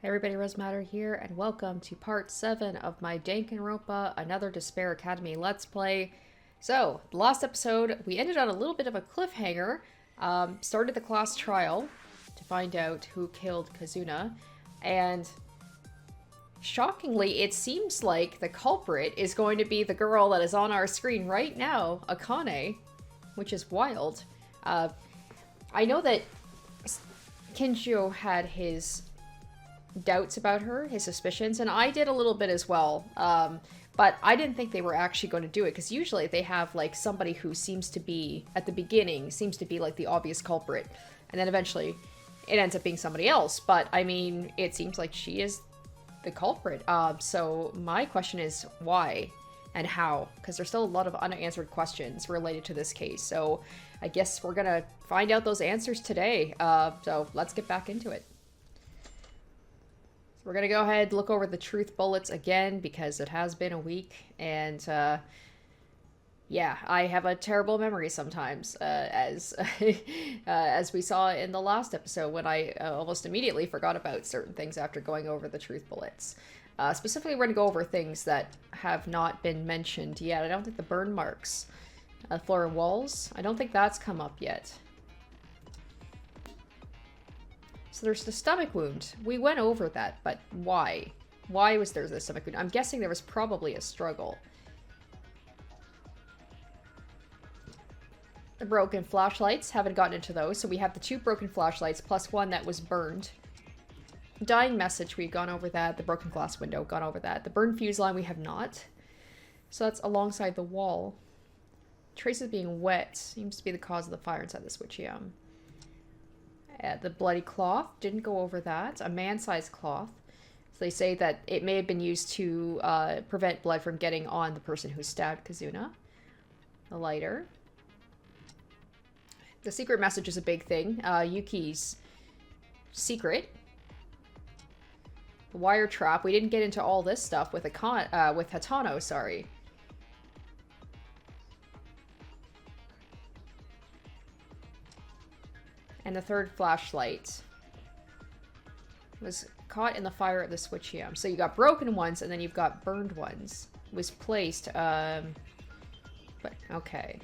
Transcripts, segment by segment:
Hey everybody, Rosematter here, and welcome to part 7 of my Danganronpa Another Despair Academy Let's Play. So, the last episode, we ended on a little bit of a cliffhanger. Started the class trial to find out who killed Kazuna, and shockingly, it seems like the culprit is going to be the girl that is on our screen right now, Akane, which is wild. I know that Kinjo had his doubts about her, his suspicions, and I did a little bit as well, but I didn't think they were actually going to do it, because usually they have like somebody who seems to be, at the beginning, seems to be like the obvious culprit, and then eventually it ends up being somebody else. But I mean, it seems like she is the culprit, so my question is why and how, because there's still a lot of unanswered questions related to this case, so I guess we're gonna find out those answers today. So let's get back into it. We're gonna go ahead, look over the truth bullets again, because it has been a week, and yeah, I have a terrible memory sometimes, as as we saw in the last episode, when I almost immediately forgot about certain things after going over the truth bullets. Specifically, we're gonna go over things that have not been mentioned yet. I don't think the burn marks, floor and walls, I don't think that's come up yet. So there's the stomach wound. We went over that, but why? Why was there the stomach wound? I'm guessing there was probably a struggle. The broken flashlights, haven't gotten into those. So we have the 2 broken flashlights plus 1 that was burned. Dying message, we've gone over that. The broken glass window, gone over that. The burned fuse line, we have not. So that's alongside the wall. Traces being wet seems to be the cause of the fire inside the switchium. The bloody cloth, didn't go over that. A man-sized cloth. So they say that it may have been used to prevent blood from getting on the person who stabbed Kazuna. The lighter. The secret message is a big thing. Yuki's secret. The wire trap. We didn't get into all this stuff with Hatano, sorry. And the 3rd flashlight was caught in the fire of the switchium. So you got broken ones, and then you've got burned ones. It was placed, but, okay.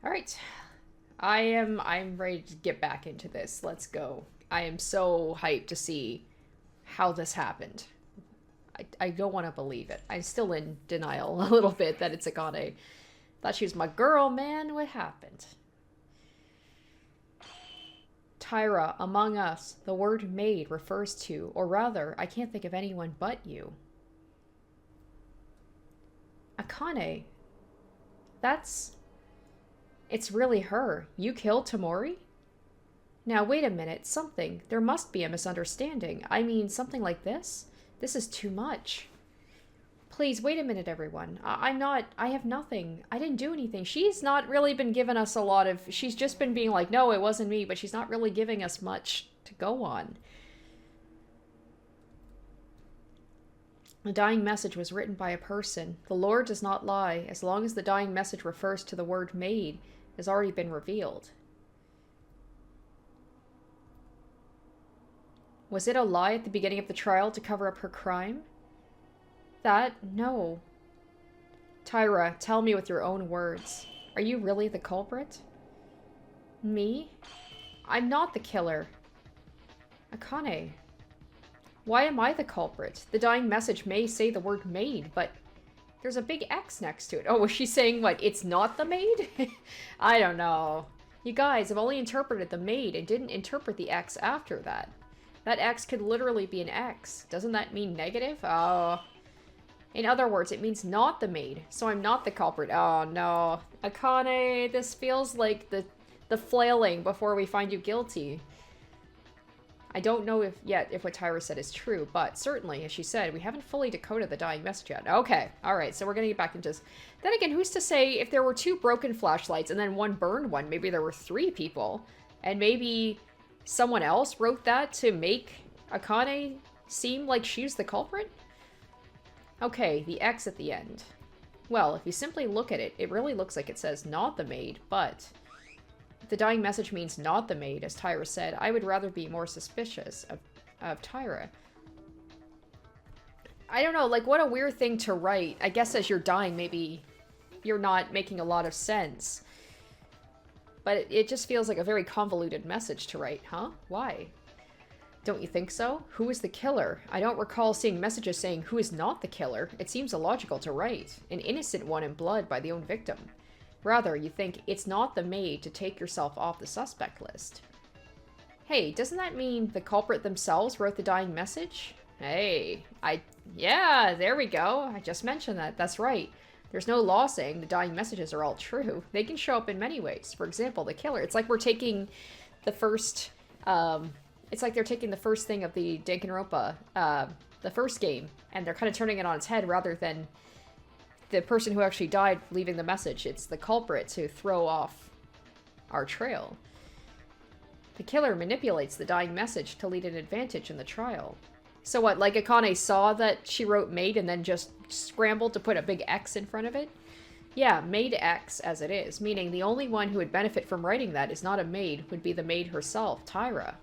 Alright. I'm ready to get back into this. Let's go. I am so hyped to see how this happened. I don't want to believe it. I'm still in denial a little bit that it's Akane. Thought she was my girl, man. What happened? Tyra, among us, the word maid refers to, or rather, I can't think of anyone but you. Akane. It's really her. You killed Tamori? Now, wait a minute. There must be a misunderstanding. I mean, something like this? This is too much. Please, wait a minute, everyone. I have nothing. I didn't do anything. She's not really been giving us a lot of... She's just been being like, no, it wasn't me, but she's not really giving us much to go on. The dying message was written by a person. The Lord does not lie, as long as the dying message refers to the word maid, has already been revealed. Was it a lie at the beginning of the trial to cover up her crime? No. Tyra, tell me with your own words. Are you really the culprit? Me? I'm not the killer. Akane. Why am I the culprit? The dying message may say the word maid, but there's a big X next to it. Oh, was she saying, what, it's not the maid? I don't know. You guys have only interpreted the maid and didn't interpret the X after that. That X could literally be an X. Doesn't that mean negative? Oh. In other words, it means not the maid. So I'm not the culprit. Oh, no. Akane, this feels like the flailing before we find you guilty. I don't know if what Tyra said is true, but certainly, as she said, we haven't fully decoded the dying message yet. Okay. Alright, so we're gonna get back into this. Then again, who's to say if there were 2 broken flashlights and then 1 burned one, maybe there were 3 people, and maybe someone else wrote that to make Akane seem like she's the culprit? Okay, the X at the end. Well, if you simply look at it, it really looks like it says not the maid, but if the dying message means not the maid, as Tyra said, I would rather be more suspicious of Tyra. I don't know, like, what a weird thing to write. I guess as you're dying, maybe you're not making a lot of sense. But it just feels like a very convoluted message to write, huh? Why? Don't you think so? Who is the killer? I don't recall seeing messages saying who is not the killer. It seems illogical to write. An innocent one in blood by the own victim. Rather, you think it's not the maid to take yourself off the suspect list. Hey, doesn't that mean the culprit themselves wrote the dying message? Hey, yeah, there we go. I just mentioned that. That's right. There's no law saying the dying messages are all true. They can show up in many ways. For example, the killer. It's like we're taking the first, it's like they're taking the first thing of the Danganronpa, the first game, and they're kind of turning it on its head rather than the person who actually died leaving the message. It's the culprit to throw off our trail. The killer manipulates the dying message to lead an advantage in the trial. So what, like Akane saw that she wrote maid and then just scrambled to put a big X in front of it? Yeah, maid X as it is, meaning the only one who would benefit from writing that is not a maid, would be the maid herself, Tyra.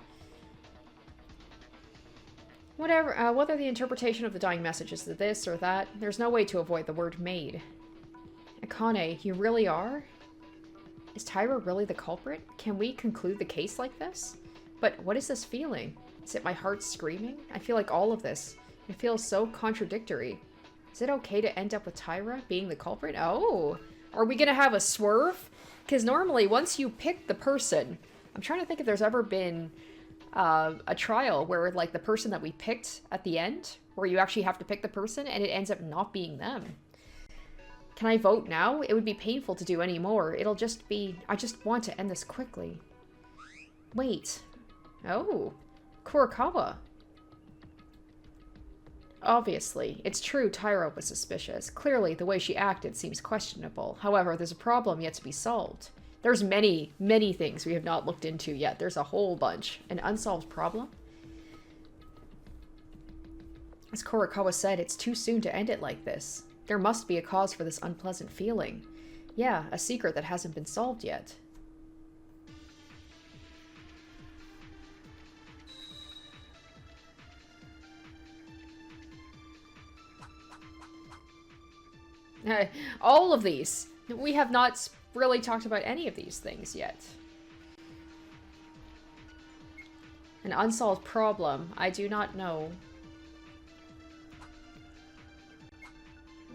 Whatever, whether the interpretation of the dying message is this or that, there's no way to avoid the word maid. Akane, you really are? Is Tyra really the culprit? Can we conclude the case like this? But what is this feeling? Is it my heart screaming? I feel like all of this. It feels so contradictory. Is it okay to end up with Tyra being the culprit? Oh, are we gonna have a swerve? Because normally, once you pick the person, I'm trying to think if there's ever been a trial where, like, the person that we picked at the end, where you actually have to pick the person and it ends up not being them. Can I vote now? It would be painful to do any more. It'll just be, I just want to end this quickly. Wait. Oh. Kurokawa. Obviously, it's true Tyra was suspicious. Clearly, the way she acted seems questionable. However, there's a problem yet to be solved. There's many, many things we have not looked into yet. There's a whole bunch. An unsolved problem? As Kurokawa said, it's too soon to end it like this. There must be a cause for this unpleasant feeling. Yeah, a secret that hasn't been solved yet. All of these. We have not really talked about any of these things yet. An unsolved problem. I do not know.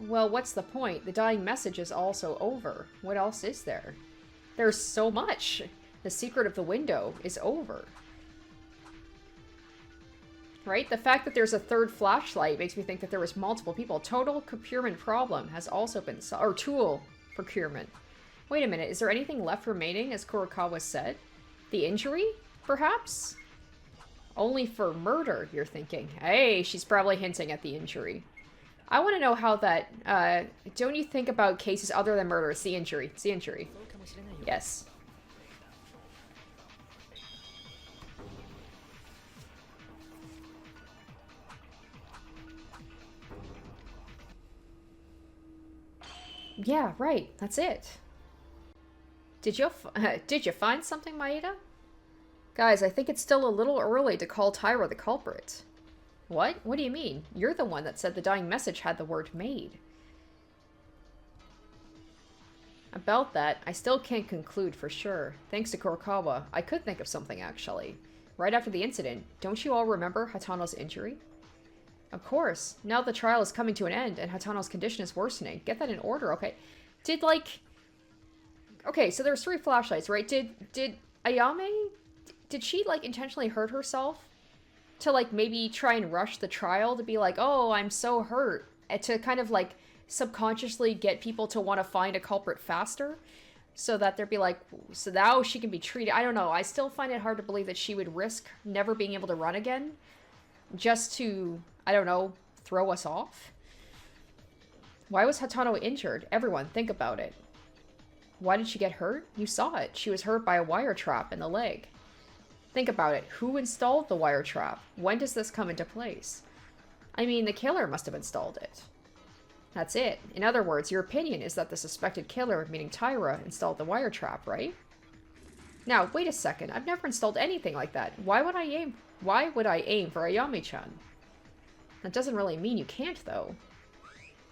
Well, what's the point? The dying message is also over. What else is there? There's so much. The secret of the window is over. Right? The fact that there's a third flashlight makes me think that there was multiple people. Total procurement problem has also been solved. Or tool procurement. Wait a minute, is there anything left remaining, as Kurokawa said? The injury, perhaps? Only for murder, you're thinking. Hey, she's probably hinting at the injury. I want to know how that, don't you think about cases other than murder? It's the injury. It's the injury. Yes. Yeah, right. That's it. Did you find something, Maeda? Guys, I think it's still a little early to call Tyra the culprit. What? What do you mean? You're the one that said the dying message had the word maid. About that, I still can't conclude for sure. Thanks to Kurokawa, I could think of something actually. Right after the incident, don't you all remember Hatano's injury? Of course. Now the trial is coming to an end and Hatano's condition is worsening. Get that in order, okay? Did, like... Okay, so there's 3 flashlights, right? Did Ayame... Did she, like, intentionally hurt herself? To, like, maybe try and rush the trial? To be like, oh, I'm so hurt. And to kind of, like, subconsciously get people to want to find a culprit faster? So that they'd be like, so now she can be treated. I don't know. I still find it hard to believe that she would risk never being able to run again. Just to, I don't know, throw us off? Why was Hatano injured? Everyone, think about it. Why did she get hurt? You saw it. She was hurt by a wire trap in the leg. Think about it. Who installed the wire trap? When does this come into place? I mean, the killer must have installed it. That's it. In other words, your opinion is that the suspected killer, meaning Tyra, installed the wire trap, right? Now, wait a second. I've never installed anything like that. Why would I aim for Ayame-chan? That doesn't really mean you can't, though.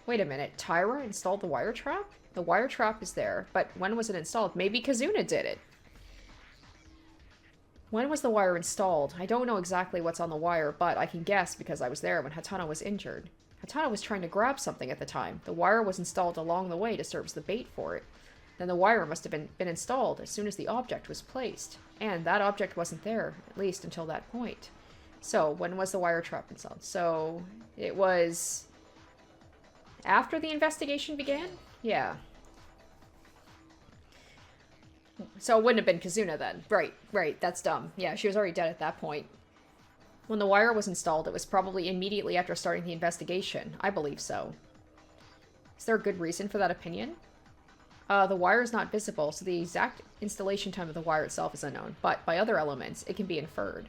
Wait a minute. Tyra installed the wire trap? The wire trap is there, but when was it installed? Maybe Kazuna did it. When was the wire installed? I don't know exactly what's on the wire, but I can guess because I was there when Hatano was injured. Hatano was trying to grab something at the time. The wire was installed along the way to serve as the bait for it. Then the wire must have been installed as soon as the object was placed. And that object wasn't there, at least until that point. So, when was the wire trap installed? So, it was after the investigation began? Yeah. So it wouldn't have been Kazuna then. Right, that's dumb. Yeah, she was already dead at that point. When the wire was installed, it was probably immediately after starting the investigation. I believe so. Is there a good reason for that opinion? The wire is not visible, so the exact installation time of the wire itself is unknown, but by other elements, it can be inferred.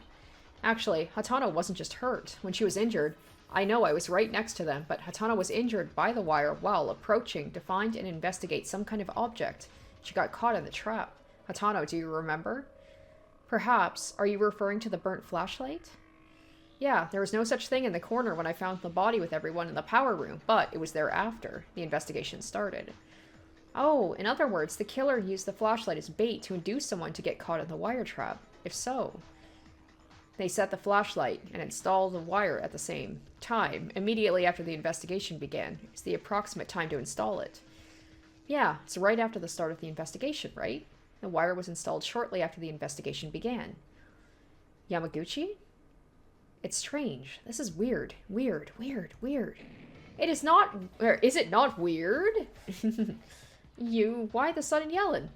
Actually, Hatano wasn't just hurt. When she was injured, I know I was right next to them, but Hatano was injured by the wire while approaching to find and investigate some kind of object. She got caught in the trap. Hatano, do you remember? Perhaps. Are you referring to the burnt flashlight? Yeah, there was no such thing in the corner when I found the body with everyone in the power room, but it was there after the investigation started. Oh, in other words, the killer used the flashlight as bait to induce someone to get caught in the wire trap. If so, they set the flashlight and installed the wire at the same time, immediately after the investigation began. It's the approximate time to install it. Yeah, it's right after the start of the investigation, right? The wire was installed shortly after the investigation began. Yamaguchi? It's strange. This is weird. Weird. It is not... Is it not weird? Why the sudden yelling?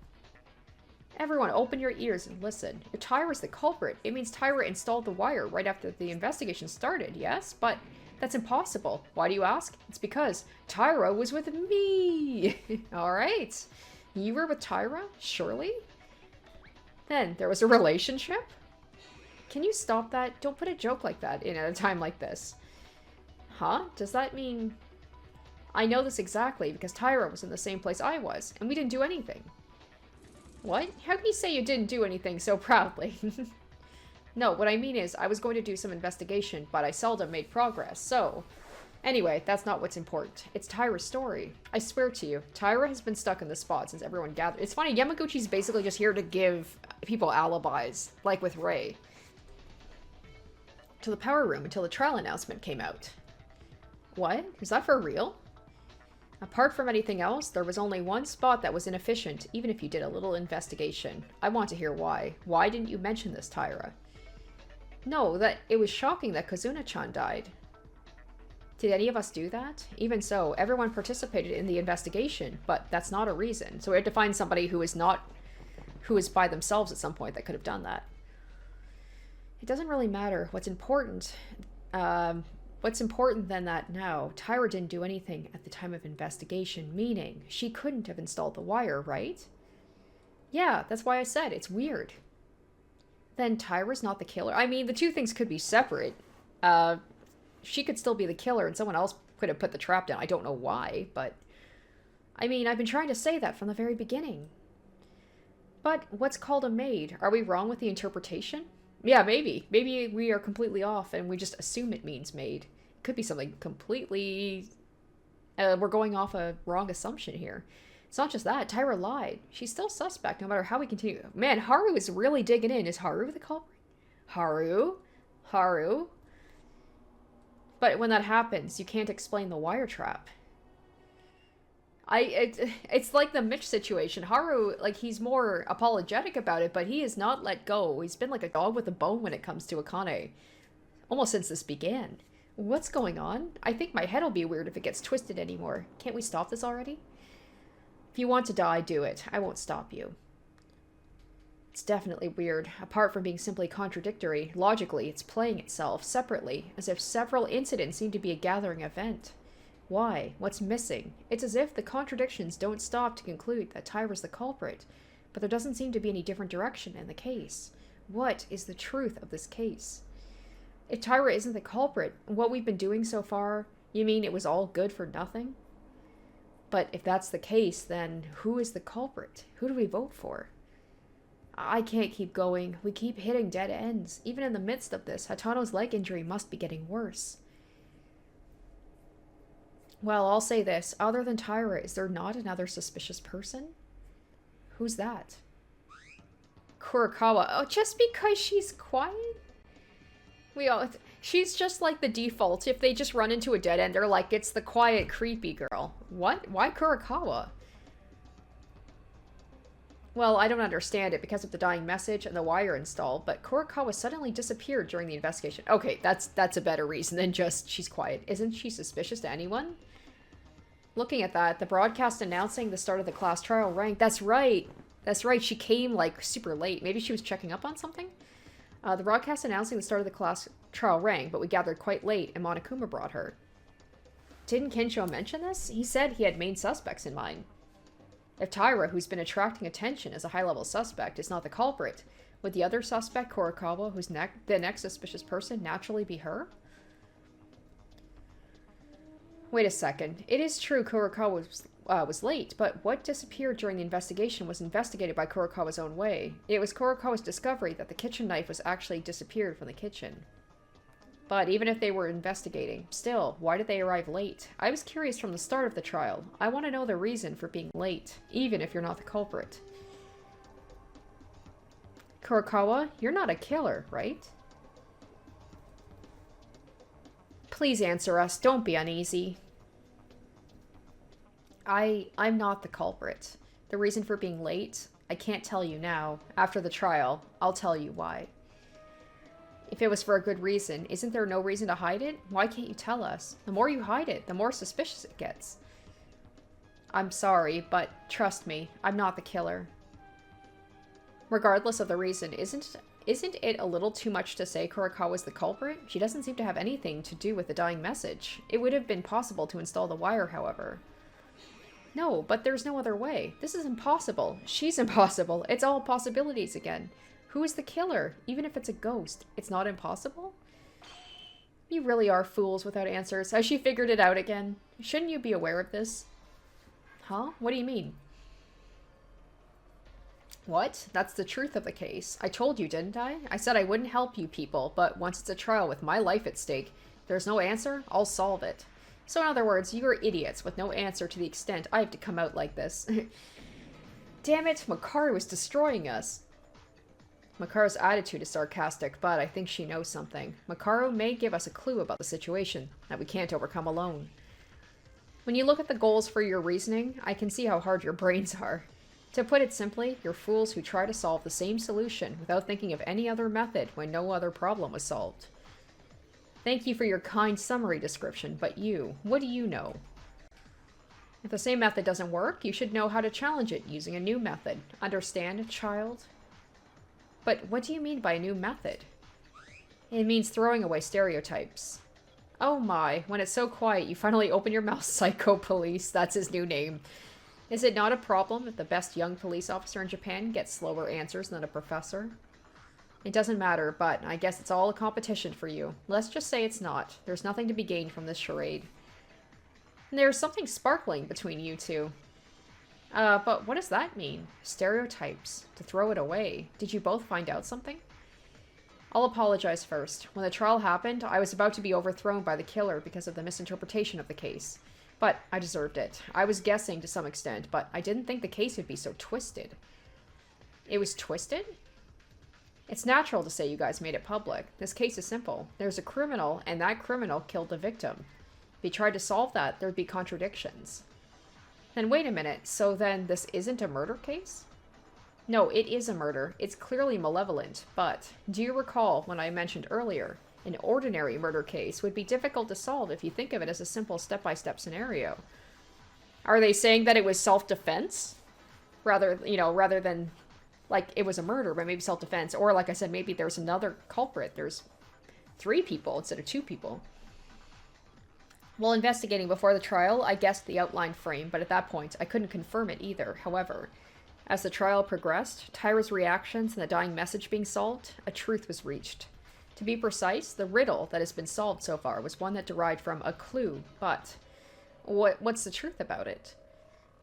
Everyone, open your ears and listen. If Tyra's the culprit, it means Tyra installed the wire right after the investigation started, yes? But that's impossible. Why do you ask? It's because Tyra was with me! Alright. You were with Tyra? Surely? Then, there was a relationship? Can you stop that? Don't put a joke like that in at a time like this. Huh? Does that mean... I know this exactly because Tyra was in the same place I was, and we didn't do anything. What? How can you say you didn't do anything so proudly? No, what I mean is, I was going to do some investigation, but I seldom made progress, so... Anyway, that's not what's important. It's Tyra's story. I swear to you, Tyra has been stuck in this spot since everyone gathered. It's funny, Yamaguchi's basically just here to give people alibis, like with Rei. To the power room until the trial announcement came out. What? Is that for real? Apart from anything else, there was only one spot that was inefficient, even if you did a little investigation. I want to hear why. Why didn't you mention this, Tyra? No, that it was shocking that Kazuna-chan died. Did any of us do that? Even so, everyone participated in the investigation, but that's not a reason. So we had to find somebody who is by themselves at some point that could have done that. It doesn't really matter. What's important than that now, Tyra didn't do anything at the time of investigation, meaning she couldn't have installed the wire, right? Yeah, that's why I said it's weird. Then Tyra's not the killer? I mean, the two things could be separate. She could still be the killer and someone else could have put the trap down. I don't know why, but... I mean, I've been trying to say that from the very beginning. But what's called a maid? Are we wrong with the interpretation? Yeah, maybe. Maybe we are completely off and we just assume it means maid. It could be something completely... we're going off a wrong assumption here. It's not just that. Tyra lied. She's still suspect no matter how we continue. Man, Haru is really digging in. Is Haru the culprit? Haru? But when that happens, you can't explain the wire trap. It's like the Mitch situation. Haru, like, he's more apologetic about it, but he has not let go. He's been like a dog with a bone when it comes to Akane. Almost since this began. What's going on? I think my head will be weird if it gets twisted anymore. Can't we stop this already? If you want to die, do it. I won't stop you. It's definitely weird. Apart from being simply contradictory, logically, it's playing itself separately, as if several incidents seem to be a gathering event. Why? What's missing? It's as if the contradictions don't stop to conclude that Tyra's the culprit, but there doesn't seem to be any different direction in the case. What is the truth of this case? If Tyra isn't the culprit, what we've been doing so far, you mean it was all good for nothing? But if that's the case, then who is the culprit? Who do we vote for? I can't keep going. We keep hitting dead ends. Even in the midst of this, Hatano's leg injury must be getting worse. Well, I'll say this. Other than Tyra, is there not another suspicious person? Who's that? Kurokawa. Oh, just because she's quiet? She's just like the default. If they just run into a dead end, they're like, it's the quiet, creepy girl. What? Why Kurokawa? Well, I don't understand it because of the dying message and the wire install, but Kurokawa suddenly disappeared during the investigation. Okay, that's a better reason than just she's quiet. Isn't she suspicious to anyone? Looking at that, the broadcast announcing the start of the class trial rang. That's right. That's right. She came, like, super late. Maybe she was checking up on something? The broadcast announcing the start of the class trial rang, but we gathered quite late, and Monokuma brought her. Didn't Kinjo mention this? He said he had main suspects in mind. If Tyra, who's been attracting attention as a high-level suspect, is not the culprit, would the other suspect, Kurokawa, who's the next suspicious person, naturally be her? Wait a second. It is true Kurokawa was late, but what disappeared during the investigation was investigated by Kurokawa's own way. It was Kurokawa's discovery that the kitchen knife was actually disappeared from the kitchen. But even if they were investigating, still, why did they arrive late? I was curious from the start of the trial. I want to know the reason for being late, even if you're not the culprit. Kurokawa, you're not a killer, right? Please answer us. Don't be uneasy. I'm not the culprit. The reason for being late, I can't tell you now. After the trial, I'll tell you why. If it was for a good reason, isn't there no reason to hide it? Why can't you tell us? The more you hide it, the more suspicious it gets. I'm sorry, but trust me, I'm not the killer. Regardless of the reason, isn't it a little too much to say Kurokawa's the culprit? She doesn't seem to have anything to do with the dying message. It would have been possible to install the wire, however. No, but there's no other way. This is impossible. She's impossible. It's all possibilities again. Who is the killer? Even if it's a ghost, it's not impossible? You really are fools without answers. Has she figured it out again? Shouldn't you be aware of this? Huh? What do you mean? What? That's the truth of the case. I told you, didn't I? I said I wouldn't help you people, but once it's a trial with my life at stake, there's no answer, I'll solve it. So in other words, you are idiots with no answer to the extent I have to come out like this. Damn it, Makaru is destroying us. Makaru's attitude is sarcastic, but I think she knows something. Makaru may give us a clue about the situation that we can't overcome alone. When you look at the goals for your reasoning, I can see how hard your brains are. To put it simply, you're fools who try to solve the same solution without thinking of any other method when no other problem was solved. Thank you for your kind summary description, but you, what do you know? If the same method doesn't work, you should know how to challenge it using a new method. Understand, child? But what do you mean by a new method? It means throwing away stereotypes. Oh my, when it's so quiet, you finally open your mouth, Psycho Police. That's his new name. Is it not a problem if the best young police officer in Japan gets slower answers than a professor? It doesn't matter, but I guess it's all a competition for you. Let's just say it's not. There's nothing to be gained from this charade. And there's something sparkling between you two. But what does that mean? Stereotypes. To throw it away. Did you both find out something? I'll apologize first. When the trial happened, I was about to be overthrown by the killer because of the misinterpretation of the case. But I deserved it. I was guessing to some extent, but I didn't think the case would be so twisted. It was twisted? It's natural to say you guys made it public. This case is simple. There's a criminal, and that criminal killed the victim. If you tried to solve that, there'd be contradictions. Then wait a minute, so then this isn't a murder case? No, it is a murder. It's clearly malevolent, but do you recall when I mentioned earlier, an ordinary murder case would be difficult to solve if you think of it as a simple step-by-step scenario. Are they saying that it was self-defense? Rather than, like, it was a murder, but maybe self-defense. Or, like I said, maybe there's another culprit. There's 3 people instead of 2 people. While investigating before the trial, I guessed the outline frame, but at that point, I couldn't confirm it either. However, as the trial progressed, Tyra's reactions and the dying message being solved, a truth was reached. To be precise, the riddle that has been solved so far was one that derived from a clue, but what's the truth about it?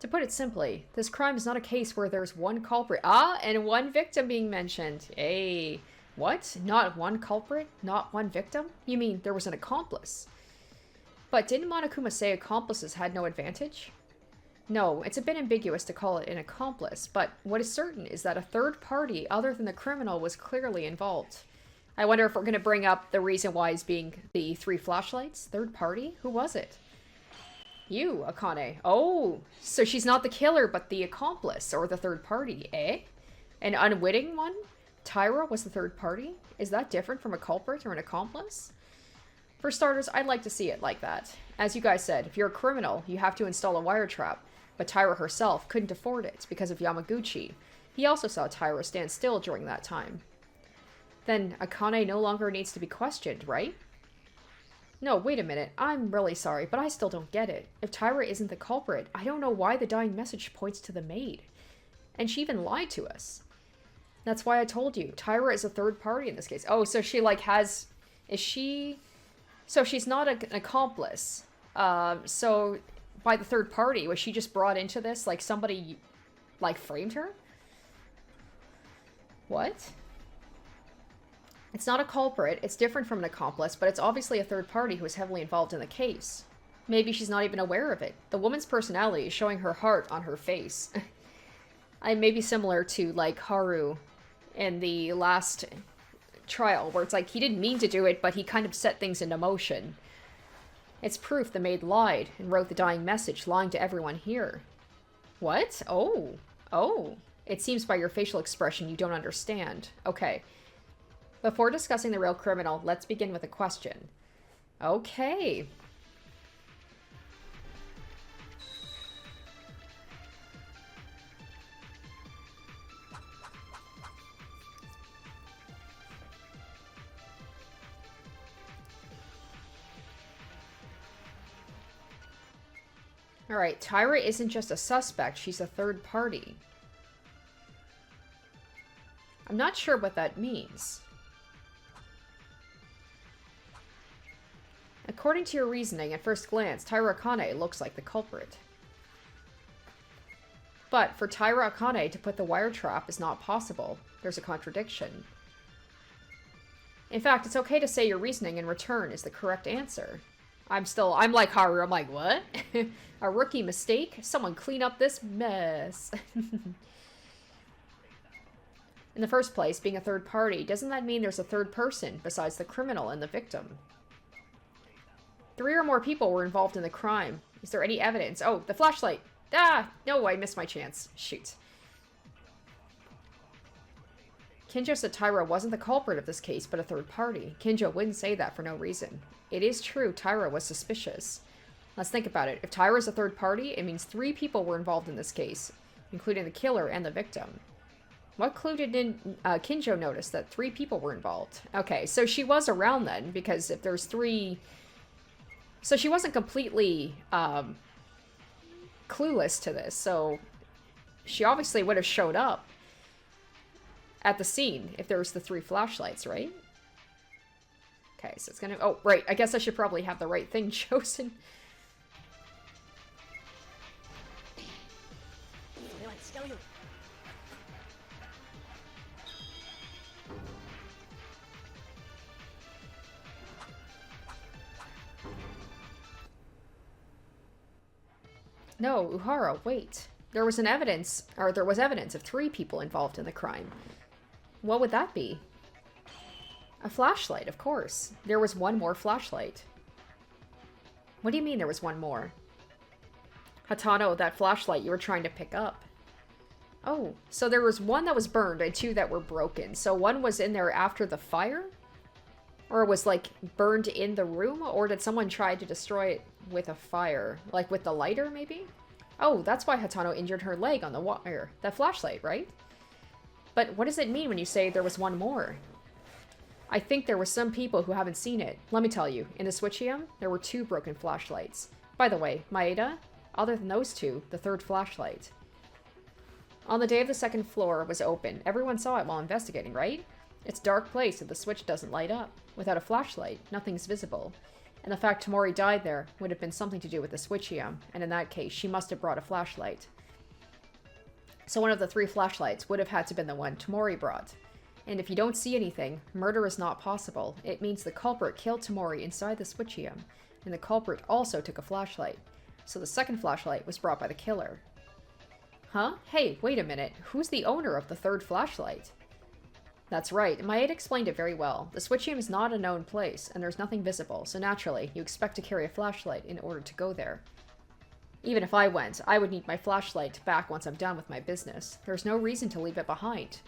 To put it simply, this crime is not a case where there's one culprit, and one victim being mentioned. Hey, what? Not one culprit? Not one victim? You mean there was an accomplice? But didn't Monokuma say accomplices had no advantage? No, it's a bit ambiguous to call it an accomplice, but what is certain is that a third party other than the criminal was clearly involved. I wonder if we're going to bring up the reason why is being the 3 flashlights? Third party? Who was it? You, Akane. Oh, so she's not the killer, but the accomplice, or the third party, eh? An unwitting one? Tyra was the third party? Is that different from a culprit or an accomplice? For starters, I'd like to see it like that. As you guys said, if you're a criminal, you have to install a wire trap, but Tyra herself couldn't afford it because of Yamaguchi. He also saw Tyra stand still during that time. Then Akane no longer needs to be questioned, right? No, wait a minute. I'm really sorry, but I still don't get it. If Tyra isn't the culprit, I don't know why the dying message points to the maid. And she even lied to us. That's why I told you. Tyra is a third party in this case. Oh, so she, like, has... Is she... So she's not an accomplice. So by the third party, was she just brought into this? Like, somebody, like, framed her? What? It's not a culprit, it's different from an accomplice, but it's obviously a third party who is heavily involved in the case. Maybe she's not even aware of it. The woman's personality is showing her heart on her face. I may be similar to, like, Haru in the last trial, where it's like, he didn't mean to do it, but he kind of set things into motion. It's proof the maid lied and wrote the dying message, lying to everyone here. What? Oh. It seems by your facial expression you don't understand. Okay. Before discussing the real criminal, let's begin with a question. Okay. Alright, Tyra isn't just a suspect, she's a third party. I'm not sure what that means. According to your reasoning, at first glance, Tyra Akane looks like the culprit. But for Tyra Akane to put the wire trap is not possible. There's a contradiction. In fact, it's okay to say your reasoning in return is the correct answer. I'm like Haru, I'm like, what? A rookie mistake? Someone clean up this mess. In the first place, being a third party, doesn't that mean there's a third person besides the criminal and the victim? 3 or more people were involved in the crime. Is there any evidence? Oh, the flashlight! Ah! No, I missed my chance. Shoot. Kinjo said Tyra wasn't the culprit of this case, but a third party. Kinjo wouldn't say that for no reason. It is true Tyra was suspicious. Let's think about it. If Tyra is a third party, it means 3 people were involved in this case, including the killer and the victim. What clue did Kinjo notice that 3 people were involved? Okay, so she was around then, because if there's 3... So she wasn't completely clueless to this, so she obviously would have showed up at the scene if there was the 3 flashlights, right? Okay, so it's gonna... Oh, right, I guess I should probably have the right thing chosen. No, Uhara, wait. There was evidence of 3 people involved in the crime. What would that be? A flashlight, of course. There was 1 more flashlight. What do you mean there was 1 more? Hatano, that flashlight you were trying to pick up. Oh, so there was 1 that was burned and 2 that were broken. So 1 was in there after the fire? Or it was, like, burned in the room? Or did someone try to destroy it with a fire? Like, with the lighter, maybe? Oh, that's why Hatano injured her leg on the wire. That flashlight, right? But what does it mean when you say there was 1 more? I think there were some people who haven't seen it. Let me tell you, in the Switchium, there were 2 broken flashlights. By the way, Maeda, other than those 2, the 3rd flashlight. On the day of the 2nd floor was open. Everyone saw it while investigating, right? It's a dark place if the switch doesn't light up. Without a flashlight, nothing's visible. And the fact Tamori died there would have been something to do with the switchium, and in that case, she must have brought a flashlight. So one of the 3 flashlights would have had to have been the one Tamori brought. And if you don't see anything, murder is not possible. It means the culprit killed Tamori inside the switchium, and the culprit also took a flashlight. So the second flashlight was brought by the killer. Huh? Hey, wait a minute. Who's the owner of the 3rd flashlight? That's right. My aide explained it very well. The switchium is not a known place, and there's nothing visible, so naturally, you expect to carry a flashlight in order to go there. Even if I went, I would need my flashlight back once I'm done with my business. There's no reason to leave it behind.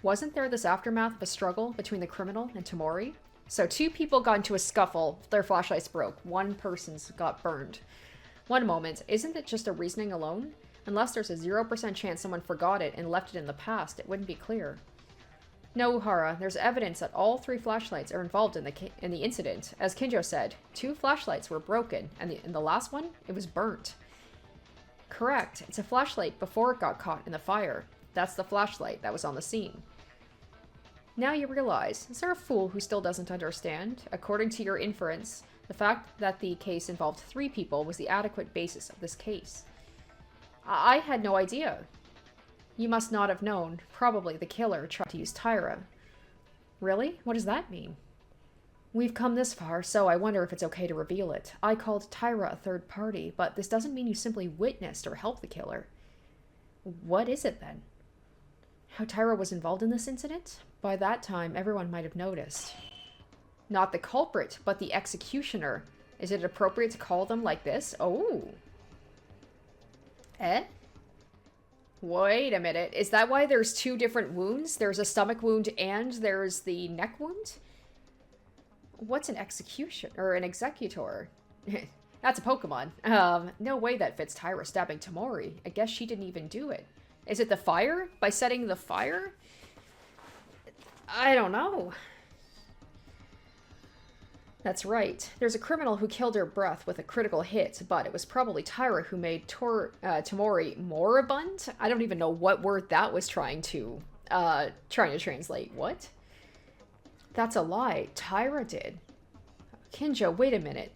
Wasn't there this aftermath of a struggle between the criminal and Tamori? So 2 people got into a scuffle, their flashlights broke, 1 person's got burned. One moment, isn't it just a reasoning alone? Unless there's a 0% chance someone forgot it and left it in the past, it wouldn't be clear. No, Uhara, there's evidence that all 3 flashlights are involved in the incident. As Kinjo said, 2 flashlights were broken, and in the last one, it was burnt. Correct. It's a flashlight before it got caught in the fire. That's the flashlight that was on the scene. Now you realize, is there a fool who still doesn't understand? According to your inference, the fact that the case involved 3 people was the adequate basis of this case. I had no idea. You must not have known. Probably the killer tried to use Tyra. Really? What does that mean? We've come this far, so I wonder if it's okay to reveal it. I called Tyra a third party, but this doesn't mean you simply witnessed or helped the killer. What is it then? How Tyra was involved in this incident? By that time, everyone might have noticed. Not the culprit, but the executioner. Is it appropriate to call them like this? Oh. Eh? Wait a minute. Is that why there's 2 different wounds? There's a stomach wound and there's the neck wound? What's an execution or an executor? That's a Pokemon. No way that fits Tyra stabbing Tamori. I guess she didn't even do it. Is it the fire? By setting the fire? I don't know. That's right. There's a criminal who killed her breath with a critical hit, but it was probably Tyra who made Tamori moribund? I don't even know what word that was trying to translate. What? That's a lie. Tyra did. Kinjo, wait a minute.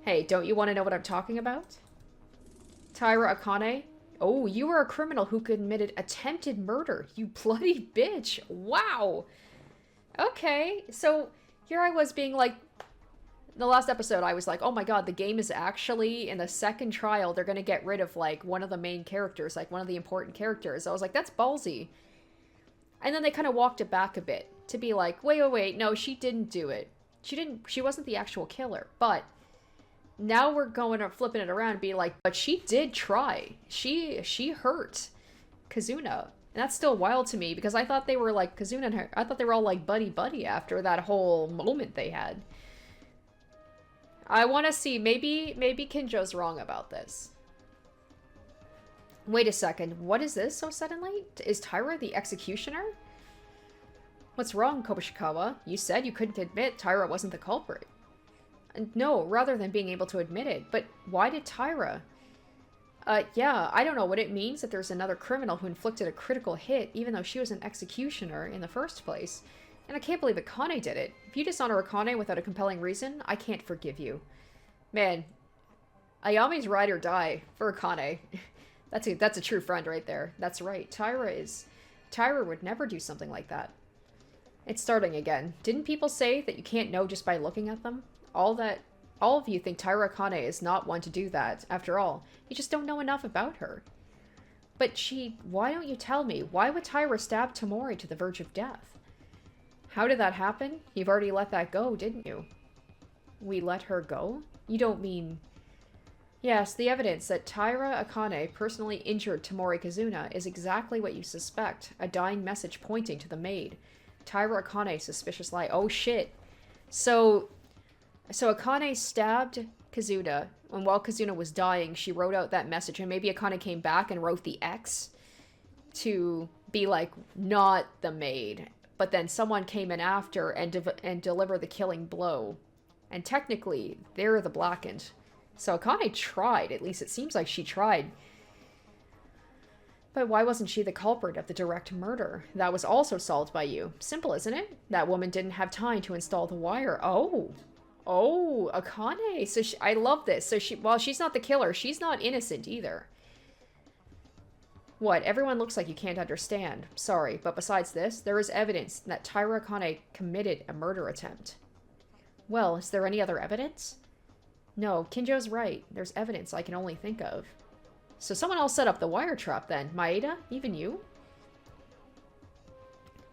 Hey, don't you want to know what I'm talking about? Tyra Akane? Oh, you were a criminal who committed attempted murder. You bloody bitch. Wow. Okay, so here I was being like, the last episode I was like, oh my god, the game is actually, in the second trial, they're going to get rid of like one of the main characters, like one of the important characters. I was like, that's ballsy. And then they kind of walked it back a bit to be like, wait, no, she didn't do it. She wasn't the actual killer. But now we're going to flipping it around and be like, but she did try. She hurt Kazuna. And that's still wild to me because I thought they were like, Kazuna and her, I thought they were all like buddy after that whole moment they had. I want to see, maybe Kinjo's wrong about this. Wait a second, what is this so suddenly? Is Tyra the executioner? What's wrong, Kobushikawa? You said you couldn't admit Tyra wasn't the culprit. No, rather than being able to admit it. But why did Tyra? Yeah, I don't know what it means that there's another criminal who inflicted a critical hit, even though she was an executioner in the first place. And I can't believe Akane did it. If you dishonor Akane without a compelling reason, I can't forgive you. Man, Ayami's ride or die for Akane. That's a true friend right there. That's right. Tyra would never do something like that. It's starting again. Didn't people say that you can't know just by looking at them? All of you think Tyra Akane is not one to do that. After all, you just don't know enough about her. But why don't you tell me? Why would Tyra stab Tamori to the verge of death? How did that happen? You've already let that go, didn't you? We let her go? You don't mean... Yes, the evidence that Tyra Akane personally injured Tamori Kazuna is exactly what you suspect. A dying message pointing to the maid. Tyra Akane's suspicious lie. Oh shit. So Akane stabbed Kazuna, and while Kazuna was dying, she wrote out that message, and maybe Akane came back and wrote the X to be like, not the maid. But then someone came in after and delivered the killing blow. And technically, they're the blackened. So Akane tried, at least it seems like she tried. But why wasn't she the culprit of the direct murder? That was also solved by you. Simple, isn't it? That woman didn't have time to install the wire. Oh, Oh, Akane. So I love this. So while she's not the killer, she's not innocent either. What? Everyone looks like you can't understand. Sorry, but besides this, there is evidence that Taira Akane committed a murder attempt. Well, is there any other evidence? No, Kinjo's right. There's evidence I can only think of. So someone else set up the wire trap then. Maeda? Even you?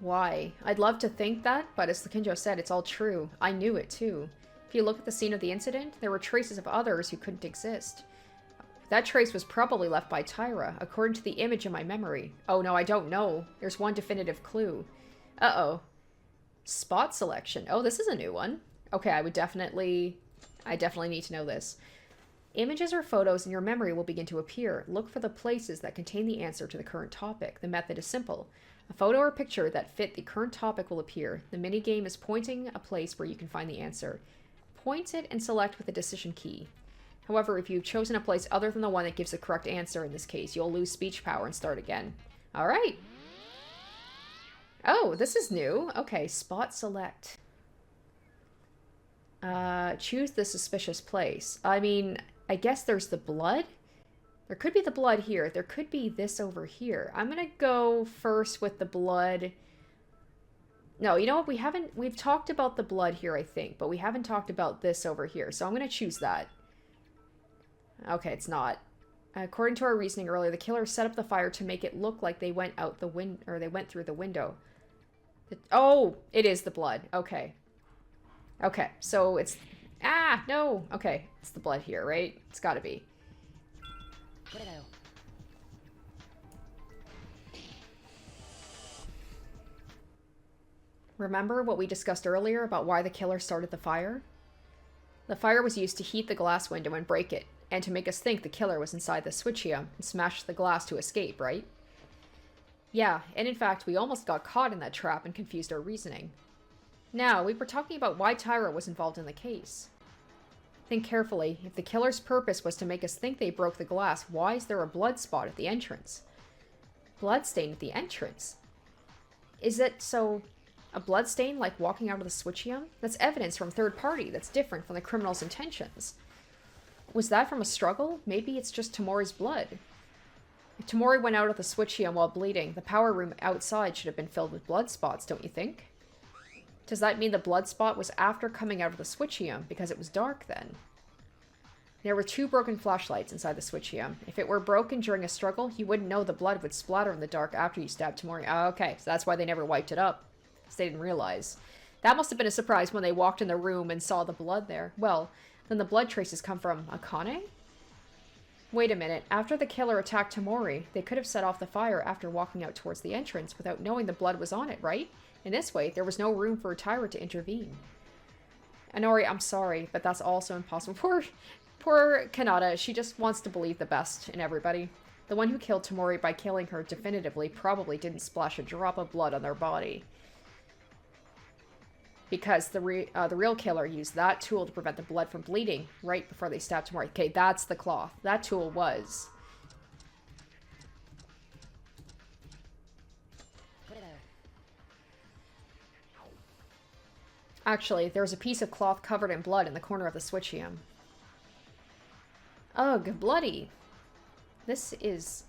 Why? I'd love to think that, but as the Kinjo said, it's all true. I knew it too. If you look at the scene of the incident, there were traces of others who couldn't exist. That trace was probably left by Taira, according to the image in my memory. Oh no, I don't know. There's one definitive clue. Uh-oh. Spot selection. Oh, this is a new one. Okay, I definitely need to know this. Images or photos in your memory will begin to appear. Look for the places that contain the answer to the current topic. The method is simple. A photo or picture that fit the current topic will appear. The minigame is pointing a place where you can find the answer. Point it and select with the decision key. However, if you've chosen a place other than the one that gives the correct answer in this case, you'll lose speech power and start again. Alright. Oh, this is new. Okay, spot select. Choose the suspicious place. I mean, I guess there's the blood? There could be the blood here. There could be this over here. I'm gonna go first with the blood. No, you know what? We've talked about the blood here, I think, but we haven't talked about this over here, so I'm gonna choose that. Okay, it's not. According to our reasoning earlier, the killer set up the fire to make it look like they went out the they went through the window. Oh, it is the blood. Okay. Okay, so it's... Ah, no! Okay, it's the blood here, right? It's gotta be. Remember what we discussed earlier about why the killer started the fire? The fire was used to heat the glass window and break it, and to make us think the killer was inside the switchia and smashed the glass to escape, right? Yeah, and in fact, we almost got caught in that trap and confused our reasoning. Now, we were talking about why Taira was involved in the case. Think carefully. If the killer's purpose was to make us think they broke the glass, why is there a blood spot at the entrance? Bloodstain at the entrance? Is it so... a bloodstain like walking out of the switchium? That's evidence from third party that's different from the criminal's intentions. Was that from a struggle? Maybe it's just Tamori's blood. If Tamori went out of the switchium while bleeding, the power room outside should have been filled with blood spots, don't you think? Does that mean the blood spot was after coming out of the switchium, because it was dark then? There were 2 broken flashlights inside the switchium. If it were broken during a struggle, you wouldn't know the blood would splatter in the dark after you stabbed Tamori. Oh, okay, so that's why they never wiped it up. Because they didn't realize. That must have been a surprise when they walked in the room and saw the blood there. Well, then the blood traces come from Akane? Wait a minute. After the killer attacked Tamori, they could have set off the fire after walking out towards the entrance without knowing the blood was on it, right? In this way, there was no room for Taira to intervene. Anori, I'm sorry, but that's also impossible. Poor Kanata, she just wants to believe the best in everybody. The one who killed Tamori by killing her definitively probably didn't splash a drop of blood on their body. Because the real killer used that tool to prevent the blood from bleeding right before they stabbed Tamori. Okay, that's the cloth. That tool was... Actually, there was a piece of cloth covered in blood in the corner of the switchium. Ugh, bloody. This is...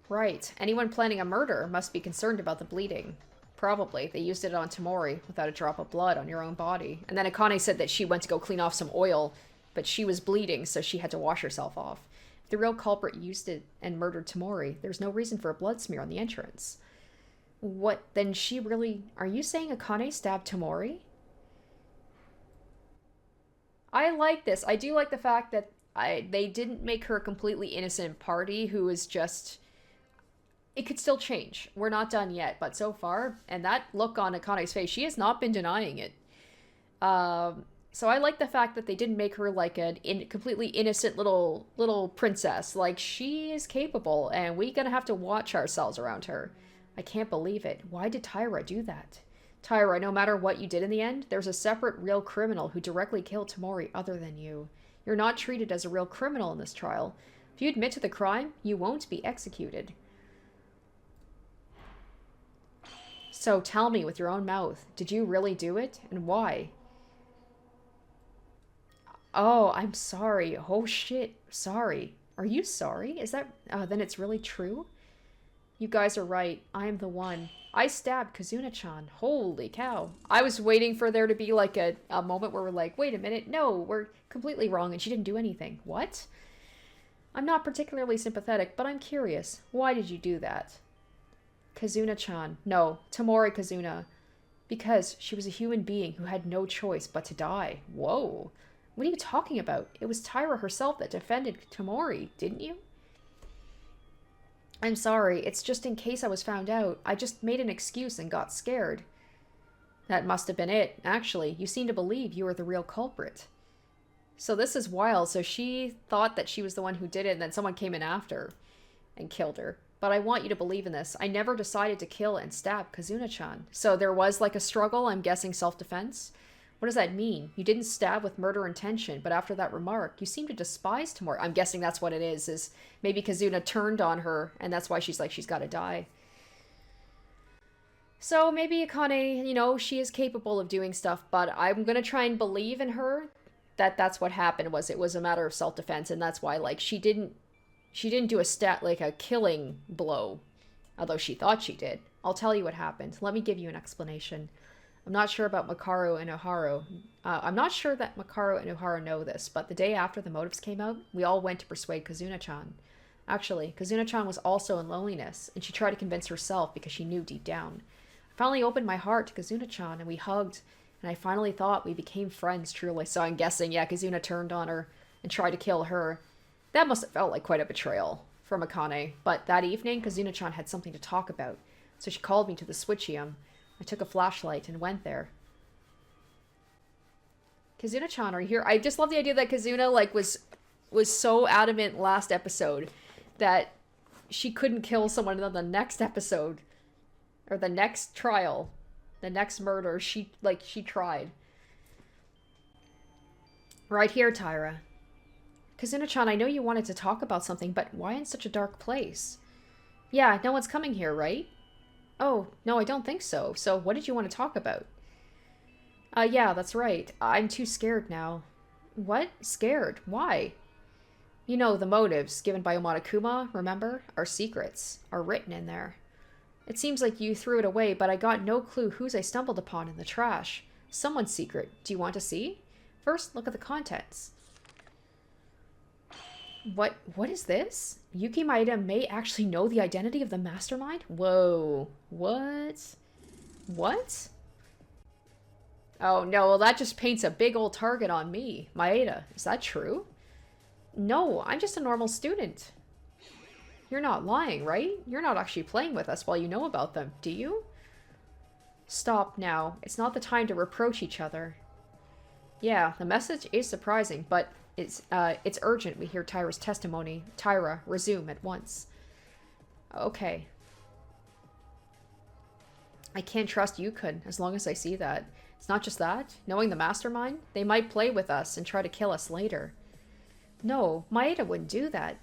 Right. Anyone planning a murder must be concerned about the bleeding. Probably. They used it on Tamori without a drop of blood on your own body. And then Akane said that she went to go clean off some oil, but she was bleeding, so she had to wash herself off. If the real culprit used it and murdered Tamori, there's no reason for a blood smear on the entrance. What? Then she really... Are you saying Akane stabbed Tamori? I like this. I do like the fact that they didn't make her a completely innocent party who is just... It could still change. We're not done yet, but so far, and that look on Akane's face, she has not been denying it. So I like the fact that they didn't make her like a completely innocent little princess. Like, she is capable, and we're gonna have to watch ourselves around her. I can't believe it. Why did Taira do that? Taira, no matter what you did in the end, there's a separate real criminal who directly killed Tamori other than you. You're not treated as a real criminal in this trial. If you admit to the crime, you won't be executed. So tell me with your own mouth, did you really do it, and why? Oh, I'm sorry. Oh shit. Sorry. Are you sorry? Is that... then it's really true? You guys are right. I am the one. I stabbed Kazuna-chan. Holy cow. I was waiting for there to be like a moment where we're like, wait a minute. No, we're completely wrong and she didn't do anything. What? I'm not particularly sympathetic, but I'm curious. Why did you do that? Kazuna-chan. No, Tomori Kazuna. Because she was a human being who had no choice but to die. Whoa. What are you talking about? It was Taira herself that defended Tomori, didn't you? I'm sorry, it's just in case I was found out. I just made an excuse and got scared. That must have been it. Actually, you seem to believe you were the real culprit. So this is wild. So she thought that she was the one who did it, and then someone came in after and killed her. But I want you to believe in this. I never decided to kill and stab Kazuna-chan. So there was like a struggle, I'm guessing self-defense. What does that mean? You didn't stab with murder intention, but after that remark, you seem to despise Tomori. I'm guessing that's what it is maybe Kazuna turned on her, and that's why she's like, she's got to die. So maybe Akane, you know, she is capable of doing stuff, but I'm going to try and believe in her that that's what happened. It was a matter of self-defense, and that's why, like, she didn't do a killing blow, although she thought she did. I'll tell you what happened. Let me give you an explanation. I'm not sure about Makaru and Oharu. I'm not sure that Makaru and Oharu know this, but the day after the motives came out, we all went to persuade Kazuna-chan. Actually, Kazuna-chan was also in loneliness, and she tried to convince herself because she knew deep down. I finally opened my heart to Kazuna-chan, and we hugged, and I finally thought we became friends, truly. So I'm guessing, yeah, Kazuna turned on her and tried to kill her. That must have felt like quite a betrayal from Akane. But that evening, Kazuna-chan had something to talk about, so she called me to the Switchium. I took a flashlight and went there. Kazuna-chan, are you here? I just love the idea that Kazuna, like, was so adamant last episode that she couldn't kill someone in the next episode. Or the next trial. The next murder. She tried. Right here, Taira. Kazuna-chan, I know you wanted to talk about something, but why in such a dark place? Yeah, no one's coming here, right? Oh, no, I don't think so. So what did you want to talk about? Yeah, that's right. I'm too scared now. What? Scared? Why? You know, the motives given by Monokuma, remember? Our secrets are written in there. It seems like you threw it away, but I got no clue whose I stumbled upon in the trash. Someone's secret. Do you want to see? First, look at the contents. What is this? Yuki Maeda may actually know the identity of the mastermind? Whoa. What? What? Oh no, well that just paints a big old target on me. Maeda, is that true? No, I'm just a normal student. You're not lying, right? You're not actually playing with us while you know about them, do you? Stop now. It's not the time to reproach each other. Yeah, the message is surprising, but it's urgent we hear Taira's testimony. Taira, resume at once. Okay. I can't trust Yukun as long as I see that. It's not just that. Knowing the mastermind, they might play with us and try to kill us later. No, Maeda wouldn't do that.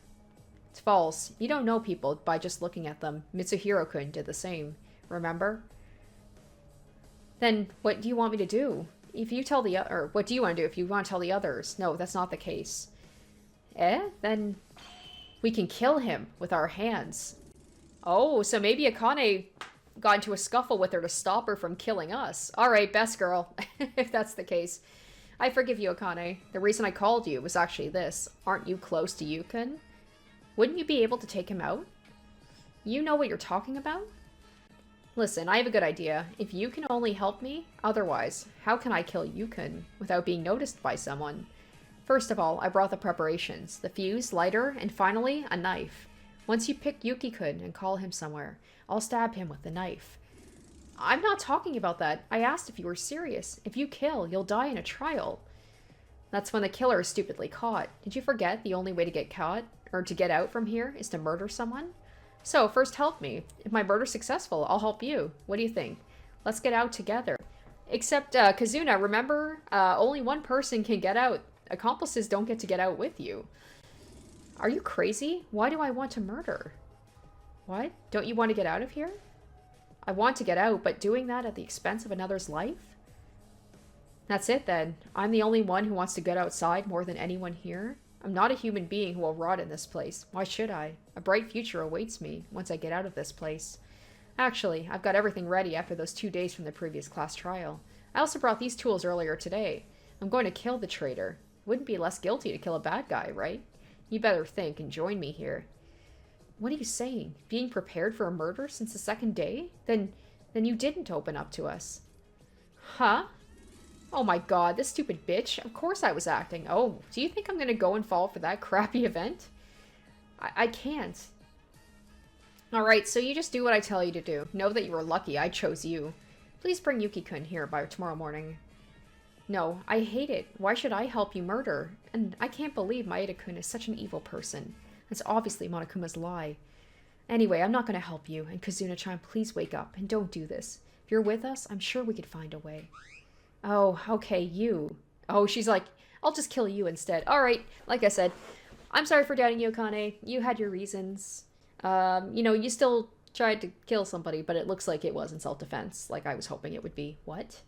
It's false. You don't know people by just looking at them. Mitsuhiro-kun did the same. Remember? Then what do you want me to do? If you tell the or what do you want to do if you want to tell the others? No, that's not the case. Then we can kill him with our hands. Oh, so maybe Akane got into a scuffle with her to stop her from killing us. Alright, best girl, if that's the case. I forgive you, Akane. The reason I called you was actually this. Aren't you close to Yukun? Wouldn't you be able to take him out? You know what you're talking about? Listen, I have a good idea. If you can only help me, otherwise, how can I kill Yukun without being noticed by someone? First of all, I brought the preparations. The fuse, lighter, and finally, a knife. Once you pick Yuki-kun and call him somewhere, I'll stab him with the knife. I'm not talking about that. I asked if you were serious. If you kill, you'll die in a trial. That's when the killer is stupidly caught. Did you forget the only way to get caught, or to get out from here, is to murder someone? So, first help me. If my murder's successful, I'll help you. What do you think? Let's get out together. Except, Kazuna, remember, only one person can get out. Accomplices don't get to get out with you. Are you crazy? Why do I want to murder? What? Don't you want to get out of here? I want to get out, but doing that at the expense of another's life? That's it then. I'm the only one who wants to get outside more than anyone here. I'm not a human being who will rot in this place. Why should I? A bright future awaits me once I get out of this place. Actually, I've got everything ready after those 2 days from the previous class trial. I also brought these tools earlier today. I'm going to kill the traitor. Wouldn't be less guilty to kill a bad guy, right? You better think and join me here. What are you saying? Being prepared for a murder since the second day? Then you didn't open up to us. Huh? Oh my god, this stupid bitch. Of course I was acting. Oh, do you think I'm gonna go and fall for that crappy event? I can't. Alright, so you just do what I tell you to do. Know that you were lucky I chose you. Please bring Yuki-kun here by tomorrow morning. No, I hate it. Why should I help you murder? And I can't believe Maeda-kun is such an evil person. That's obviously Monokuma's lie. Anyway, I'm not gonna help you, and Kazuna-chan, please wake up, and don't do this. If you're with us, I'm sure we could find a way. Oh, okay, you. Oh, she's like, I'll just kill you instead. Alright, like I said, I'm sorry for doubting you, Akane. You had your reasons. You know, you still tried to kill somebody, but it looks like it was in self-defense, like I was hoping it would be. What?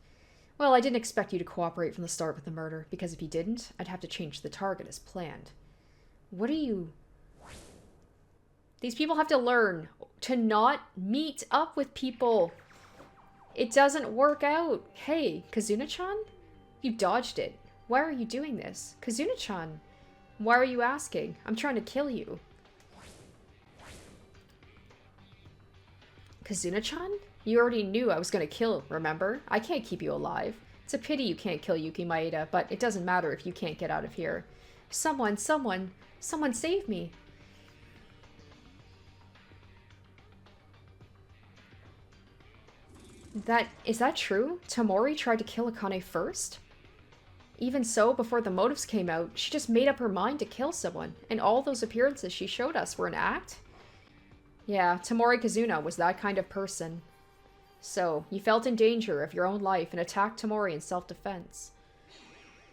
Well, I didn't expect you to cooperate from the start with the murder, because if you didn't, I'd have to change the target as planned. What are you... These people have to learn to not meet up with people. It doesn't work out. Hey, Kazuna-chan? You dodged it. Why are you doing this? Kazuna-chan, why are you asking? I'm trying to kill you. Kazuna-chan? You already knew I was going to kill, remember? I can't keep you alive. It's a pity you can't kill Yuki Maeda, but it doesn't matter if you can't get out of here. Someone save me. Is that true? Tamori tried to kill Akane first? Even so, before the motives came out, she just made up her mind to kill someone, and all those appearances she showed us were an act? Yeah, Tamori Kazuna was that kind of person. So, you felt in danger of your own life and attacked Tamori in self-defense.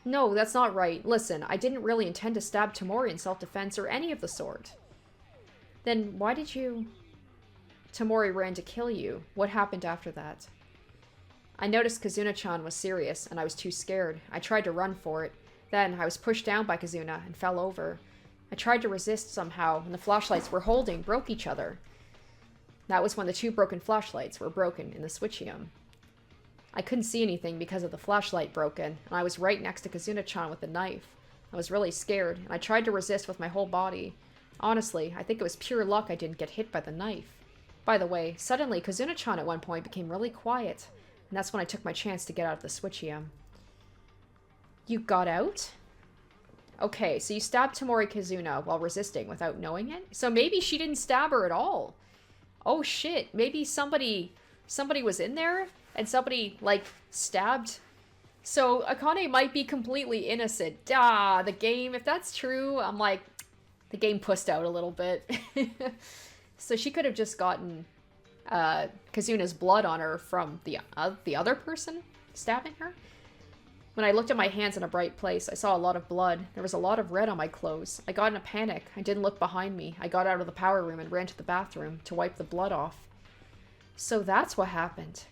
No, that's not right. Listen, I didn't really intend to stab Tamori in self-defense or any of the sort. Then why did you... Tamori ran to kill you. What happened after that? I noticed Kazuna-chan was serious, and I was too scared. I tried to run for it. Then, I was pushed down by Kazuna and fell over. I tried to resist somehow, and the flashlights we're holding broke each other. That was when the 2 broken flashlights were broken in the switchium. I couldn't see anything because of the flashlight broken, and I was right next to Kazuna-chan with the knife. I was really scared, and I tried to resist with my whole body. Honestly, I think it was pure luck I didn't get hit by the knife. By the way, suddenly Kazuna-chan at one point became really quiet, and that's when I took my chance to get out of the switchium. You got out? Okay, so you stabbed Tamori Kazuna while resisting without knowing it? So maybe she didn't stab her at all. Oh shit, maybe somebody was in there and somebody, like, stabbed. So Akane might be completely innocent. Ah, the game, if that's true, I'm like, the game pussed out a little bit. So she could have just gotten Kazuna's blood on her from the other person stabbing her. When I looked at my hands in a bright place, I saw a lot of blood. There was a lot of red on my clothes. I got in a panic. I didn't look behind me. I got out of the power room and ran to the bathroom to wipe the blood off. So that's what happened.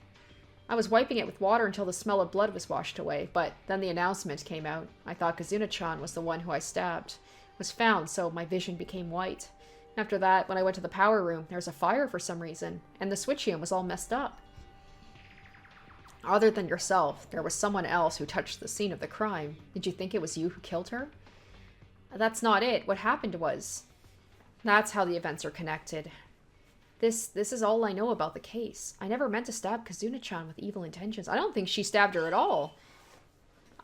I was wiping it with water until the smell of blood was washed away, but then the announcement came out. I thought Kazuna-chan was the one who I stabbed. Was found, so my vision became white. After that, when I went to the power room, there was a fire for some reason, and the switchium was all messed up. Other than yourself, there was someone else who touched the scene of the crime. Did you think it was you who killed her? That's not it. What happened was... That's how the events are connected. This is all I know about the case. I never meant to stab Kazuna-chan with evil intentions. I don't think she stabbed her at all.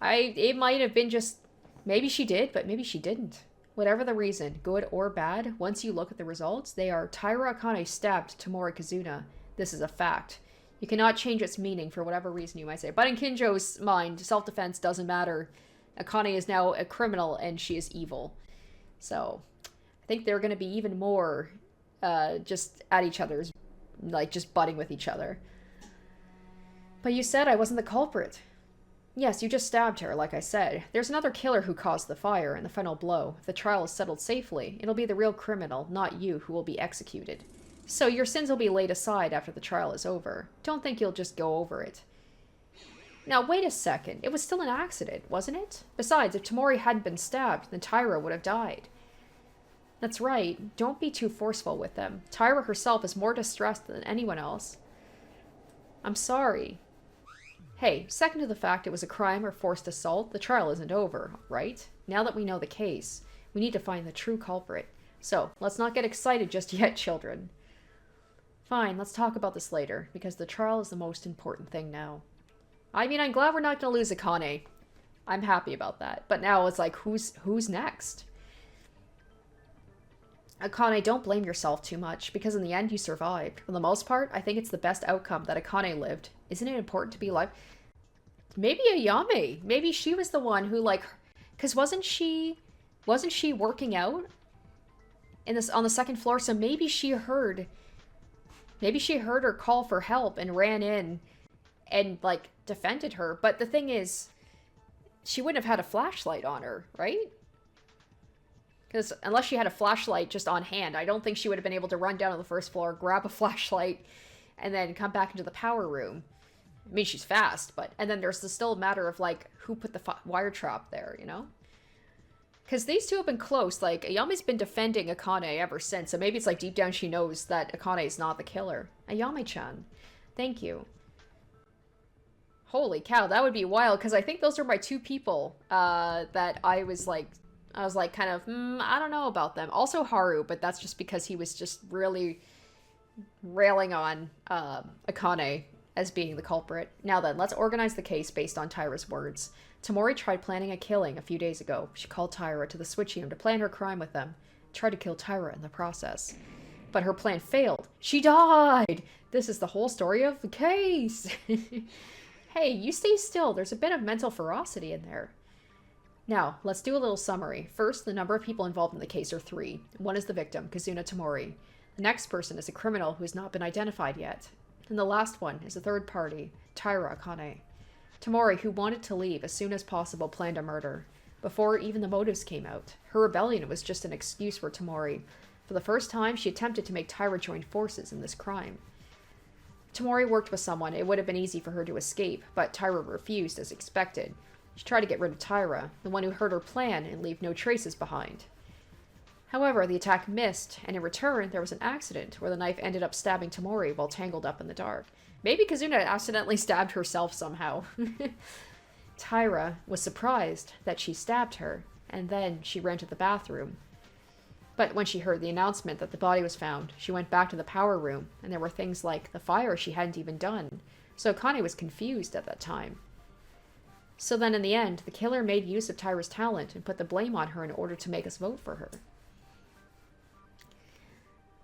It might have been just... Maybe she did, but maybe she didn't. Whatever the reason, good or bad, once you look at the results, they are Taira Akane stabbed Tamori Kazuna. This is a fact. You cannot change its meaning for whatever reason you might say. But in Kinjo's mind, self-defense doesn't matter. Akane is now a criminal and she is evil. So, I think they're going to be even more just at each other's, like just butting with each other. But you said I wasn't the culprit. Yes, you just stabbed her, like I said. There's another killer who caused the fire and the final blow. If the trial is settled safely, it'll be the real criminal, not you, who will be executed. So your sins will be laid aside after the trial is over. Don't think you'll just go over it. Now, wait a second. It was still an accident, wasn't it? Besides, if Tamori hadn't been stabbed, then Taira would have died. That's right. Don't be too forceful with them. Taira herself is more distressed than anyone else. I'm sorry. Hey, second to the fact it was a crime or forced assault, the trial isn't over, right? Now that we know the case, we need to find the true culprit. So, let's not get excited just yet, children. Fine, let's talk about this later, because the trial is the most important thing now. I mean, I'm glad we're not going to lose Akane. I'm happy about that. But now it's like, who's next? Akane, don't blame yourself too much, because in the end you survived. For the most part, I think it's the best outcome that Akane lived. Isn't it important to be alive? Maybe Ayame. Maybe she was the one who, like... Because wasn't she working out on the second floor? So maybe she heard her call for help and ran in and, like, defended her. But the thing is, she wouldn't have had a flashlight on her, right? Because unless she had a flashlight just on hand, I don't think she would have been able to run down to the first floor, grab a flashlight, and then come back into the power room. I mean, she's fast, but... And then there's still a matter of, like, who put the wire trap there, you know? Because these two have been close. Like, Ayame's been defending Akane ever since, so maybe it's like deep down she knows that Akane is not the killer. Ayame-chan, thank you. Holy cow, that would be wild, because I think those are my two people that I was like kind of, I don't know about them. Also Haru, but that's just because he was just really railing on Akane as being the culprit. Now then, let's organize the case based on Taira's words. Tamori tried planning a killing a few days ago. She called Taira to the Switchium to plan her crime with them. Tried to kill Taira in the process. But her plan failed. She died! This is the whole story of the case! Hey, you stay still. There's a bit of mental ferocity in there. Now, let's do a little summary. First, the number of people involved in the case are 3. One is the victim, Kazuna Tamori. The next person is a criminal who has not been identified yet. And the last one is a third party, Taira Akane. Tamori, who wanted to leave as soon as possible, planned a murder. Before even the motives came out. Her rebellion was just an excuse for Tamori. For the first time, she attempted to make Taira join forces in this crime. Tamori worked with someone. It would have been easy for her to escape, but Taira refused as expected. She tried to get rid of Taira, the one who heard her plan, and leave no traces behind. However, the attack missed, and in return, there was an accident where the knife ended up stabbing Tamori while tangled up in the dark. Maybe Kazuna accidentally stabbed herself somehow. Taira was surprised that she stabbed her, and then she ran to the bathroom. But when she heard the announcement that the body was found, she went back to the power room, and there were things like the fire she hadn't even done. So Akane was confused at that time. So then in the end, the killer made use of Taira's talent and put the blame on her in order to make us vote for her.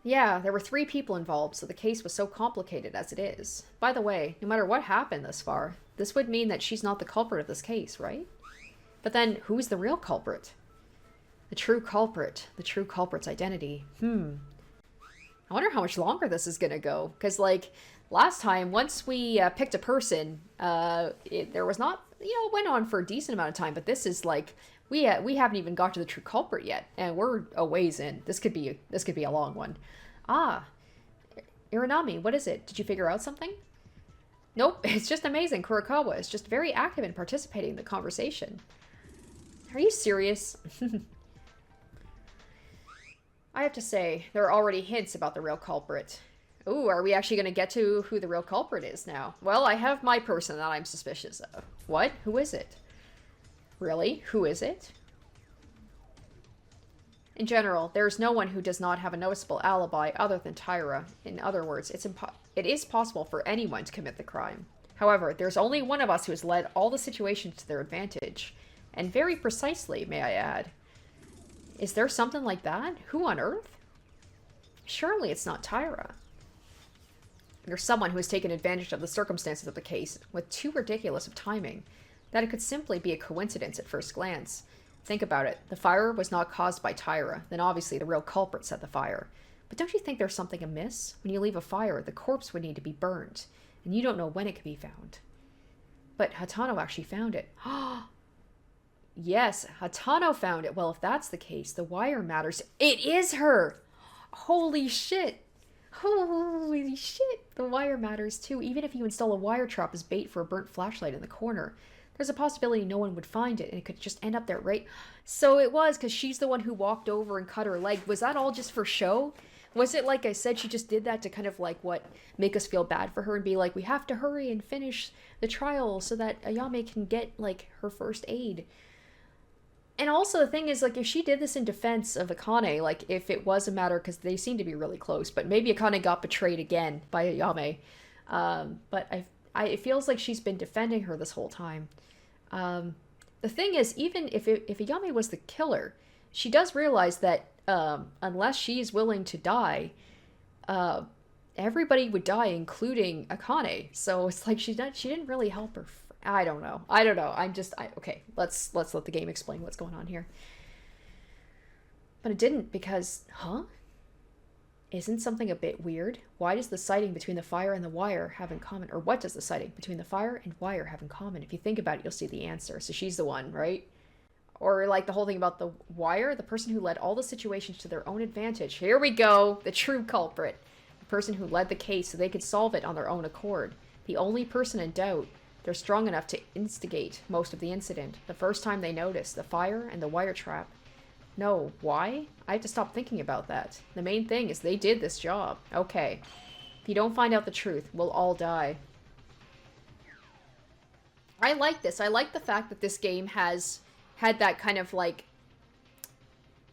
Yeah, there were 3 people involved, so the case was so complicated as it is. By the way, no matter what happened thus far, this would mean that she's not the culprit of this case, right? But then, who's the real culprit? The true culprit's identity. I wonder how much longer this is gonna go. Because, like, last time, once we picked a person, there was not, it went on for a decent amount of time, but this is like, we haven't even got to the true culprit yet, and we're a ways in. This could be a long one. Ah, Iranami, what is it? Did you figure out something? Nope, it's just amazing. Kurokawa is just very active in participating in the conversation. Are you serious? I have to say, there are already hints about the real culprit. Ooh, are we actually going to get to who the real culprit is now? Well, I have my person that I'm suspicious of. What? Who is it? Really? Who is it? In general, there is no one who does not have a noticeable alibi other than Taira. In other words, it is possible for anyone to commit the crime. However, there's only one of us who has led all the situations to their advantage. And very precisely, may I add. Is there something like that? Who on earth? Surely it's not Taira. There's someone who has taken advantage of the circumstances of the case with too ridiculous of timing that it could simply be a coincidence at first glance. Think about it. The fire was not caused by Taira. Then obviously the real culprit set the fire. But don't you think there's something amiss? When you leave a fire, the corpse would need to be burned. And you don't know when it could be found. But Hatano actually found it. Yes, Hatano found it. Well, if that's the case, the wire matters. It is her! Holy shit! Holy Holy shit! The wire matters too. Even if you install a wire trap as bait for a burnt flashlight in the corner, there's a possibility no one would find it and it could just end up there, right? So it was, because she's the one who walked over and cut her leg. Was that all just for show? Was it, like I said, she just did that to kind of, like, what, make us feel bad for her and be like, we have to hurry and finish the trial so that Ayame can get, like, her first aid? And also, the thing is, like, if she did this in defense of Akane, like, if it was a matter, because they seem to be really close, but maybe Akane got betrayed again by Ayame. But it feels like she's been defending her this whole time. The thing is, even if Ayame was the killer, she does realize that unless she's willing to die, everybody would die, including Akane. So it's like she didn't really help her. I don't know. Okay, let's let the game explain what's going on here. But it didn't, because, isn't something a bit weird? Why does the sighting between the fire and the wire have in common? Or what does the sighting between the fire and wire have in common? If you think about it, you'll see the answer. So she's the one, right? Or like the whole thing about the wire, the person who led all the situations to their own advantage. Here we go, the true culprit. The person who led the case so they could solve it on their own accord. The only person in doubt. They're strong enough to instigate most of the incident. The first time they noticed the fire and the wire trap. No, why? I have to stop thinking about that. The main thing is they did this job. Okay. If you don't find out the truth, we'll all die. I like this. I like the fact that this game has had that kind of like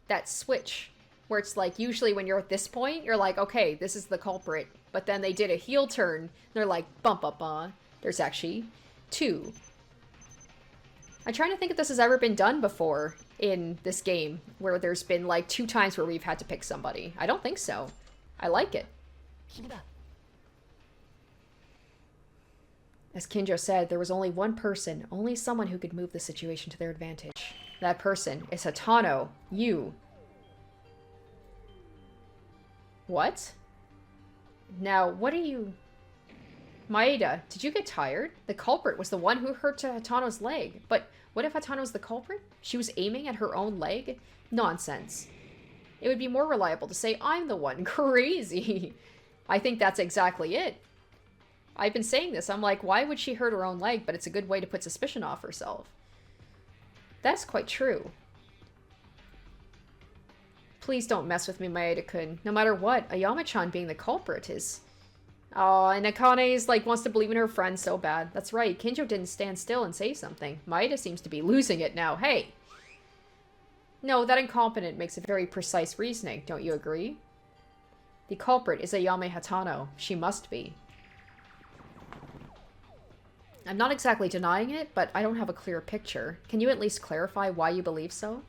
that switch where it's like usually when you're at this point you're like, okay, this is the culprit, but then they did a heel turn. They're like, there's actually two. I'm trying to think if this has ever been done before in this game where there's been like 2 times where we've had to pick somebody. I don't think so. I like it. As Kinjo said, there was only one person, only someone who could move the situation to their advantage. That person is Hatano, you. What? Now, what are you... Maeda, did you get tired? The culprit was the one who hurt to Hatano's leg. But what if Hatano's the culprit? She was aiming at her own leg? Nonsense. It would be more reliable to say I'm the one. Crazy. I think that's exactly it. I've been saying this. I'm like, why would she hurt her own leg? But it's a good way to put suspicion off herself. That's quite true. Please don't mess with me, Maeda-kun. No matter what, Ayame-chan being the culprit is... Oh, and Akane is like wants to believe in her friend so bad. That's right, Kinjo didn't stand still and say something. Maeda seems to be losing it now. Hey! No, that incompetent makes a very precise reasoning. Don't you agree? The culprit is Ayame Hatano. She must be. I'm not exactly denying it, but I don't have a clear picture. Can you at least clarify why you believe so?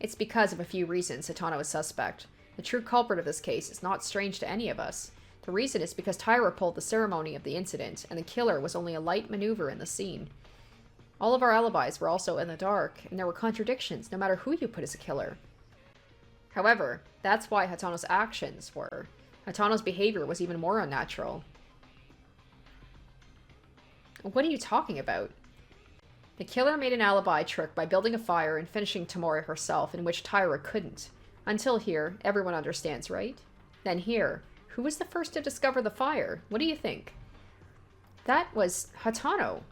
It's because of a few reasons Hatano is suspect. The true culprit of this case is not strange to any of us. The reason is because Taira pulled the ceremony of the incident, and the killer was only a light maneuver in the scene. All of our alibis were also in the dark, and there were contradictions no matter who you put as a killer. However, that's why Hatano's actions were. Hatano's behavior was even more unnatural. What are you talking about? The killer made an alibi trick by building a fire and finishing Tamori herself, in which Taira couldn't. Until here, everyone understands, right? Then here, who was the first to discover the fire? What do you think? That was Hatano.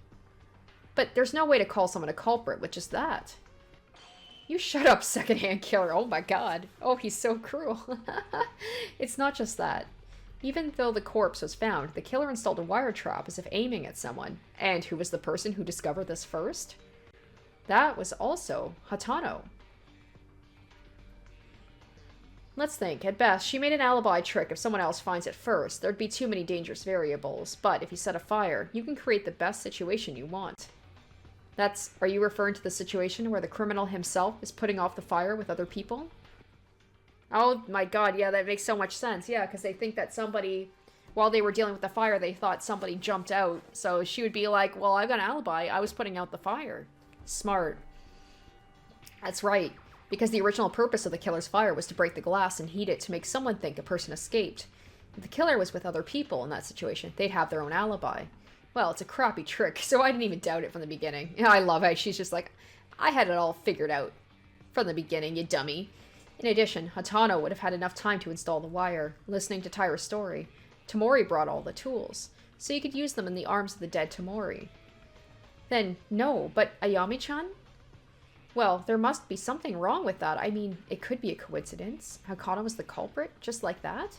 But there's no way to call someone a culprit with just that. You shut up, secondhand killer. Oh my god. Oh, he's so cruel. It's not just that. Even though the corpse was found, the killer installed a wire trap as if aiming at someone. And who was the person who discovered this first? That was also Hatano. Let's think. At best, she made an alibi trick if someone else finds it first. There'd be too many dangerous variables. But if you set a fire, you can create the best situation you want. Are you referring to the situation where the criminal himself is putting off the fire with other people? Oh my god, yeah, that makes so much sense. Yeah, because they think that somebody, while they were dealing with the fire, they thought somebody jumped out. So she would be like, well, I've got an alibi. I was putting out the fire. Smart. That's right. Because the original purpose of the killer's fire was to break the glass and heat it to make someone think a person escaped. If the killer was with other people in that situation, they'd have their own alibi. Well, it's a crappy trick, so I didn't even doubt it from the beginning. I love how she's just like, I had it all figured out from the beginning, you dummy. In addition, Hatano would have had enough time to install the wire. Listening to Tyra's story, Tamori brought all the tools, so you could use them in the arms of the dead Tamori. Then, no, but Ayami-chan? Well, there must be something wrong with that. I mean, it could be a coincidence. Hakano was the culprit, just like that?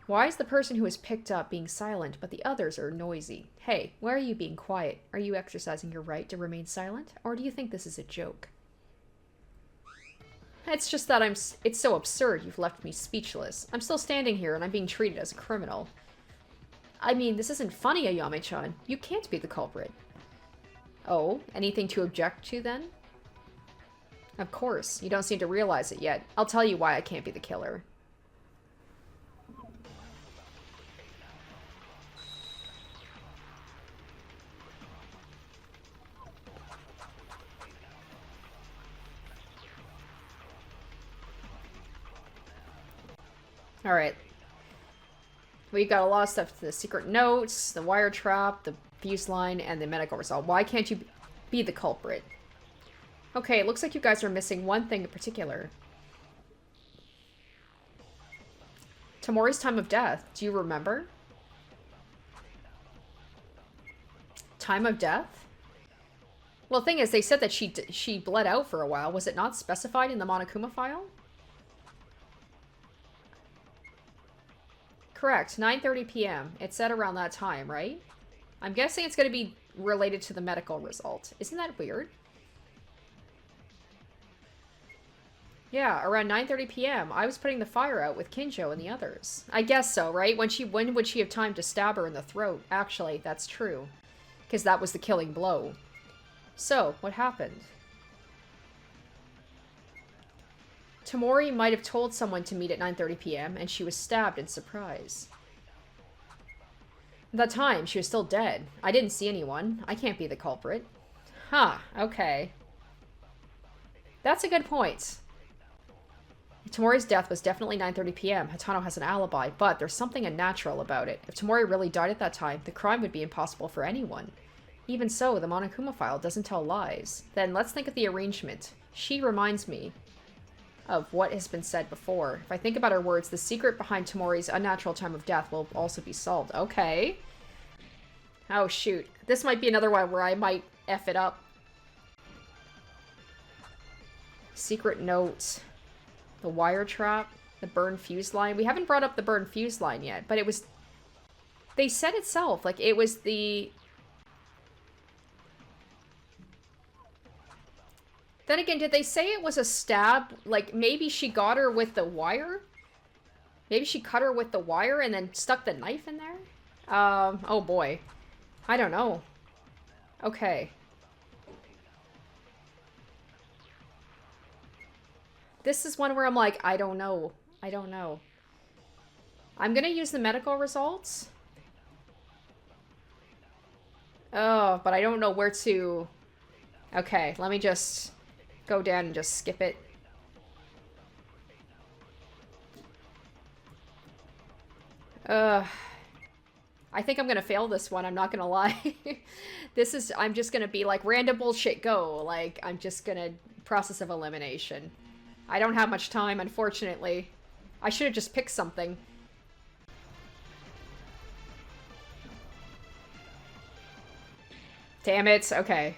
Why is the person who was picked up being silent, but the others are noisy? Hey, why are you being quiet? Are you exercising your right to remain silent? Or do you think this is a joke? It's just that it's so absurd you've left me speechless. I'm still standing here and I'm being treated as a criminal. I mean, this isn't funny, Ayame-chan. You can't be the culprit. Oh, anything to object to then? Of course, you don't seem to realize it yet. I'll tell you why I can't be the killer. Alright. We got a lot of stuff. The secret notes, the wire trap, the fuse line, and the medical result. Why can't you be the culprit? Okay, it looks like you guys are missing one thing in particular. Tamori's time of death. Do you remember? Time of death? Well, the thing is, they said that she bled out for a while. Was it not specified in the Monokuma file? Correct. 9:30 p.m. It said around that time, right? I'm guessing it's going to be related to the medical result. Isn't that weird? Yeah, around 9:30 p.m. I was putting the fire out with Kinjo and the others. I guess so, right? When would she have time to stab her in the throat? Actually, that's true. Because that was the killing blow. So, what happened? Tamori might have told someone to meet at 9:30 p.m. and she was stabbed in surprise. At that time, she was still dead. I didn't see anyone. I can't be the culprit. Huh, okay. That's a good point. Tamori's death was definitely 9:30 p.m. Hatano has an alibi, but there's something unnatural about it. If Tamori really died at that time, the crime would be impossible for anyone. Even so, the Monokuma file doesn't tell lies. Then let's think of the arrangement. She reminds me of what has been said before. If I think about her words, the secret behind Tamori's unnatural time of death will also be solved. Okay. Oh, shoot. This might be another one where I might F it up. Secret note. The wire trap. The burned fuse line. We haven't brought up the burned fuse line yet, but it was... They said itself. Like, it was the... Then again, did they say it was a stab? Like, maybe she got her with the wire? Maybe she cut her with the wire and then stuck the knife in there? Oh boy. I don't know. Okay. This is one where I'm like, I don't know. I don't know. I'm gonna use the medical results. Oh, but I don't know where to... Okay, let me just... go down and just skip it. I think I'm gonna fail this one, I'm not gonna lie. I'm just gonna be like, random bullshit, go. Like, I'm just gonna process of elimination. I don't have much time, unfortunately. I should have just picked something. Damn it, okay.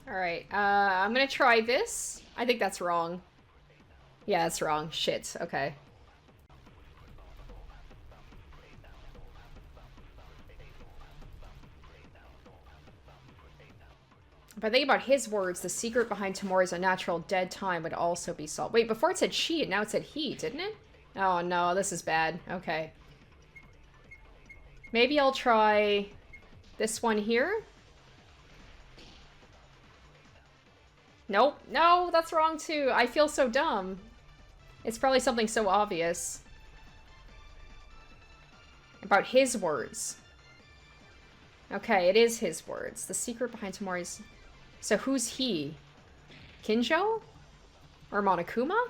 Alright, I'm gonna try this. I think that's wrong. Yeah, that's wrong. Shit, okay. If I think about his words, the secret behind Tamori's unnatural dead time would also be solved. Wait, before it said she, and now it said he, didn't it? Oh no, this is bad. Okay. Maybe I'll try this one here. Nope. No, that's wrong too. I feel so dumb. It's probably something so obvious. About his words. Okay, it is his words. The secret behind Tamori's... So who's he? Kinjo? Or Monokuma?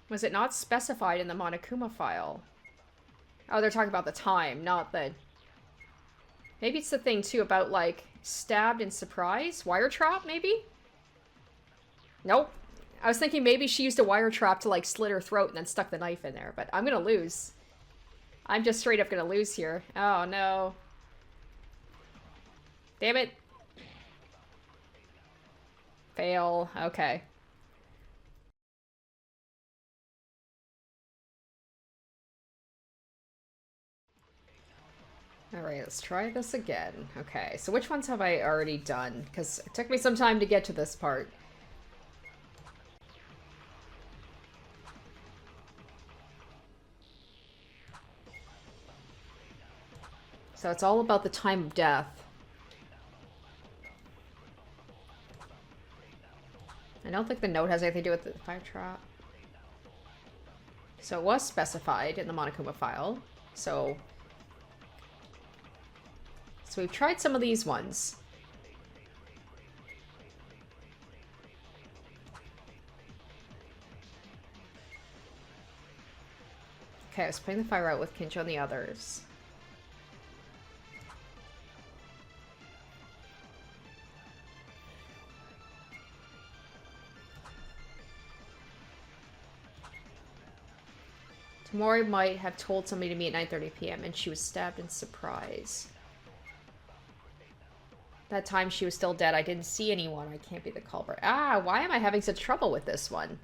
Was it not specified in the Monokuma file? Oh, they're talking about the time, not the... Maybe it's the thing, too, about, like, stabbed in surprise? Wire trap, maybe? Nope. I was thinking maybe she used a wire trap to, like, slit her throat and then stuck the knife in there, but I'm gonna lose. I'm just straight up gonna lose here. Oh, no. Damn it. Fail. Okay. Alright, let's try this again. Okay, so which ones have I already done? Because it took me some time to get to this part. So it's all about the time of death. I don't think the note has anything to do with the fire trap. So it was specified in the Monokuma file. So we've tried some of these ones. Okay, I was putting the fire out with Kinjo and the others. Tamori might have told somebody to meet at 9:30 p.m. and she was stabbed in surprise. That time she was still dead. I didn't see anyone. I can't be the culprit. Ah, why am I having such trouble with this one?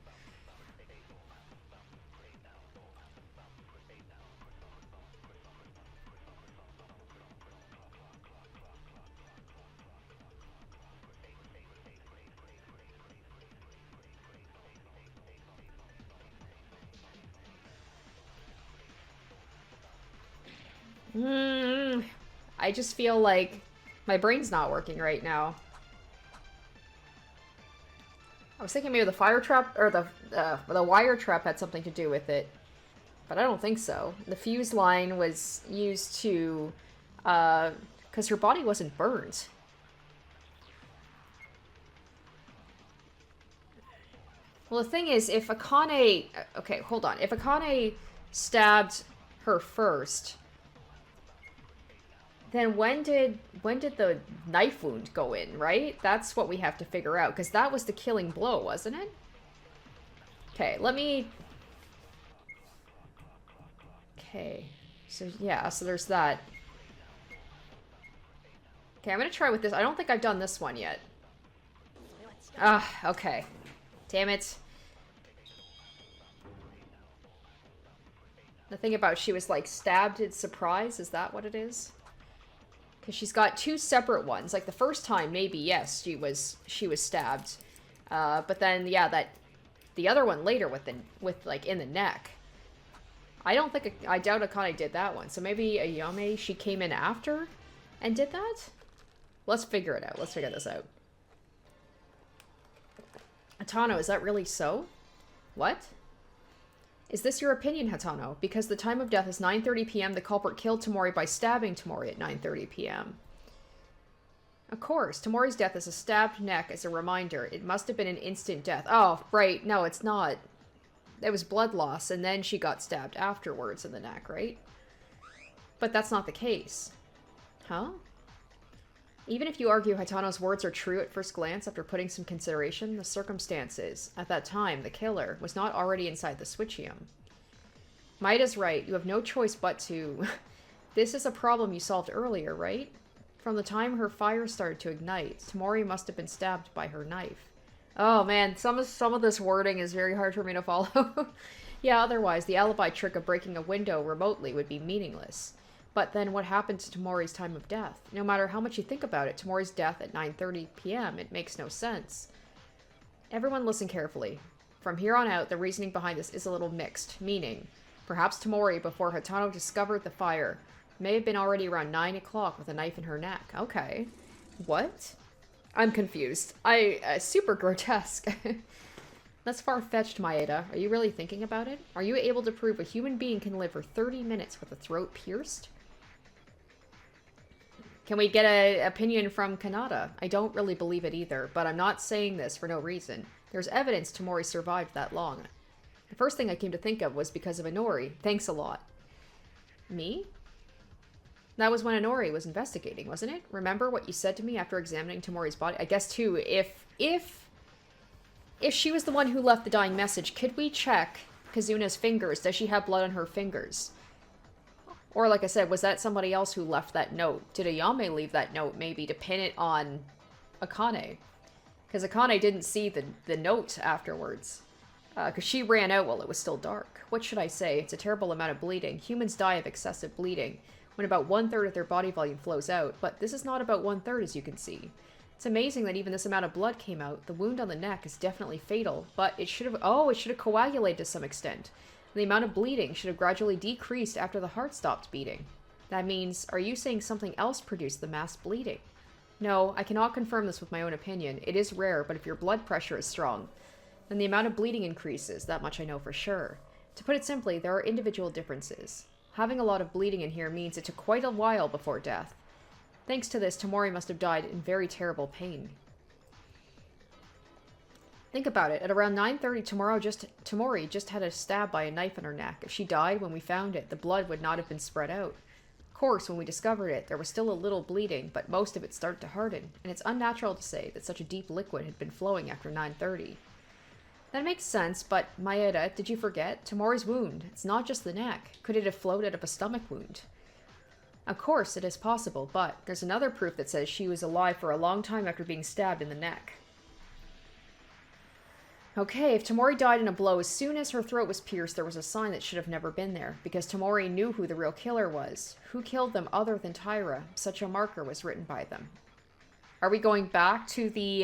I just feel like my brain's not working right now. I was thinking maybe the fire trap, or the wire trap had something to do with it. But I don't think so. The fuse line was used to, because her body wasn't burned. Well, the thing is, if Akane... Okay, hold on. If Akane stabbed her first... Then when did the knife wound go in, right? That's what we have to figure out, because that was the killing blow, wasn't it? Okay, let me... Okay, so yeah, so there's that. Okay, I'm gonna try with this. I don't think I've done this one yet. Ah, okay. Damn it. The thing about she was, like, stabbed in surprise, is that what it is? Because she's got two separate ones. Like, the first time, maybe, yes, she was stabbed. But then, yeah, the other one later with like, in the neck. I doubt Akane did that one. So maybe Ayame, she came in after and did that? Let's figure it out. Let's figure this out. Hatano, is that really so? What? Is this your opinion, Hatano? Because the time of death is 9:30 p.m., the culprit killed Tamori by stabbing Tamori at 9:30 p.m. Of course, Tamori's death is a stabbed neck as a reminder. It must have been an instant death. Oh, right. No, it's not. It was blood loss, and then she got stabbed afterwards in the neck, right? But that's not the case. Huh? Even if you argue Hatano's words are true at first glance after putting some consideration, the circumstances at that time, the killer, was not already inside the switchium. Maida's right. You have no choice but to... This is a problem you solved earlier, right? From the time her fire started to ignite, Tamori must have been stabbed by her knife. Oh man, some of this wording is very hard for me to follow. Yeah, otherwise, the alibi trick of breaking a window remotely would be meaningless. But then what happened to Tamori's time of death? No matter how much you think about it, Tamori's death at 9:30 p.m., it makes no sense. Everyone listen carefully. From here on out, the reasoning behind this is a little mixed, meaning, perhaps Tamori, before Hatano discovered the fire, may have been already around 9 o'clock with a knife in her neck. Okay. What? I'm confused. Super grotesque. That's far-fetched, Maeda. Are you really thinking about it? Are you able to prove a human being can live for 30 minutes with a throat pierced? Can we get an opinion from Kanata? I don't really believe it either, but I'm not saying this for no reason. There's evidence Tamori survived that long. The first thing I came to think of was because of Inori. Thanks a lot. Me? That was when Inori was investigating, wasn't it? Remember what you said to me after examining Tamori's body? I guess, too, if she was the one who left the dying message, could we check Kazuna's fingers? Does she have blood on her fingers? Or, like I said, was that somebody else who left that note? Did Ayame leave that note, maybe, to pin it on Akane? Because Akane didn't see the note afterwards. Because she ran out while it was still dark. What should I say? It's a terrible amount of bleeding. Humans die of excessive bleeding when about 1/3 of their body volume flows out, but this is not about 1/3, as you can see. It's amazing that even this amount of blood came out. The wound on the neck is definitely fatal, but it should have coagulated to some extent. The amount of bleeding should have gradually decreased after the heart stopped beating. That means, are you saying something else produced the mass bleeding? No, I cannot confirm this with my own opinion. It is rare, but if your blood pressure is strong, then the amount of bleeding increases. That much I know for sure. To put it simply, there are individual differences. Having a lot of bleeding in here means it took quite a while before death. Thanks to this, Tamori must have died in very terrible pain. Think about it. At around 9:30, Tamori just had a stab by a knife in her neck. If she died when we found it, the blood would not have been spread out. Of course, when we discovered it, there was still a little bleeding, but most of it started to harden, and it's unnatural to say that such a deep liquid had been flowing after 9:30. That makes sense, but Maeda, did you forget? Tamori's wound. It's not just the neck. Could it have flowed out of a stomach wound? Of course, it is possible, but there's another proof that says she was alive for a long time after being stabbed in the neck. Okay, if Tamori died in a blow as soon as her throat was pierced, there was a sign that should have never been there, because Tamori knew who the real killer was. Who killed them other than Taira? Such a marker was written by them. Are we going back to the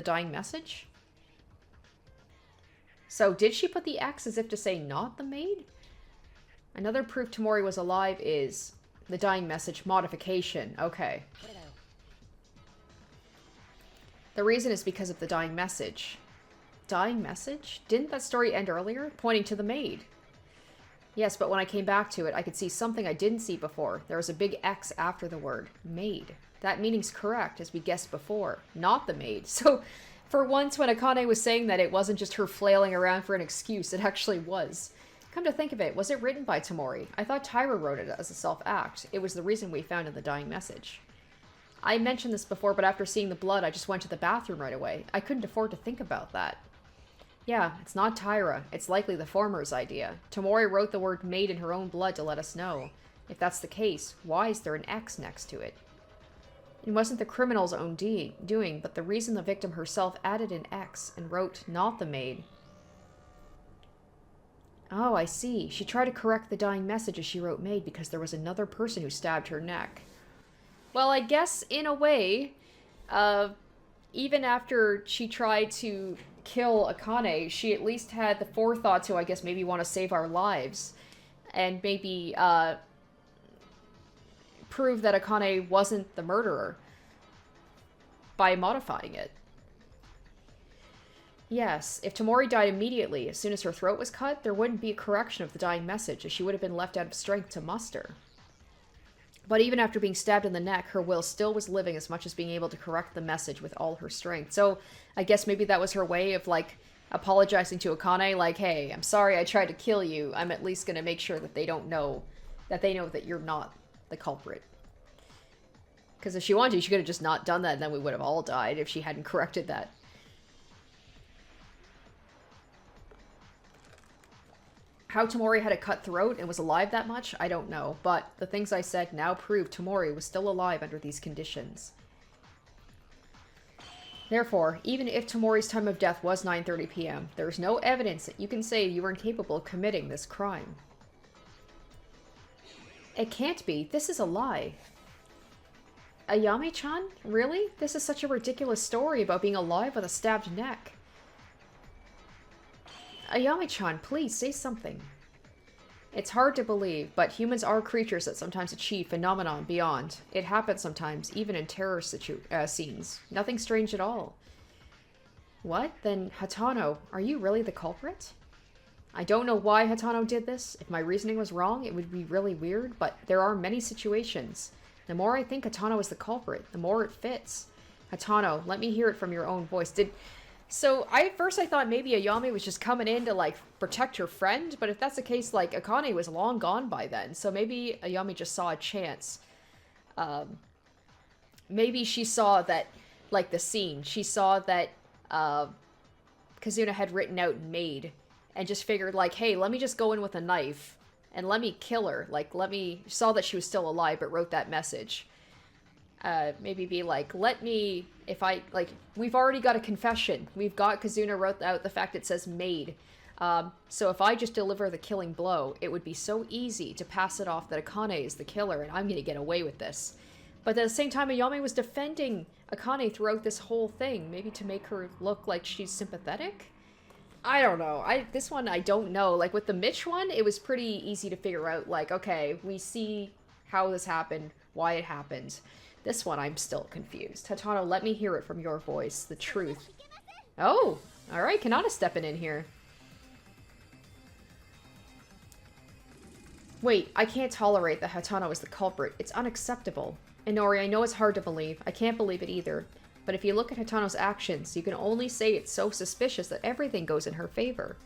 dying message? So, did she put the X as if to say not the maid? Another proof Tamori was alive is the dying message modification. Okay. The reason is because of the dying message. Dying message? Didn't that story end earlier? Pointing to the maid. Yes, but when I came back to it, I could see something I didn't see before. There was a big X after the word maid. That meaning's correct, as we guessed before. Not the maid. So, for once, when Akane was saying that it wasn't just her flailing around for an excuse, it actually was. Come to think of it, was it written by Tamori? I thought Taira wrote it as a self-act. It was the reason we found in the dying message. I mentioned this before, but after seeing the blood, I just went to the bathroom right away. I couldn't afford to think about that. Yeah, it's not Taira. It's likely the former's idea. Tamori wrote the word maid in her own blood to let us know. If that's the case, why is there an X next to it? It wasn't the criminal's own doing, but the reason the victim herself added an X and wrote not the maid. Oh, I see. She tried to correct the dying message as she wrote maid because there was another person who stabbed her neck. Well, I guess, in a way, even after she tried to kill Akane, she at least had the forethought to, I guess, maybe want to save our lives. And maybe, prove that Akane wasn't the murderer by modifying it. Yes, if Tamori died immediately, as soon as her throat was cut, there wouldn't be a correction of the dying message, as she would have been left out of strength to muster. But even after being stabbed in the neck, her will still was living as much as being able to correct the message with all her strength. So, I guess maybe that was her way of, like, apologizing to Akane, like, hey, I'm sorry I tried to kill you. I'm at least gonna make sure that they know that you're not the culprit. Because if she wanted to, she could have just not done that, and then we would have all died if she hadn't corrected that. How Tamori had a cut throat and was alive that much, I don't know, but the things I said now prove Tamori was still alive under these conditions. Therefore, even if Tamori's time of death was 9:30 p.m., there is no evidence that you can say you were incapable of committing this crime. It can't be. This is a lie. Ayame-chan? Really? This is such a ridiculous story about being alive with a stabbed neck. Ayame-chan, please say something. It's hard to believe, but humans are creatures that sometimes achieve phenomenon beyond. It happens sometimes, even in terror scenes. Nothing strange at all. What? Then, Hatano, are you really the culprit? I don't know why Hatano did this. If my reasoning was wrong, it would be really weird, but there are many situations. The more I think Hatano is the culprit, the more it fits. Hatano, let me hear it from your own voice. So at first I thought maybe Ayame was just coming in to like protect her friend, but if that's the case, like Akane was long gone by then. So maybe Ayame just saw a chance. Maybe she saw that, like the scene, she saw that Kazuna had written out maid and just figured like, hey, let me just go in with a knife and let me kill her. Like, saw that she was still alive but wrote that message. Maybe be like, we've already got a confession. We've got Kazuna wrote out the fact it says maid. So if I just deliver the killing blow, it would be so easy to pass it off that Akane is the killer and I'm gonna get away with this. But at the same time, Ayame was defending Akane throughout this whole thing, maybe to make her look like she's sympathetic? I don't know. This one, I don't know. Like, with the Mitch one, it was pretty easy to figure out, like, okay, we see how this happened, why it happened. This one, I'm still confused. Hatano, let me hear it from your voice, the truth. Oh, alright, Kanata stepping in here. Wait, I can't tolerate that Hatano is the culprit. It's unacceptable. Inori, I know it's hard to believe. I can't believe it either. But if you look at Hatano's actions, you can only say it's so suspicious that everything goes in her favor.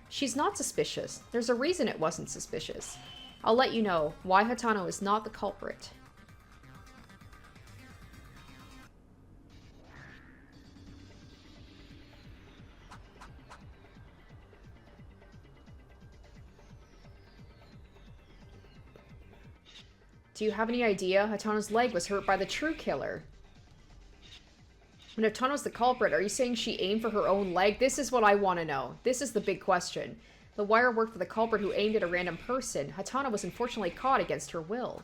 She's not suspicious. There's a reason it wasn't suspicious. I'll let you know why Hatano is not the culprit. Do you have any idea? Hatano's leg was hurt by the true killer. When Hatano's the culprit, are you saying she aimed for her own leg? This is what I want to know. This is the big question. The wire worked for the culprit who aimed at a random person. Hatano was unfortunately caught against her will.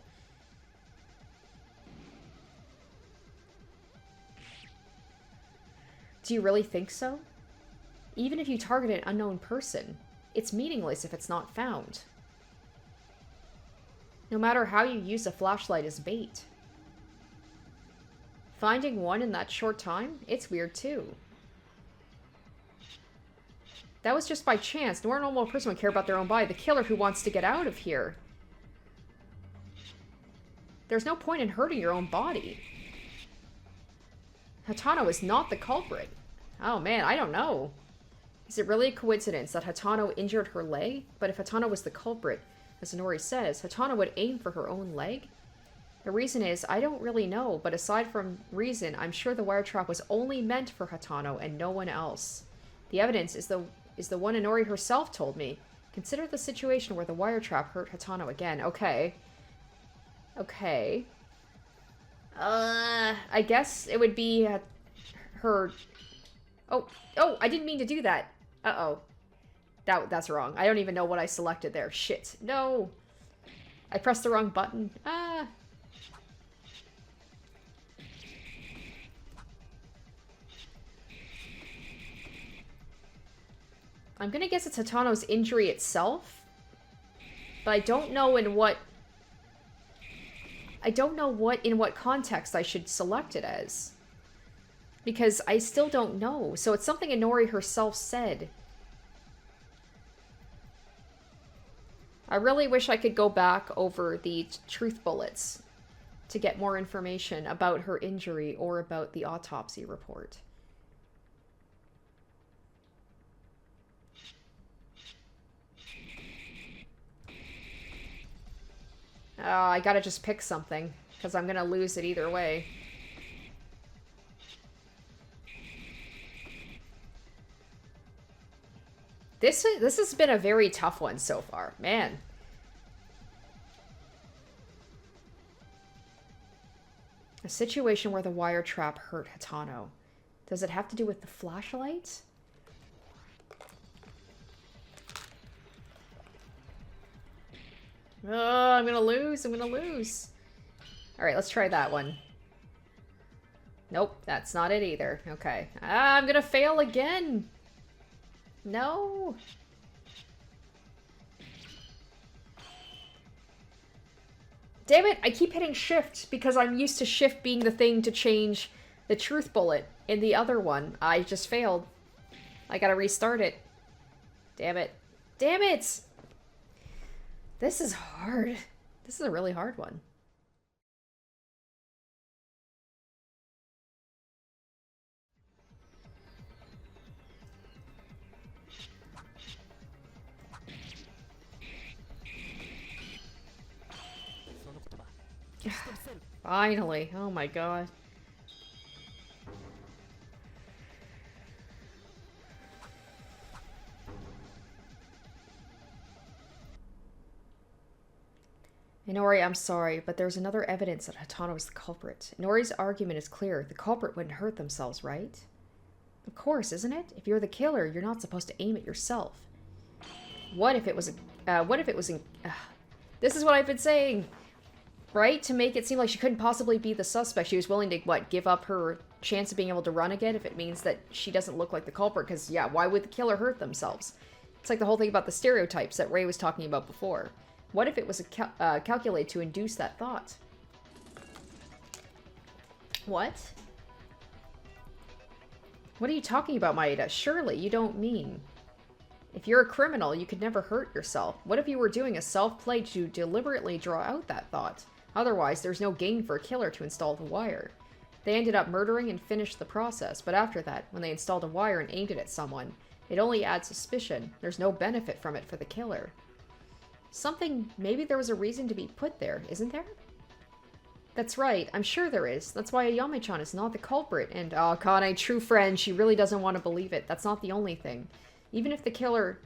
Do you really think so? Even if you target an unknown person, it's meaningless if it's not found. No matter how you use a flashlight as bait. Finding one in that short time? It's weird too. That was just by chance. No normal person would care about their own body. The killer who wants to get out of here. There's no point in hurting your own body. Hatano is not the culprit. Oh man, I don't know. Is it really a coincidence that Hatano injured her leg? But if Hatano was the culprit, as Inori says, Hatano would aim for her own leg? The reason is, I don't really know, but aside from reason, I'm sure the wire trap was only meant for Hatano and no one else. The evidence is the one Inori herself told me. Consider the situation where the wire trap hurt Hatano again. Okay. Okay. I guess it would be her... Oh, I didn't mean to do that. Uh-oh. That's wrong. I don't even know what I selected there. Shit. No. I pressed the wrong button. Ah. I'm gonna guess it's Hatano's injury itself. But I don't know in what... in what context I should select it as. Because I still don't know. So it's something Inori herself said. I really wish I could go back over the truth bullets to get more information about her injury or about the autopsy report. I gotta just pick something, because I'm gonna lose it either way. This has been a very tough one so far. Man. A situation where the wire trap hurt Hatano. Does it have to do with the flashlight? Oh, I'm gonna lose. I'm gonna lose. Alright, let's try that one. Nope, that's not it either. Okay. I'm gonna fail again. No. Damn it, I keep hitting shift because I'm used to shift being the thing to change the truth bullet in the other one. I just failed. I gotta restart it. Damn it. Damn it! This is hard. This is a really hard one. Finally. Oh my god. Inori, I'm sorry, but there's another evidence that Hatano is the culprit. Inori's argument is clear. The culprit wouldn't hurt themselves, right? Of course, isn't it? If you're the killer, you're not supposed to aim at yourself. What if it was this is what I've been saying! Right? To make it seem like she couldn't possibly be the suspect. She was willing to, what, give up her chance of being able to run again if it means that she doesn't look like the culprit? Because, yeah, why would the killer hurt themselves? It's like the whole thing about the stereotypes that Ray was talking about before. What if it was calculated to induce that thought? What? What are you talking about, Maeda? Surely you don't mean... If you're a criminal, you could never hurt yourself. What if you were doing a self-play to deliberately draw out that thought? Otherwise, there's no gain for a killer to install the wire. They ended up murdering and finished the process, but after that, when they installed a wire and aimed it at someone, it only adds suspicion. There's no benefit from it for the killer. Maybe there was a reason to be put there, isn't there? That's right, I'm sure there is. That's why Ayame-chan is not the culprit, and Akane, true friend, she really doesn't want to believe it. That's not the only thing. Even if the killer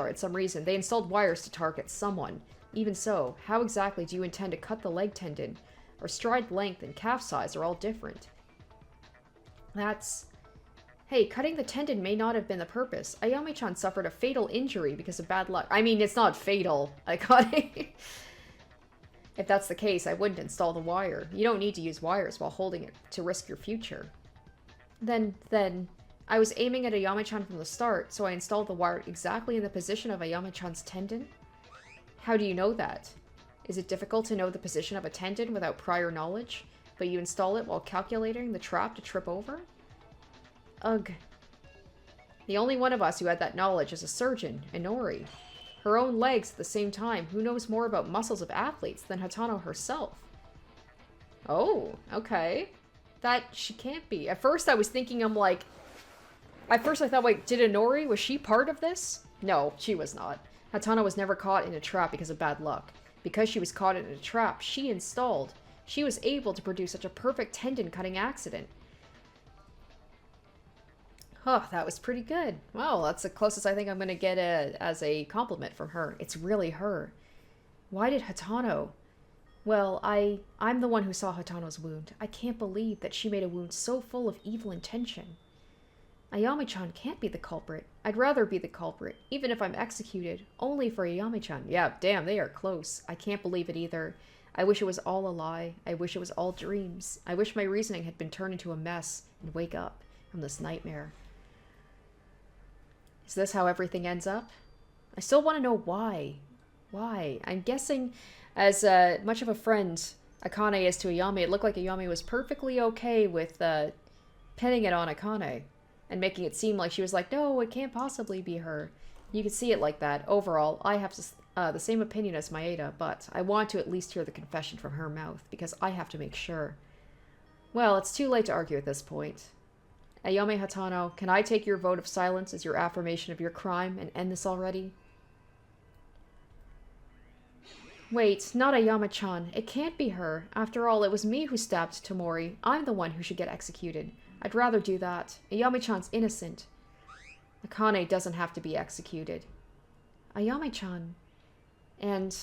had some reason, they installed wires to target someone. Even so, how exactly do you intend to cut the leg tendon? Or stride length and calf size are all different. Hey, cutting the tendon may not have been the purpose. Ayame-chan suffered a fatal injury because of bad luck. I mean, it's not fatal. If that's the case, I wouldn't install the wire. You don't need to use wires while holding it to risk your future. Then, I was aiming at Ayame-chan from the start, so I installed the wire exactly in the position of Ayame-chan's tendon? How do you know that? Is it difficult to know the position of a tendon without prior knowledge, but you install it while calculating the trap to trip over? Ugh. The only one of us who had that knowledge is a surgeon, Inori. Her own legs at the same time. Who knows more about muscles of athletes than Hatano herself? Oh, okay. That she can't be. At first I was thinking, wait, did Inori, was she part of this? No, she was not. Hatano was never caught in a trap because of bad luck. Because she was caught in a trap, she was able to produce such a perfect tendon-cutting accident. Oh, that was pretty good. Well, that's the closest I think I'm going to get as a compliment from her. It's really her. Why did Hatano... Well, I'm the one who saw Hatano's wound. I can't believe that she made a wound so full of evil intention. Ayame-chan can't be the culprit. I'd rather be the culprit, even if I'm executed, only for Ayame-chan. Yeah, damn, they are close. I can't believe it either. I wish it was all a lie. I wish it was all dreams. I wish my reasoning had been turned into a mess and wake up from this nightmare. Is this how everything ends up? I still want to know why. Why? I'm guessing, as much of a friend Akane is to Ayame, it looked like Ayame was perfectly okay with pinning it on Akane and making it seem like she was like, no, it can't possibly be her. You could see it like that. Overall, I have the same opinion as Maeda, but I want to at least hear the confession from her mouth, because I have to make sure. Well, it's too late to argue at this point. Ayame Hatano, can I take your vote of silence as your affirmation of your crime and end this already? Wait, not Ayame-chan. It can't be her. After all, it was me who stabbed Tomori. I'm the one who should get executed. I'd rather do that. Ayame-chan's innocent. Akane doesn't have to be executed. Ayame-chan. And,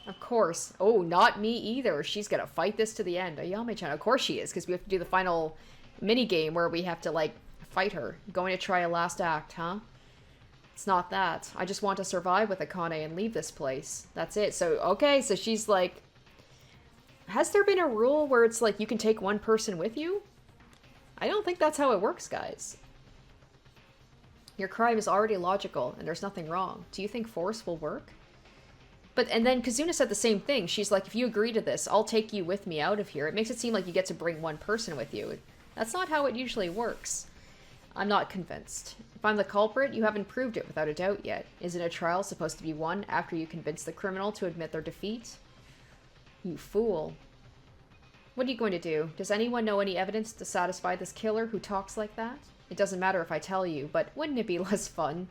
of course, oh, not me either. She's gonna fight this to the end. Ayame-chan, of course she is, because we have to do the final minigame where we have to, like, fight her. Going to try a last act, huh? It's not that. I just want to survive with Akane and leave this place. That's it. So, okay, so she's like... Has there been a rule where it's like you can take one person with you? I don't think that's how it works, guys. Your crime is already logical, and there's nothing wrong. Do you think force will work? And then Kazuna said the same thing. She's like, if you agree to this, I'll take you with me out of here. It makes it seem like you get to bring one person with you. That's not how it usually works. I'm not convinced. If I'm the culprit, you haven't proved it without a doubt yet. Isn't a trial supposed to be won after you convince the criminal to admit their defeat? You fool. What are you going to do? Does anyone know any evidence to satisfy this killer who talks like that? It doesn't matter if I tell you, but wouldn't it be less fun?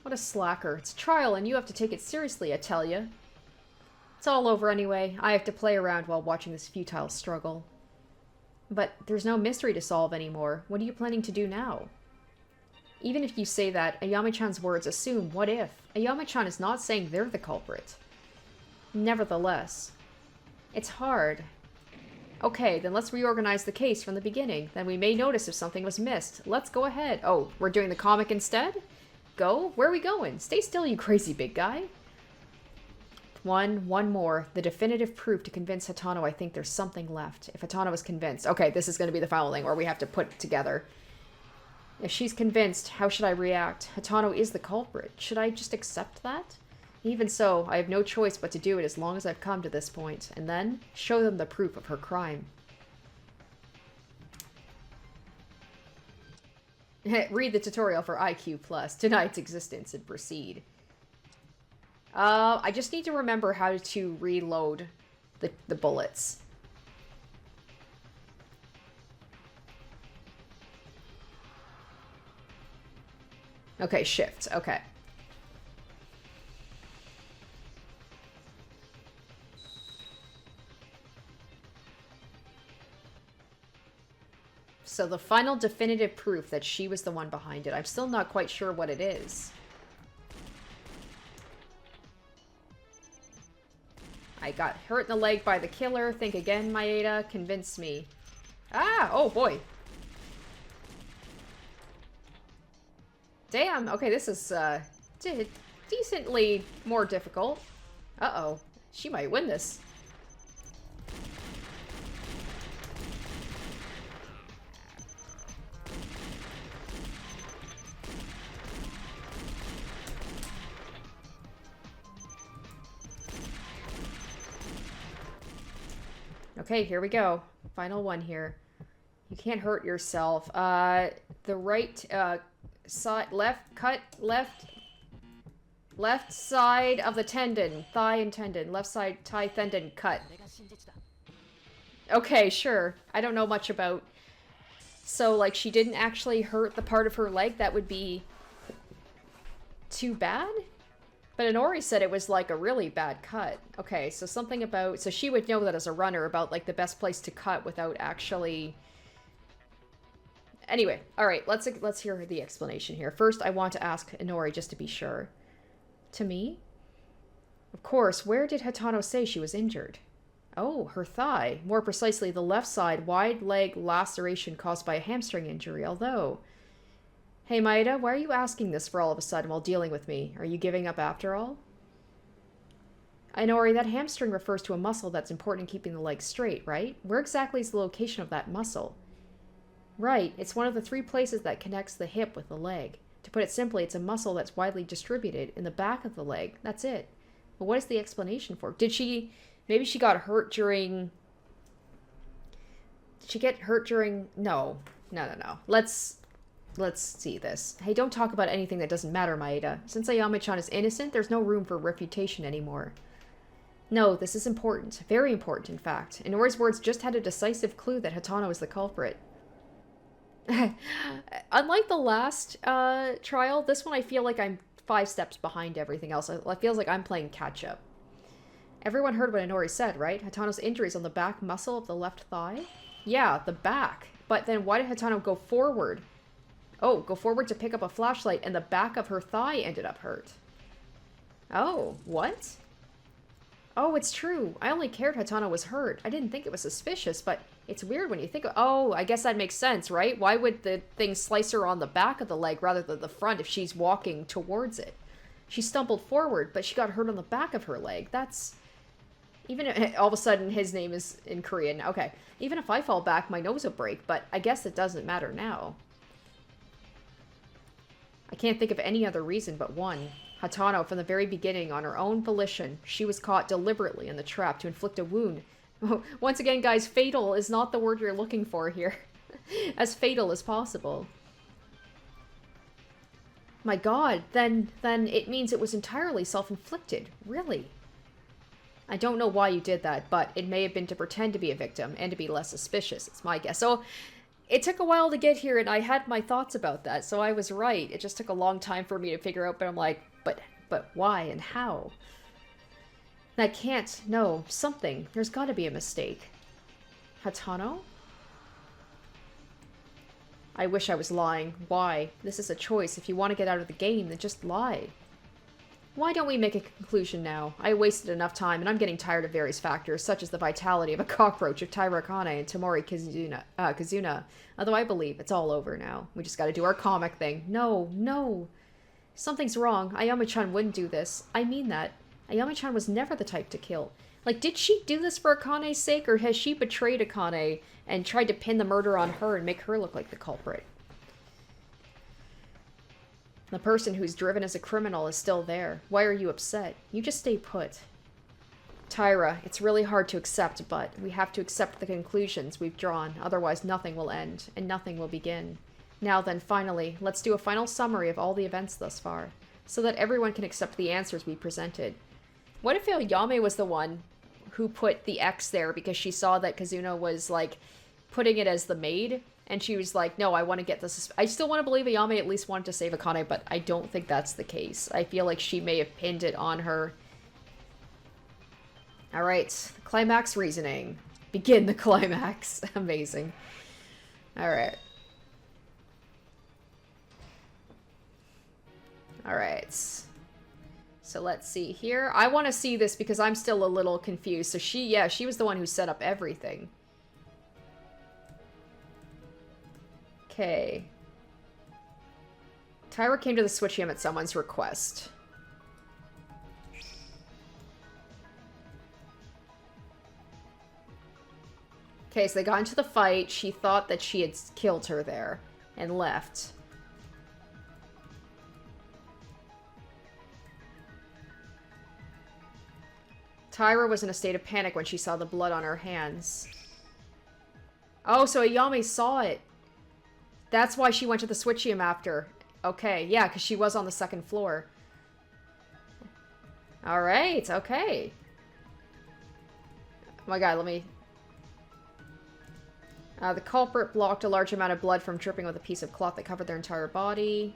What a slacker. It's a trial and you have to take it seriously, I tell ya. It's all over anyway. I have to play around while watching this futile struggle. But there's no mystery to solve anymore. What are you planning to do now? Even if you say that, Ayame-chan's words assume, what if? Ayame-chan is not saying they're the culprit. Nevertheless, it's hard. Okay, then let's reorganize the case from the beginning. Then we may notice if something was missed. Let's go ahead. Oh, we're doing the comic instead? Go? Where are we going? Stay still, you crazy big guy. One more. The definitive proof to convince Hatano I think there's something left. If Hatano is convinced. Okay, this is going to be the final thing, or we have to put it together. If she's convinced, how should I react? Hatano is the culprit. Should I just accept that? Even so, I have no choice but to do it as long as I've come to this point, and then show them the proof of her crime. Read the tutorial for IQ+, deny its existence, and proceed. I just need to remember how to reload the bullets. Okay, shift. Okay. So the final definitive proof that she was the one behind it. I'm still not quite sure what it is. I got hurt in the leg by the killer. Think again, Maeda. Convince me. Ah! Oh, boy. Damn. Okay, this is, decently more difficult. Uh-oh. She might win this. Okay, here we go. Final one here. You can't hurt yourself. The right, side, left side of the tendon. Thigh and tendon. Left side thigh tendon cut. Okay, sure. I don't know much about... So, like, she didn't actually hurt the part of her leg that would be too bad? But Inori said it was, like, a really bad cut. Okay, so something about... So she would know that as a runner about, like, the best place to cut without actually... Anyway, alright, let's hear the explanation here. First, I want to ask Inori just to be sure. To me? Of course, where did Hatano say she was injured? Oh, her thigh. More precisely, the left side wide leg laceration caused by a hamstring injury, although... Hey, Maeda, why are you asking this for all of a sudden while dealing with me? Are you giving up after all? Inori, that hamstring refers to a muscle that's important in keeping the leg straight, right? Where exactly is the location of that muscle? Right, it's one of the 3 places that connects the hip with the leg. To put it simply, it's a muscle that's widely distributed in the back of the leg. That's it. But what is the explanation for? Did she... Maybe she got hurt during... Did she get hurt during... No. No. Let's see this. Hey, don't talk about anything that doesn't matter, Maeda. Since Ayame-chan is innocent, there's no room for refutation anymore. No, this is important. Very important, in fact. Inori's words just had a decisive clue that Hatano is the culprit. Unlike the last trial, this one I feel like I'm 5 steps behind everything else. It feels like I'm playing catch-up. Everyone heard what Inori said, right? Hatano's injury is on the back muscle of the left thigh? Yeah, the back. But then why did Hatano go forward? Oh, go forward to pick up a flashlight and the back of her thigh ended up hurt. Oh, what? Oh, it's true. I only cared Hatano was hurt. I didn't think it was suspicious, but it's weird when you think of... Oh, I guess that makes sense, right? Why would the thing slice her on the back of the leg rather than the front if she's walking towards it? She stumbled forward, but she got hurt on the back of her leg. That's... Even if, all of a sudden his name is in Korean. Okay. Even if I fall back, my nose will break, but I guess it doesn't matter now. I can't think of any other reason but one. Hatano, from the very beginning, on her own volition, she was caught deliberately in the trap to inflict a wound. Once again, guys, fatal is not the word you're looking for here. As fatal as possible. My god, then it means it was entirely self-inflicted. Really? I don't know why you did that, but it may have been to pretend to be a victim and to be less suspicious. It's my guess. So, It took a while to get here, and I had my thoughts about that, so I was right. It just took a long time for me to figure out, but I'm like, but why and how? That can't, no, something. There's gotta be a mistake. Hatano? I wish I was lying. Why? This is a choice. If you want to get out of the game, then just lie. Why don't we make a conclusion now? I wasted enough time, and I'm getting tired of various factors, such as the vitality of a cockroach of Taira Akane and Tomori Kazuna. Although I believe it's all over now. We just gotta do our comic thing. No, no. Something's wrong. Ayame-chan wouldn't do this. I mean that. Ayame-chan was never the type to kill. Like, did she do this for Akane's sake, or has she betrayed Akane and tried to pin the murder on her and make her look like the culprit? The person who's driven as a criminal is still there. Why are you upset? You just stay put. Taira, it's really hard to accept, but we have to accept the conclusions we've drawn, otherwise nothing will end, and nothing will begin. Now then, finally, let's do a final summary of all the events thus far, so that everyone can accept the answers we presented. What if Ayame was the one who put the X there because she saw that Kazuna was, like, putting it as the maid? And she was like, no, I want to get this. I still want to believe Ayame at least wanted to save Akane, but I don't think that's the case. I feel like she may have pinned it on her. Alright, climax reasoning. Begin the climax. Amazing. Alright. Alright. So let's see here. I want to see this because I'm still a little confused. So she was the one who set up everything. Okay. Taira came to the switch room at someone's request. Okay, so they got into the fight. She thought that she had killed her there and left. Taira was in a state of panic when she saw the blood on her hands. Oh, so Ayame saw it. That's why she went to the switchium after. Okay, yeah, because she was on the second floor. Alright, okay. Oh my god, let me... the culprit blocked a large amount of blood from dripping with a piece of cloth that covered their entire body.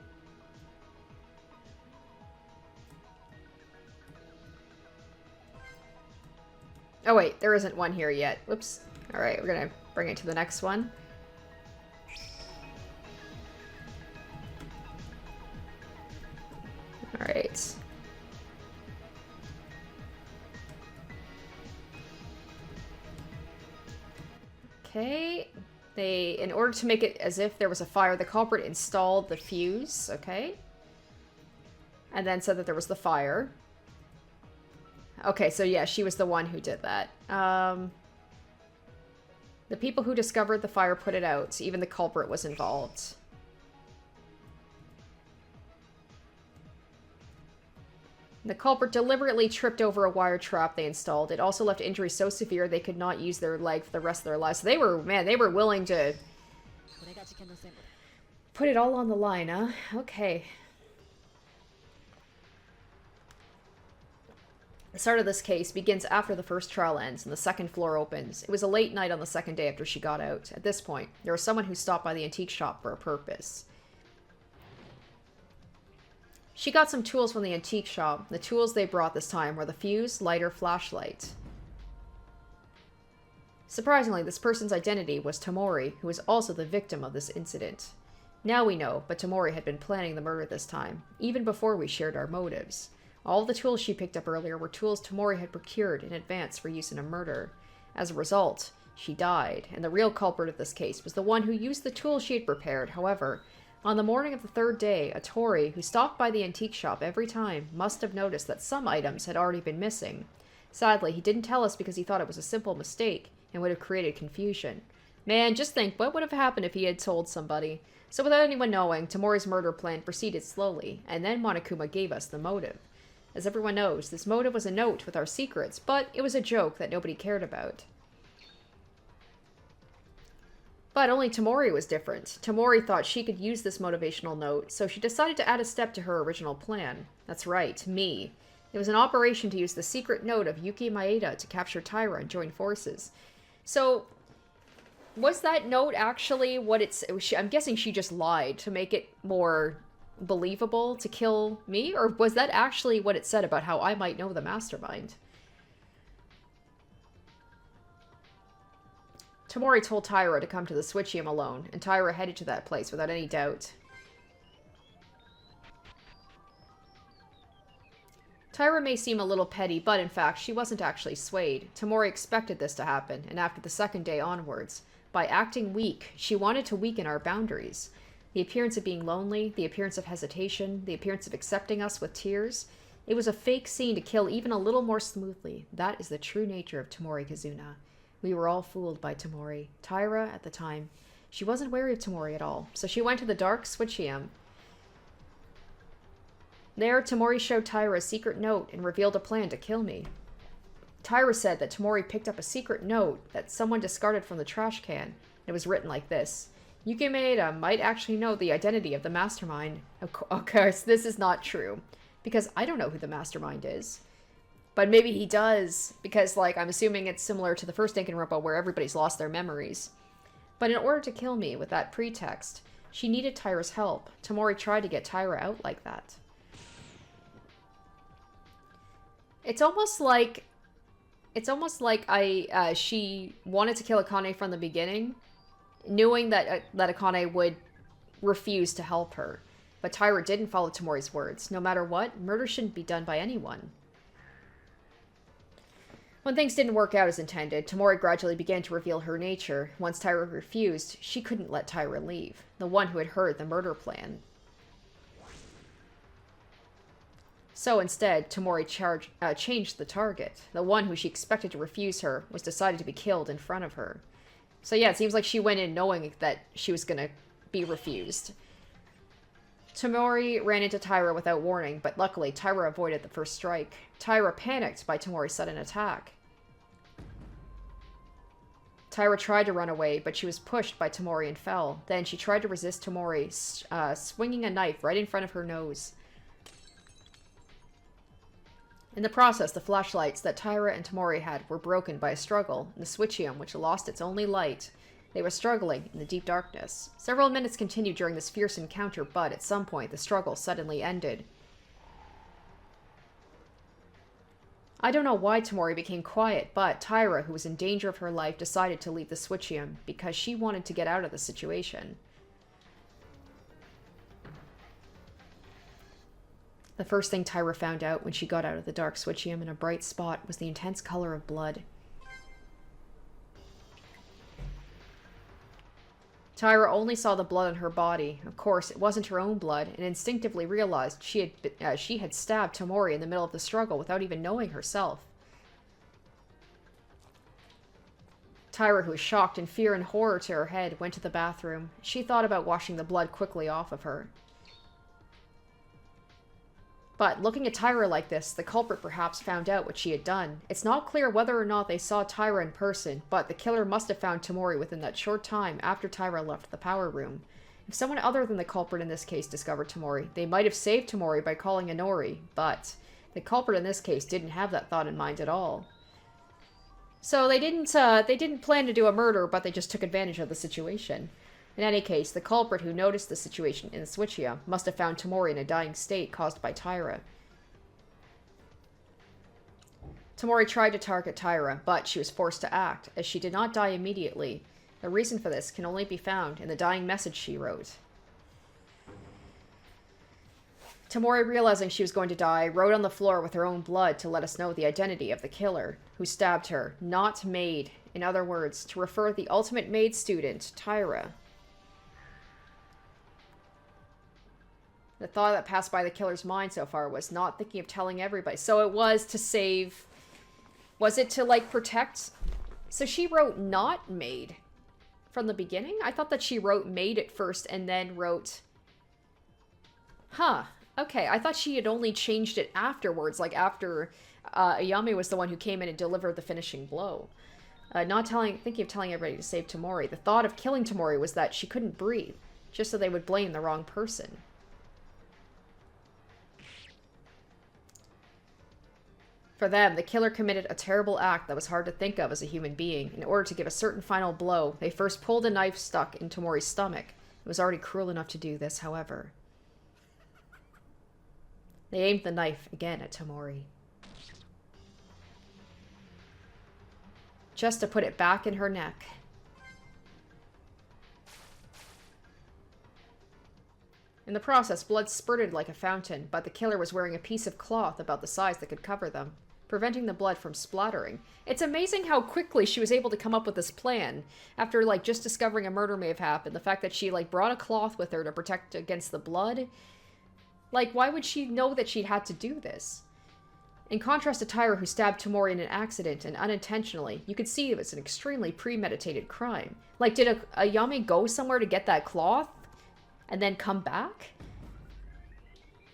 Oh wait, there isn't one here yet. Whoops. Alright, we're gonna bring it to the next one. Alright. Okay. In order to make it as if there was a fire, the culprit installed the fuse, okay? And then said that there was the fire. Okay, so yeah, she was the one who did that. The people who discovered the fire put it out. Even the culprit was involved. The culprit deliberately tripped over a wire trap they installed. It also left injuries so severe they could not use their leg for the rest of their lives. So they were, man, they were willing to put it all on the line, huh? Okay. The start of this case begins after the first trial ends and the second floor opens. It was a late night on the second day after she got out. At this point, there was someone who stopped by the antique shop for a purpose. She got some tools from the antique shop. The tools they brought this time were the fuse, lighter, flashlight. Surprisingly, this person's identity was Tomori, who was also the victim of this incident. Now we know, but Tomori had been planning the murder this time, even before we shared our motives. All the tools she picked up earlier were tools Tomori had procured in advance for use in a murder. As a result, she died, and the real culprit of this case was the one who used the tools she had prepared. However, on the morning of the third day, a Tori, who stopped by the antique shop every time, must have noticed that some items had already been missing. Sadly, he didn't tell us because he thought it was a simple mistake and would have created confusion. Man, just think, what would have happened if he had told somebody? So without anyone knowing, Tomori's murder plan proceeded slowly, and then Monokuma gave us the motive. As everyone knows, this motive was a note with our secrets, but it was a joke that nobody cared about. But only Tomori was different. Tomori thought she could use this motivational note, so she decided to add a step to her original plan. That's right, me. It was an operation to use the secret note of Yuki Maeda to capture Taira and join forces. So, Was that note actually what it's... I'm guessing she just lied to make it more believable to kill me? Or was that actually what it said about how I might know the mastermind? Tamori told Taira to come to the Switchium alone, and Taira headed to that place without any doubt. Taira may seem a little petty, but in fact, she wasn't actually swayed. Tamori expected this to happen, and after the second day onwards, by acting weak, she wanted to weaken our boundaries. The appearance of being lonely, the appearance of hesitation, the appearance of accepting us with tears. It was a fake scene to kill even a little more smoothly. That is the true nature of Tamori Kazuna. We were all fooled by Tamori. Taira, at the time, she wasn't wary of Tamori at all, so she went to the dark Switchium. There, Tamori showed Taira a secret note and revealed a plan to kill me. Taira said that Tamori picked up a secret note that someone discarded from the trash can. It was written like this: Yuki Maeda might actually know the identity of the mastermind. Of course, this is not true, because I don't know who the mastermind is. But maybe he does, because, like, I'm assuming it's similar to the first Danganronpa where everybody's lost their memories. But in order to kill me with that pretext, she needed Taira's help. Tamori tried to get Taira out like that. It's almost like she wanted to kill Akane from the beginning, knowing that Akane would refuse to help her. But Taira didn't follow Tamori's words. No matter what, murder shouldn't be done by anyone. When things didn't work out as intended, Tamori gradually began to reveal her nature. Once Taira refused, she couldn't let Taira leave, the one who had heard the murder plan. So instead, Tamori changed the target. The one who she expected to refuse her was decided to be killed in front of her. So yeah, it seems like she went in knowing that she was going to be refused. Tamori ran into Taira without warning, but luckily Taira avoided the first strike. Taira panicked by Tamori's sudden attack. Taira tried to run away, but she was pushed by Tamori and fell. Then she tried to resist Tamori, swinging a knife right in front of her nose. In the process, the flashlights that Taira and Tamori had were broken by a struggle in the Switchium, which lost its only light. They were struggling in the deep darkness. Several minutes continued during this fierce encounter, but at some point, the struggle suddenly ended. I don't know why Tamori became quiet, but Taira, who was in danger of her life, decided to leave the Switchium because she wanted to get out of the situation. The first thing Taira found out when she got out of the dark Switchium in a bright spot was the intense color of blood. Taira only saw the blood on her body. Of course, it wasn't her own blood, and instinctively realized she had stabbed Tamori in the middle of the struggle without even knowing herself. Taira, who was shocked in fear and horror to her head, went to the bathroom. She thought about washing the blood quickly off of her. But looking at Taira like this, the culprit perhaps found out what she had done. It's not clear whether or not they saw Taira in person, but the killer must have found Tamori within that short time after Taira left the power room. If someone other than the culprit in this case discovered Tamori, they might have saved Tamori by calling Inori, but the culprit in this case didn't have that thought in mind at all. So they didn't plan to do a murder, but they just took advantage of the situation. In any case, the culprit who noticed the situation in the Switchia must have found Tamori in a dying state caused by Taira. Tamori tried to target Taira, but she was forced to act, as she did not die immediately. The reason for this can only be found in the dying message she wrote. Tamori, realizing she was going to die, wrote on the floor with her own blood to let us know the identity of the killer, who stabbed her, not maid. In other words, to refer to the ultimate maid student, Taira. The thought that passed by the killer's mind so far was not thinking of telling everybody. So it was to save... Was it to, like, protect... So she wrote not maid from the beginning? I thought that she wrote maid at first and then wrote... Huh. Okay, I thought she had only changed it afterwards, like after Ayame was the one who came in and delivered the finishing blow. Thinking of telling everybody to save Tamori. The thought of killing Tamori was that she couldn't breathe, just so they would blame the wrong person. For them, the killer committed a terrible act that was hard to think of as a human being. In order to give a certain final blow, they first pulled a knife stuck in Tomori's stomach. It was already cruel enough to do this, however. They aimed the knife again at Tomori. Just to put it back in her neck. In the process, blood spurted like a fountain, but the killer was wearing a piece of cloth about the size that could cover them, preventing the blood from splattering. It's amazing how quickly she was able to come up with this plan after, like, just discovering a murder may have happened. The fact that she, like, brought a cloth with her to protect against the blood. Like, why would she know that she'd had to do this? In contrast to Taira, who stabbed Tomori in an accident and unintentionally, you could see it was an extremely premeditated crime. Like, did a Yami go somewhere to get that cloth and then come back?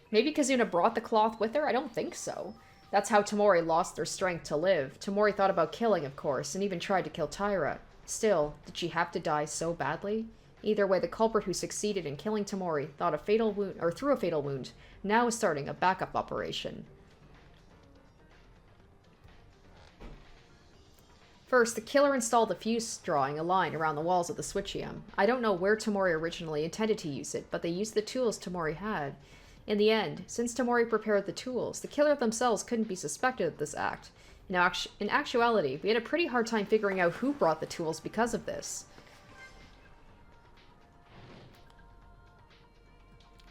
Maybe Kazuna brought the cloth with her? I don't think so. That's how Tomori lost their strength to live. Tomori thought about killing, of course, and even tried to kill Taira. Still, did she have to die so badly? Either way, the culprit who succeeded in killing Tomori thought a fatal wound, or through a fatal wound, now is starting a backup operation. First, the killer installed a fuse drawing a line around the walls of the switchium. I don't know where Tomori originally intended to use it, but they used the tools Tomori had. In the end, since Tomori prepared the tools, the killer themselves couldn't be suspected of this act. In actuality, we had a pretty hard time figuring out who brought the tools because of this.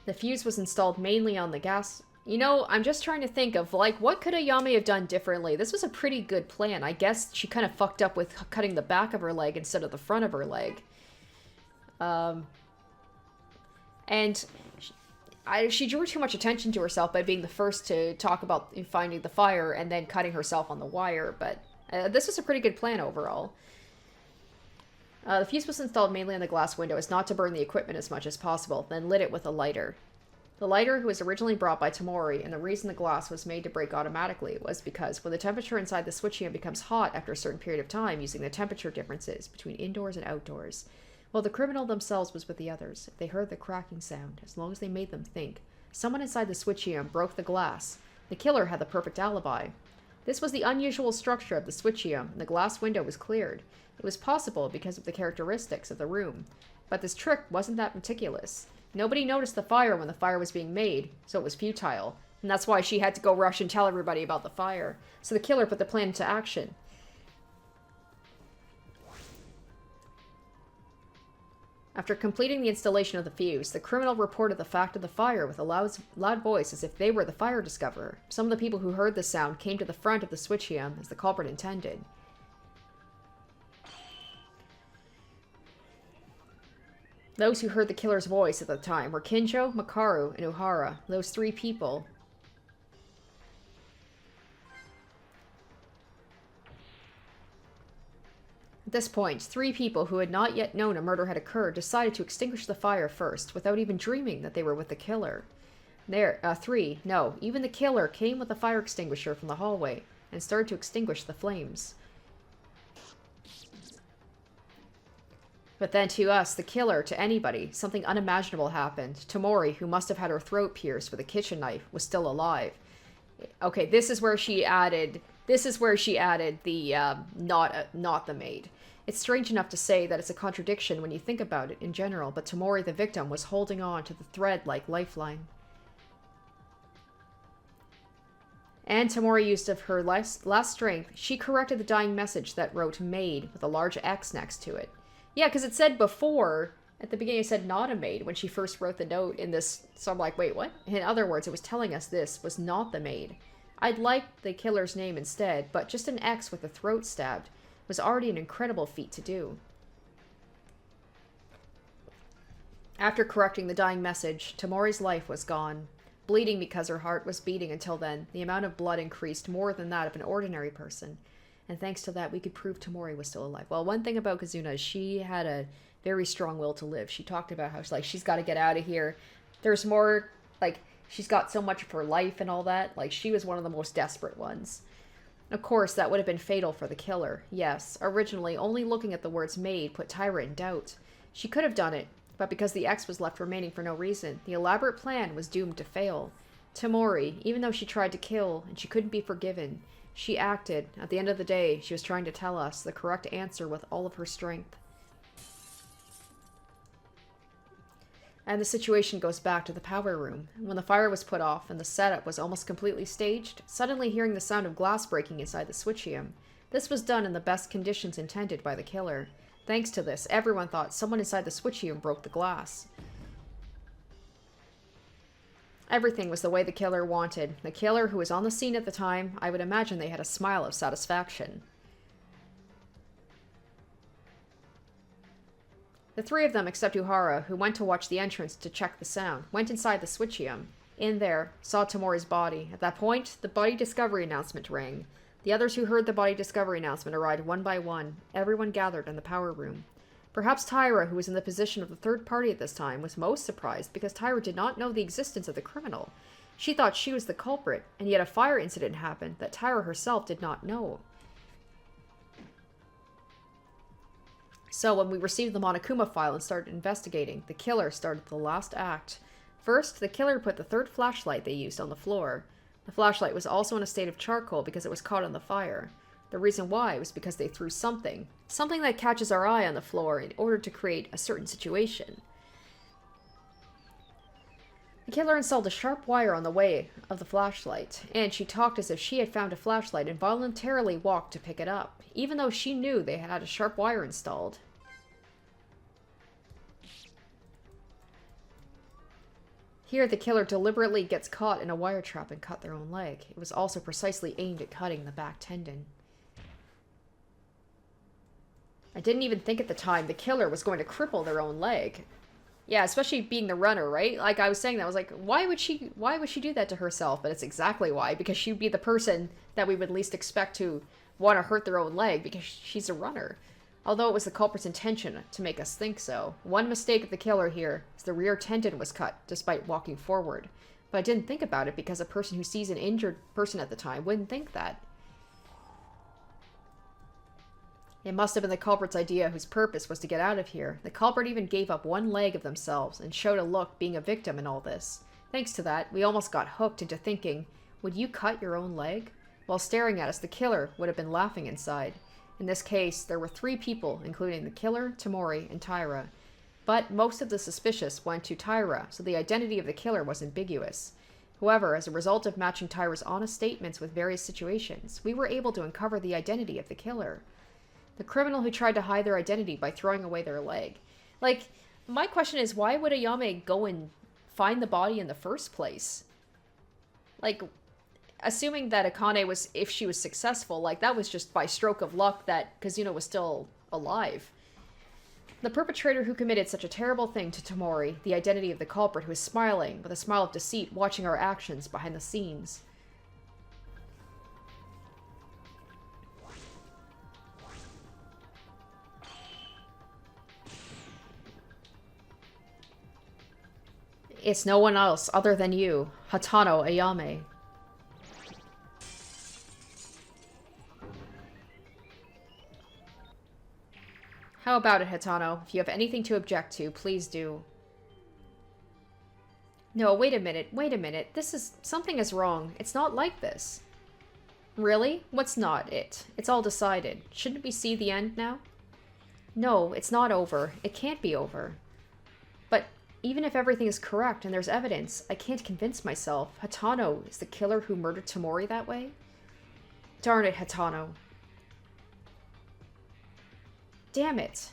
The fuse was installed mainly on the gas. You know, I'm just trying to think of, like, what could Ayame have done differently? This was a pretty good plan. I guess she kind of fucked up with cutting the back of her leg instead of the front of her leg. She drew too much attention to herself by being the first to talk about finding the fire and then cutting herself on the wire, but this was a pretty good plan overall. The fuse was installed mainly on the glass window as not to burn the equipment as much as possible, then lit it with a lighter. The lighter was originally brought by Tomori, and the reason the glass was made to break automatically was because when the temperature inside the switchium becomes hot after a certain period of time using the temperature differences between indoors and outdoors, while the criminal themselves was with the others, if they heard the cracking sound, as long as they made them think, someone inside the switchium broke the glass. The killer had the perfect alibi. This was the unusual structure of the switchium, and the glass window was cleared. It was possible because of the characteristics of the room. But this trick wasn't that meticulous. Nobody noticed the fire when the fire was being made, so it was futile. And that's why she had to go rush and tell everybody about the fire. So the killer put the plan into action. After completing the installation of the fuse, the criminal reported the fact of the fire with a loud voice as if they were the fire discoverer. Some of the people who heard the sound came to the front of the switchium as the culprit intended. Those who heard the killer's voice at the time were Kinjo, Makaru, and Ohara. Those three people. At this point, three people who had not yet known a murder had occurred decided to extinguish the fire first, without even dreaming that they were with the killer. Even the killer came with a fire extinguisher from the hallway and started to extinguish the flames. But then to us, the killer, to anybody, something unimaginable happened. Tomori, who must have had her throat pierced with a kitchen knife, was still alive. Okay, this is where she added the not the maid. It's strange enough to say that it's a contradiction when you think about it in general, but Tomori, the victim, was holding on to the thread-like lifeline. And Tomori used of her last strength, she corrected the dying message that wrote maid with a large X next to it. Yeah, because it said before, at the beginning it said not a maid when she first wrote the note in this, so I'm like, wait, what? In other words, it was telling us this was not the maid. I'd like the killer's name instead, but just an X with the throat stabbed was already an incredible feat to do. After correcting the dying message, Tomori's life was gone. Bleeding because her heart was beating until then, the amount of blood increased more than that of an ordinary person. And thanks to that, we could prove Tomori was still alive. Well, one thing about Kazuna is she had a very strong will to live. She talked about how she's got to get out of here. There's more, she's got so much of her life and all that. She was one of the most desperate ones. Of course, that would have been fatal for the killer. Yes, originally, only looking at the words maid put Taira in doubt. She could have done it, but because the X was left remaining for no reason, the elaborate plan was doomed to fail. Tamori, even though she tried to kill and she couldn't be forgiven, she acted. At the end of the day, she was trying to tell us the correct answer with all of her strength. And the situation goes back to the power room. When the fire was put off and the setup was almost completely staged, suddenly hearing the sound of glass breaking inside the switchium. This was done in the best conditions intended by the killer. Thanks to this, everyone thought someone inside the switchium broke the glass. Everything was the way the killer wanted. The killer, who was on the scene at the time, I would imagine they had a smile of satisfaction. The three of them, except Uhara, who went to watch the entrance to check the sound, went inside the switchium. In there, saw Tamori's body. At that point, the body discovery announcement rang. The others who heard the body discovery announcement arrived one by one. Everyone gathered in the power room. Perhaps Tyra, who was in the position of the third party at this time, was most surprised because Tyra did not know the existence of the criminal. She thought she was the culprit, and yet a fire incident happened that Tyra herself did not know. So when we received the Monokuma file and started investigating, the killer started the last act. First, the killer put the third flashlight they used on the floor. The flashlight was also in a state of charcoal because it was caught on the fire. The reason why was because they threw something that catches our eye on the floor in order to create a certain situation. The killer installed a sharp wire on the way of the flashlight, and she talked as if she had found a flashlight and voluntarily walked to pick it up, even though she knew they had a sharp wire installed. Here, the killer deliberately gets caught in a wire trap and cut their own leg. It was also precisely aimed at cutting the back tendon. I didn't even think at the time the killer was going to cripple their own leg. Yeah, especially being the runner, right? Like I was saying that, I was like, why would she do that to herself? But it's exactly why, because she'd be the person that we would least expect to want to hurt their own leg because she's a runner. Although it was the culprit's intention to make us think so. One mistake of the killer here is the rear tendon was cut despite walking forward. But I didn't think about it because a person who sees an injured person at the time wouldn't think that. It must have been the culprit's idea, whose purpose was to get out of here. The culprit even gave up one leg of themselves and showed a look being a victim in all this. Thanks to that, we almost got hooked into thinking, would you cut your own leg? While staring at us, the killer would have been laughing inside. In this case, there were 3 people, including the killer, Tamori, and Tyra. But most of the suspicious went to Tyra, so the identity of the killer was ambiguous. However, as a result of matching Tyra's honest statements with various situations, we were able to uncover the identity of the killer. The criminal who tried to hide their identity by throwing away their leg. Like, my question is, why would Ayame go and find the body in the first place? Like, assuming that Akane was, if she was successful, like, that was just by stroke of luck that Kazuna was still alive. The perpetrator who committed such a terrible thing to Tamori, the identity of the culprit who is smiling with a smile of deceit, watching our actions behind the scenes. It's no one else other than you, Hatano Ayame. How about it, Hatano? If you have anything to object to, please do. No, wait a minute. Something is wrong. It's not like this. Really? What's not it? It's all decided. Shouldn't we see the end now? No, it's not over. It can't be over. But even if everything is correct and there's evidence, I can't convince myself Hatano is the killer who murdered Tamori that way. Darn it, Hatano. Damn it.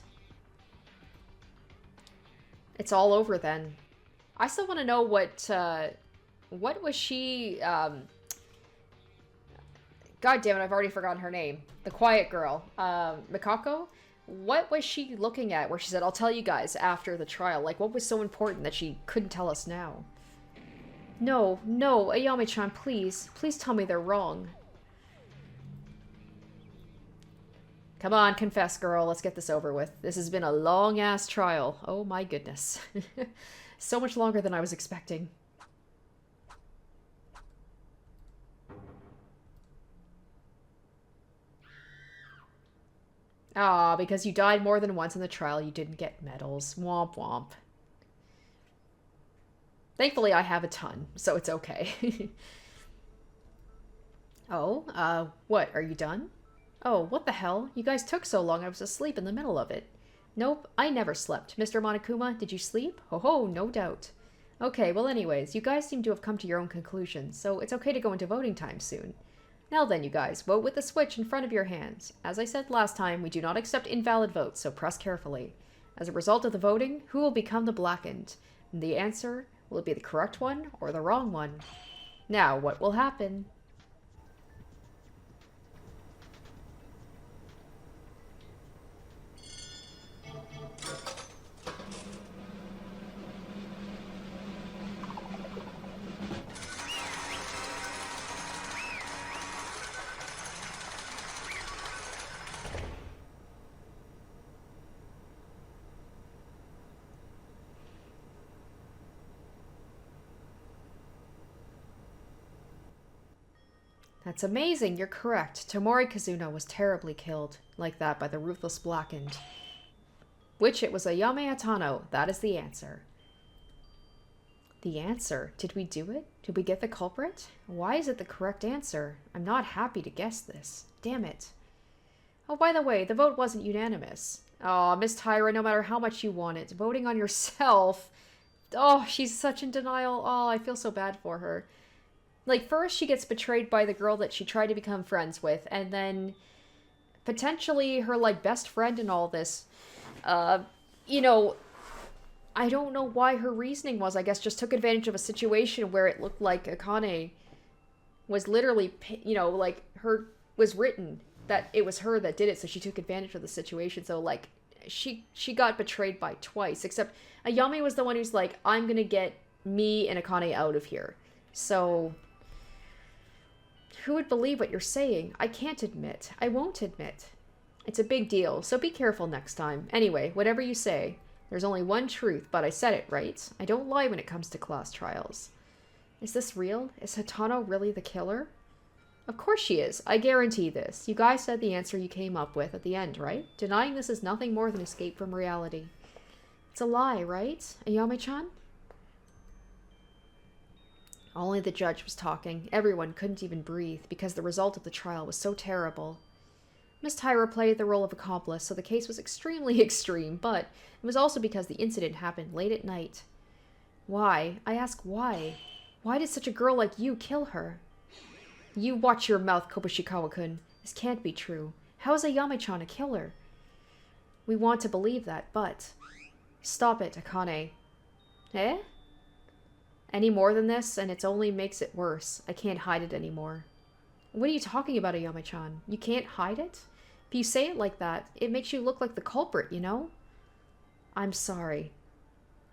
It's all over then. I still want to know what was she, God damn it, I've already forgotten her name. The quiet girl, Mikako? What was she looking at where she said, I'll tell you guys after the trial? Like, what was so important that she couldn't tell us now? No, Ayame-chan, please. Please tell me they're wrong. Come on, confess, girl. Let's get this over with. This has been a long-ass trial. Oh my goodness. So much longer than I was expecting. Ah, because you died more than once in the trial, you didn't get medals. Womp womp. Thankfully, I have a ton, so it's okay. Oh, what? Are you done? Oh, what the hell? You guys took so long I was asleep in the middle of it. Nope, I never slept. Mr. Monokuma, did you sleep? Ho ho, no doubt. Okay, well anyways, you guys seem to have come to your own conclusions, so it's okay to go into voting time soon. Now then, you guys, vote with the switch in front of your hands. As I said last time, we do not accept invalid votes, so press carefully. As a result of the voting, who will become the blackened? And the answer, will it be the correct one or the wrong one? Now, what will happen? That's amazing, you're correct. Tomori Kazuna was terribly killed, like that, by the ruthless blackened. Which it was Ayame Hatano, that is the answer. The answer? Did we do it? Did we get the culprit? Why is it the correct answer? I'm not happy to guess this. Damn it. Oh, by the way, the vote wasn't unanimous. Oh, Miss Tyra, no matter how much you want it, voting on yourself. Oh, she's such in denial. Oh, I feel so bad for her. Like, first she gets betrayed by the girl that she tried to become friends with, and then potentially her, like, best friend in all this, you know, I don't know why her reasoning was, I guess, just took advantage of a situation where it looked like Akane was literally, you know, like, was written that it was her that did it, so she took advantage of the situation, so, like, she got betrayed by twice, except Ayame was the one who's like, I'm gonna get me and Akane out of here. So who would believe what you're saying? I can't admit. I won't admit. It's a big deal, so be careful next time. Anyway, whatever you say. There's only one truth, but I said it, right? I don't lie when it comes to class trials. Is this real? Is Hatano really the killer? Of course she is. I guarantee this. You guys said the answer you came up with at the end, right? Denying this is nothing more than escape from reality. It's a lie, right? Ayame-chan? Only the judge was talking. Everyone couldn't even breathe because the result of the trial was so terrible. Miss Tyra played the role of accomplice, so the case was extremely extreme, but it was also because the incident happened late at night. Why? I ask why? Why did such a girl like you kill her? You watch your mouth, Kobushikawa-kun. This can't be true. How is Ayame-chan a killer? We want to believe that, but... Stop it, Akane. Eh? Any more than this, and it only makes it worse. I can't hide it anymore. What are you talking about, Ayame-chan? You can't hide it? If you say it like that, it makes you look like the culprit, you know? I'm sorry.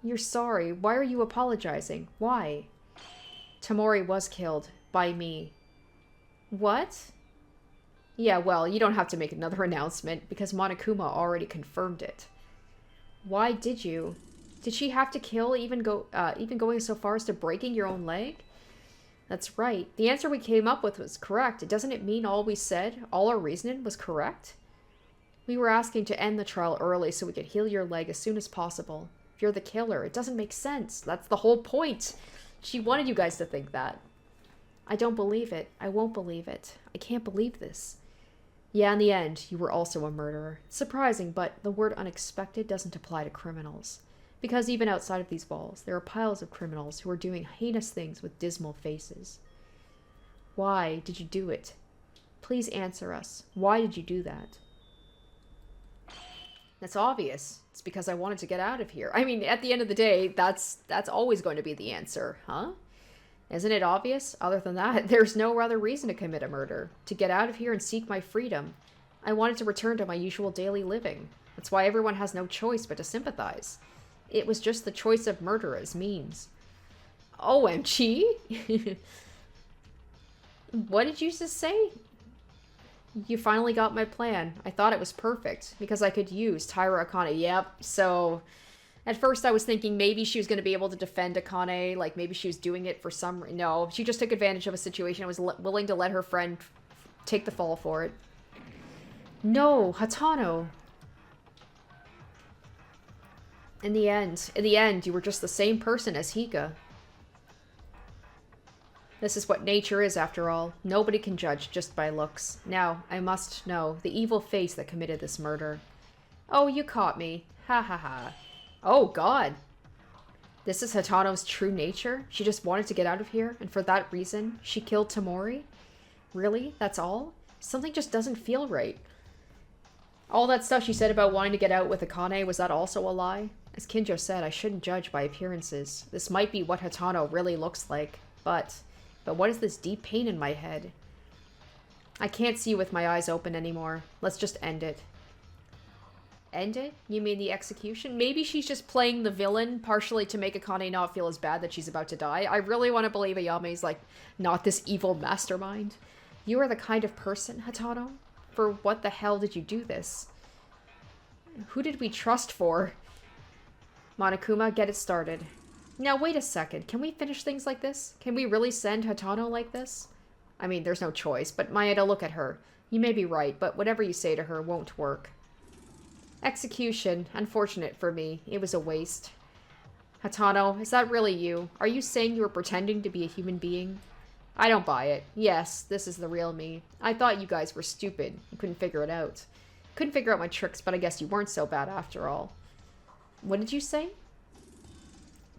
You're sorry. Why are you apologizing? Why? Tomori was killed. By me. What? Yeah, well, you don't have to make another announcement, because Monokuma already confirmed it. Why did you? Did she have to kill, even going so far as to breaking your own leg? That's right. The answer we came up with was correct. Doesn't it mean all we said, all our reasoning, was correct? We were asking to end the trial early so we could heal your leg as soon as possible. If you're the killer, it doesn't make sense. That's the whole point. She wanted you guys to think that. I don't believe it. I won't believe it. I can't believe this. Yeah, in the end, you were also a murderer. It's surprising, but the word unexpected doesn't apply to criminals. Because even outside of these walls, there are piles of criminals who are doing heinous things with dismal faces. Why did you do it? Please answer us. Why did you do that? That's obvious. It's because I wanted to get out of here. I mean, at the end of the day, that's always going to be the answer, huh? Isn't it obvious? Other than that, there's no other reason to commit a murder. To get out of here and seek my freedom. I wanted to return to my usual daily living. That's why everyone has no choice but to sympathize. It was just the choice of murder as means. OMG? What did you just say? You finally got my plan. I thought it was perfect, because I could use Tyra Akane. Yep, so... At first I was thinking maybe she was going to be able to defend Akane, like maybe she was doing it for some... No, she just took advantage of a situation and was willing to let her friend take the fall for it. No, Hatano. In the end, you were just the same person as Hika. This is what nature is, after all. Nobody can judge just by looks. Now, I must know the evil face that committed this murder. Oh, you caught me. Ha ha ha. Oh, God. This is Hatano's true nature? She just wanted to get out of here, and for that reason, she killed Tamori? Really? That's all? Something just doesn't feel right. All that stuff she said about wanting to get out with Akane, was that also a lie? As Kinjo said, I shouldn't judge by appearances. This might be what Hatano really looks like, but what is this deep pain in my head? I can't see with my eyes open anymore. Let's just end it. End it? You mean the execution? Maybe she's just playing the villain, partially to make Akane not feel as bad that she's about to die. I really want to believe Ayame's, like, not this evil mastermind. You are the kind of person, Hatano? For what the hell did you do this? Who did we trust for? Monokuma, get it started. Now, wait a second. Can we finish things like this? Can we really send Hatano like this? I mean, there's no choice, but Maeda, look at her. You may be right, but whatever you say to her won't work. Execution. Unfortunate for me. It was a waste. Hatano, is that really you? Are you saying you were pretending to be a human being? I don't buy it. Yes, this is the real me. I thought you guys were stupid. You couldn't figure it out. Couldn't figure out my tricks, but I guess you weren't so bad after all. What did you say?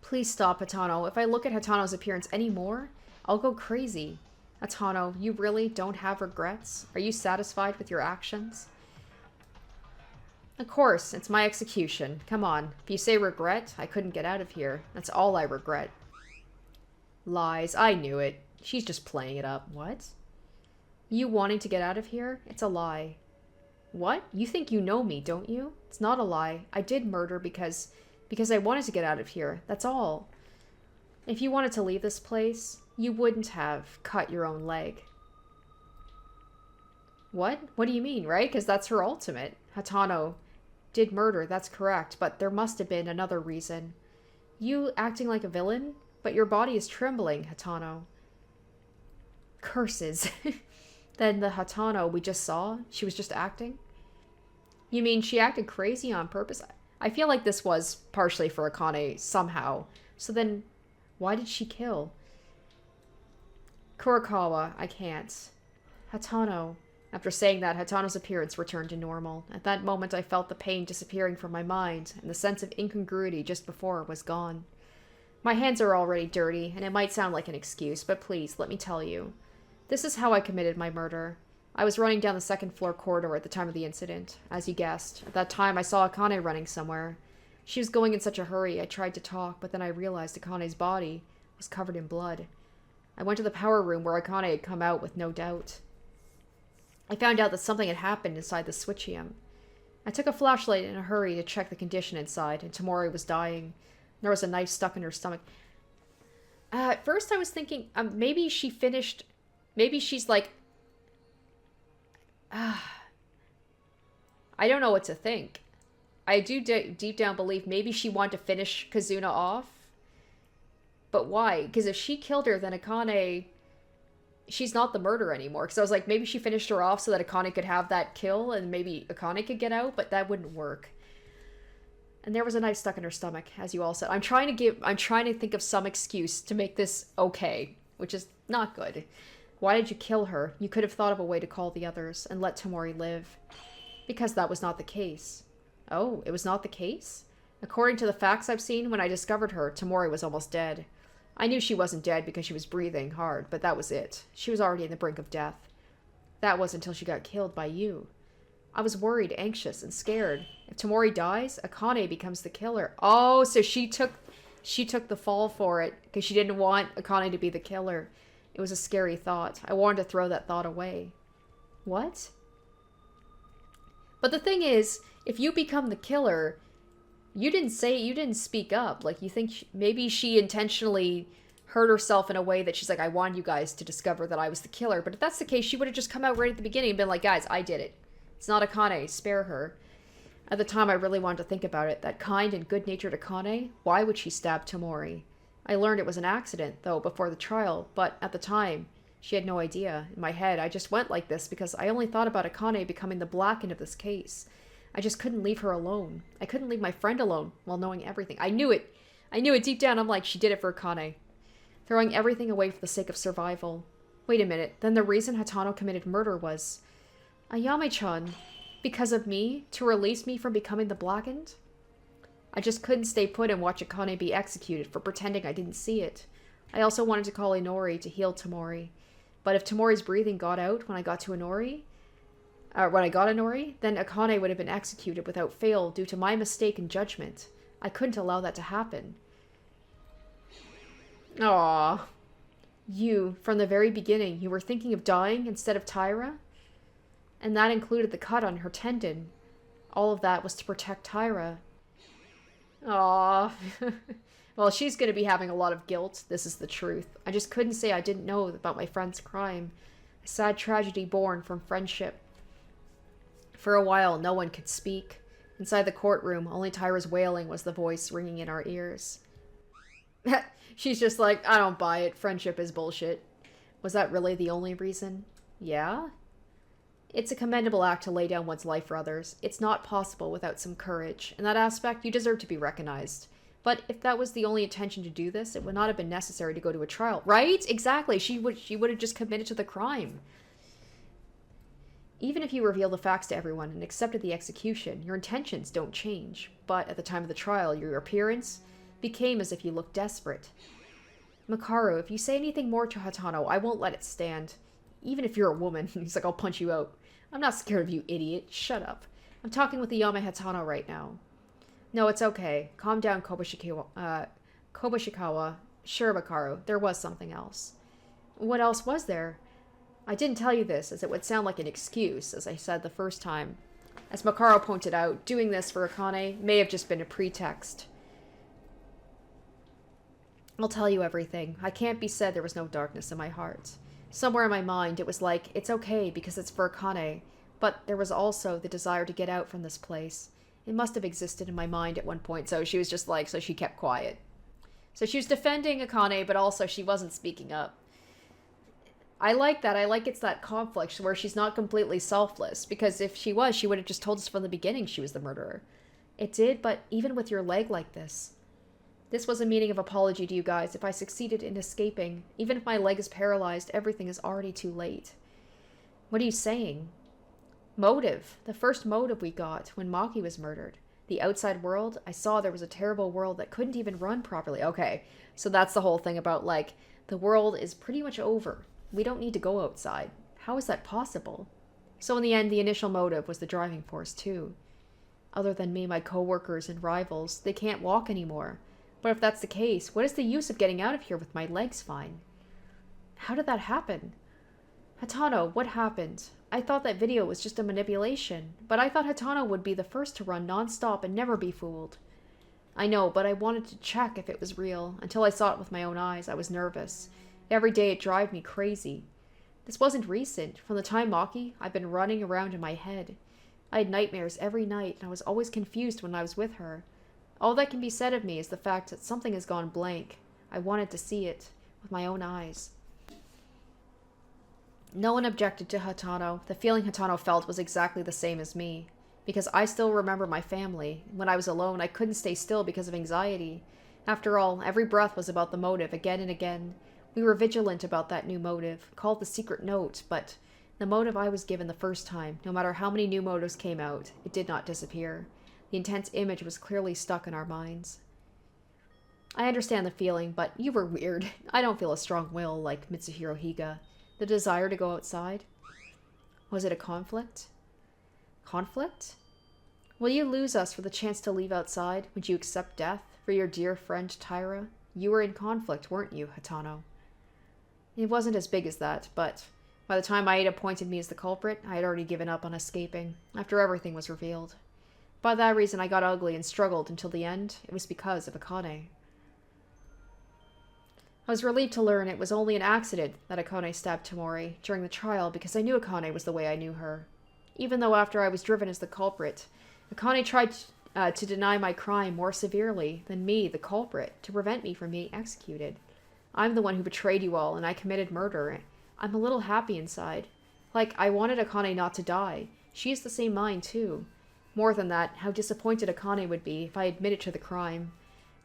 Please stop, Hatano. If I look at Hatano's appearance anymore, I'll go crazy. Hatano, you really don't have regrets? Are you satisfied with your actions? Of course, it's my execution. Come on. If you say regret, I couldn't get out of here. That's all I regret. Lies. I knew it. She's just playing it up. What? You wanting to get out of here? It's a lie. What? You think you know me, don't you? It's not a lie. I did murder because I wanted to get out of here. That's all. If you wanted to leave this place, you wouldn't have cut your own leg. What? What do you mean, right? Because that's her ultimate. Hatano did murder, that's correct, but there must have been another reason. You acting like a villain? But your body is trembling, Hatano. Curses. Then the Hatano we just saw, she was just acting? You mean she acted crazy on purpose? I feel like this was partially for Akane somehow. So then, why did she kill? Kurokawa, I can't. Hatano. After saying that, Hatano's appearance returned to normal. At that moment, I felt the pain disappearing from my mind, and the sense of incongruity just before was gone. My hands are already dirty, and it might sound like an excuse, but please, let me tell you. This is how I committed my murder. I was running down the second-floor corridor at the time of the incident, as you guessed. At that time, I saw Akane running somewhere. She was going in such a hurry, I tried to talk, but then I realized Akane's body was covered in blood. I went to the power room where Akane had come out with no doubt. I found out that something had happened inside the switchium. I took a flashlight in a hurry to check the condition inside, and Tamori was dying. There was a knife stuck in her stomach. At first I was thinking, maybe she finished... Maybe she's like... I don't know what to think. I do deep down believe maybe she wanted to finish Kazuna off. But why? Because if she killed her, then Akane... She's not the murderer anymore. Because I was like, maybe she finished her off so that Akane could have that kill, and maybe Akane could get out, but that wouldn't work. And there was a knife stuck in her stomach, as you all said. I'm trying to think of some excuse to make this okay, which is not good. Why did you kill her? You could have thought of a way to call the others and let Tamori live. Because that was not the case. Oh, it was not the case? According to the facts I've seen, when I discovered her, Tamori was almost dead. I knew she wasn't dead because she was breathing hard, but that was it. She was already in the brink of death. That was until she got killed by you. I was worried, anxious, and scared. If Tamori dies, Akane becomes the killer. Oh, so she took the fall for it because she didn't want Akane to be the killer. It was a scary thought. I wanted to throw that thought away. What? But the thing is, if you become the killer, you didn't speak up. Like, you think maybe she intentionally hurt herself in a way that she's like, I want you guys to discover that I was the killer. But if that's the case, she would have just come out right at the beginning and been like, guys, I did it. It's not Akane. Spare her. At the time, I really wanted to think about it. That kind and good-natured Akane, why would she stab Tamori? I learned it was an accident, though, before the trial, but at the time, she had no idea. In my head, I just went like this because I only thought about Akane becoming the blackened of this case. I just couldn't leave her alone. I couldn't leave my friend alone while knowing everything. I knew it. I knew it deep down. I'm like, she did it for Akane. throwing everything away for the sake of survival. Wait a minute, then the reason Hatano committed murder was... Ayame-chan, because of me, to release me from becoming the blackened? I just couldn't stay put and watch Akane be executed for pretending I didn't see it. I also wanted to call Inori to heal Tamori. But if Tamori's breathing got out when I got Inori, then Akane would have been executed without fail due to my mistake in judgment. I couldn't allow that to happen. Aww. You, from the very beginning, you were thinking of dying instead of Tyra? And that included the cut on her tendon. All of that was to protect Tyra. Aww. Well, she's going to be having a lot of guilt. This is the truth. I just couldn't say I didn't know about my friend's crime. A sad tragedy born from friendship. For a while, no one could speak. Inside the courtroom, only Tyra's wailing was the voice ringing in our ears. She's just like, I don't buy it. Friendship is bullshit. Was that really the only reason? Yeah? It's a commendable act to lay down one's life for others. It's not possible without some courage. In that aspect, you deserve to be recognized. But if that was the only intention to do this, it would not have been necessary to go to a trial. Right? Exactly. She would have just committed to the crime. Even if you reveal the facts to everyone and accepted the execution, your intentions don't change. But at the time of the trial, your appearance became as if you looked desperate. Makaru, if you say anything more to Hatano, I won't let it stand. Even if you're a woman. He's like, I'll punch you out. I'm not scared of you, idiot. Shut up. I'm talking with the Yame Hatano right now. No, it's okay. Calm down, Kobushikawa. Sure, Makaru. There was something else. What else was there? I didn't tell you this, as it would sound like an excuse, as I said the first time. As Makaru pointed out, doing this for Akane may have just been a pretext. I'll tell you everything. I can't be said there was no darkness in my heart. Somewhere in my mind, it was like, it's okay because it's for Akane, but there was also the desire to get out from this place. It must have existed in my mind at one point, so she was just like, so she kept quiet. So she was defending Akane, but also she wasn't speaking up. I like that. I like it's that conflict where she's not completely selfless, because if she was, she would have just told us from the beginning she was the murderer. It did, but even with your leg like this. This was a meaning of apology to you guys. If I succeeded in escaping, even if my leg is paralyzed, everything is already too late. What are you saying? Motive. The first motive we got when Maki was murdered. The outside world, I saw there was a terrible world that couldn't even run properly. Okay, so that's the whole thing about, like, the world is pretty much over. We don't need to go outside. How is that possible? So in the end, the initial motive was the driving force, too. Other than me, my co-workers and rivals, they can't walk anymore. But if that's the case, what is the use of getting out of here with my legs fine? How did that happen? Hatano, what happened? I thought that video was just a manipulation, but I thought Hatano would be the first to run non-stop and never be fooled. I know, but I wanted to check if it was real. Until I saw it with my own eyes, I was nervous. Every day it drove me crazy. This wasn't recent. From the time Maki, I've been running around in my head. I had nightmares every night, and I was always confused when I was with her. All that can be said of me is the fact that something has gone blank. I wanted to see it with my own eyes. No one objected to Hatano. The feeling Hatano felt was exactly the same as me. Because I still remember my family. When I was alone, I couldn't stay still because of anxiety. After all, every breath was about the motive again and again. We were vigilant about that new motive, called the secret note, but the motive I was given the first time, no matter how many new motives came out, it did not disappear. The intense image was clearly stuck in our minds. I understand the feeling, but you were weird. I don't feel a strong will like Mitsuhiro Higa. The desire to go outside? Was it a conflict? Conflict? Will you lose us for the chance to leave outside? Would you accept death for your dear friend Tyra? You were in conflict, weren't you, Hatano? It wasn't as big as that, but by the time Aida appointed me as the culprit, I had already given up on escaping, after everything was revealed. By that reason, I got ugly and struggled until the end. It was because of Akane. I was relieved to learn it was only an accident that Akane stabbed Tamori during the trial because I knew Akane was the way I knew her. Even though after I was driven as the culprit, Akane tried to deny my crime more severely than me, the culprit, to prevent me from being executed. I'm the one who betrayed you all, and I committed murder. I'm a little happy inside. Like, I wanted Akane not to die. She has the same mind, too. More than that, how disappointed Akane would be if I admitted to the crime.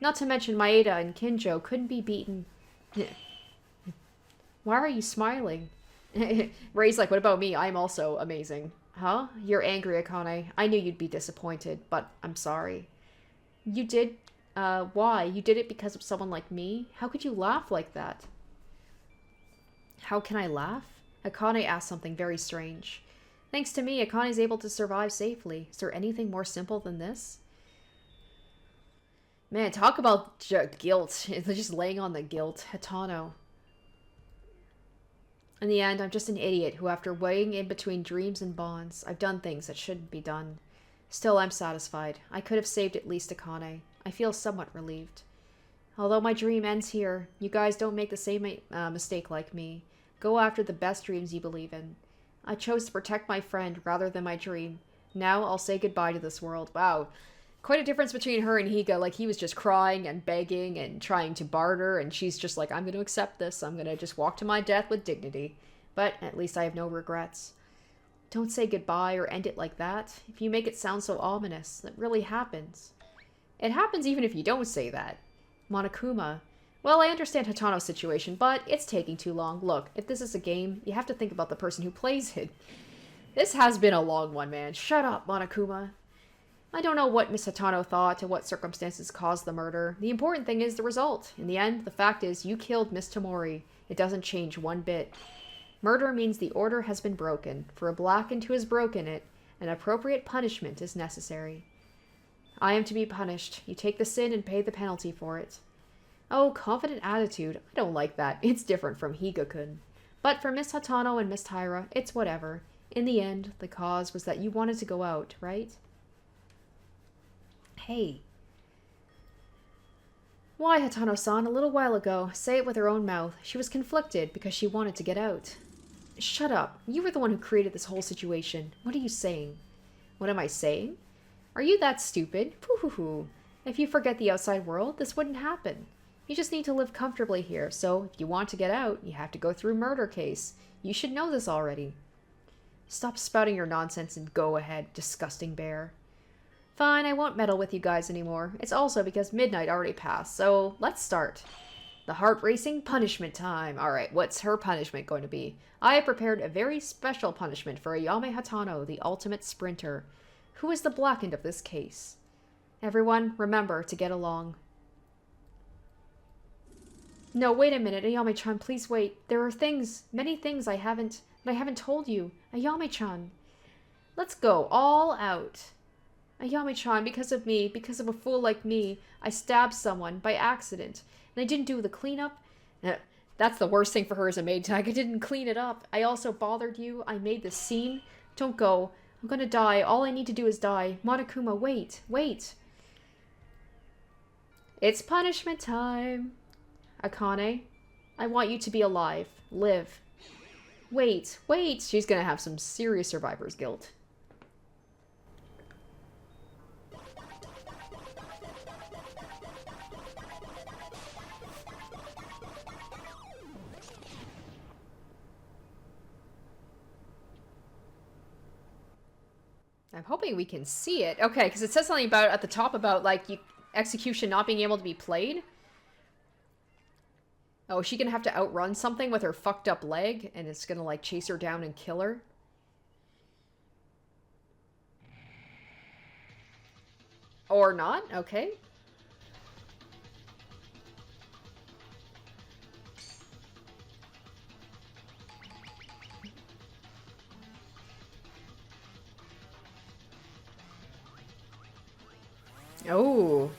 Not to mention Maeda and Kinjo couldn't be beaten... Why are you smiling? Ray's like, what about me? I'm also amazing. Huh? You're angry, Akane. I knew you'd be disappointed, but I'm sorry. You did, why? You did it because of someone like me? How could you laugh like that? How can I laugh? Akane asked something very strange. Thanks to me, Akane's able to survive safely. Is there anything more simple than this? Man, talk about guilt. It's just laying on the guilt. Hatano. In the end, I'm just an idiot who, after weighing in between dreams and bonds, I've done things that shouldn't be done. Still, I'm satisfied. I could have saved at least Akane. I feel somewhat relieved. Although my dream ends here, you guys don't make the same mistake like me. Go after the best dreams you believe in. I chose to protect my friend rather than my dream. Now I'll say goodbye to this world. Wow. Quite a difference between her and Higa. Like, he was just crying and begging and trying to barter, and she's just like, I'm going to accept this. I'm going to just walk to my death with dignity. But at least I have no regrets. Don't say goodbye or end it like that. If you make it sound so ominous, that really happens. It happens even if you don't say that. Monokuma. Well, I understand Hatano's situation, but it's taking too long. Look, if this is a game, you have to think about the person who plays it. This has been a long one, man. Shut up, Monokuma. I don't know what Miss Hatano thought and what circumstances caused the murder. The important thing is the result. In the end, the fact is you killed Miss Tamori. It doesn't change one bit. Murder means the order has been broken. For a blackened who has broken it, an appropriate punishment is necessary. I am to be punished. You take the sin and pay the penalty for it. Oh, confident attitude. I don't like that. It's different from Higa-kun. But for Miss Hatano and Miss Taira, it's whatever. In the end, the cause was that you wanted to go out, right? Hey. Why, Hatano-san, a little while ago, say it with her own mouth, she was conflicted because she wanted to get out. Shut up. You were the one who created this whole situation. What are you saying? What am I saying? Are you that stupid? Pooh-hoo-hoo. If you forget the outside world, this wouldn't happen. You just need to live comfortably here, so if you want to get out, you have to go through murder case. You should know this already. Stop spouting your nonsense and go ahead, disgusting bear. Fine, I won't meddle with you guys anymore. It's also because midnight already passed, so let's start. The heart-racing punishment time. Alright, what's her punishment going to be? I have prepared a very special punishment for Ayame Hatano, the ultimate sprinter. Who is the blackened of this case? Everyone, remember to get along. No, wait a minute, Ayame-chan, please wait. There are things, many things that I haven't told you. Ayame-chan. Let's go, all out. Ayame-chan, because of me, because of a fool like me, I stabbed someone by accident, and I didn't do the cleanup. That's the worst thing for her as a maid tag. I didn't clean it up. I also bothered you. I made this scene. Don't go. I'm gonna die. All I need to do is die. Monokuma, wait. Wait. It's punishment time. Akane, I want you to be alive. Live. Wait. Wait. She's gonna have some serious survivor's guilt. I'm hoping we can see it. Okay, because it says something about at the top about, like, execution not being able to be played. Oh, is she gonna have to outrun something with her fucked up leg? And it's gonna, like, chase her down and kill her? Or not? Okay. Oh.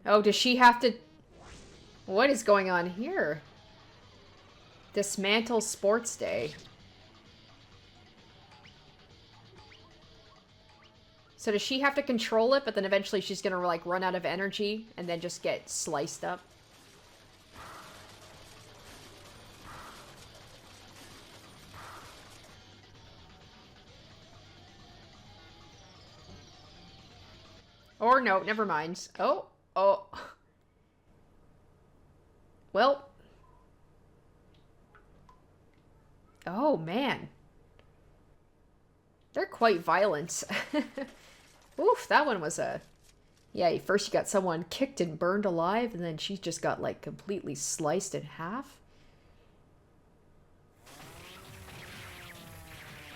Oh, does she have to... What is going on here? Dismantle sports day. So does she have to control it, but then eventually she's gonna, like, run out of energy and then just get sliced up? Or no, never mind. Oh. Oh. Well. Oh, man. They're quite violent. Oof, that one was a Yeah, first you got someone kicked and burned alive, and then she just got, like, completely sliced in half.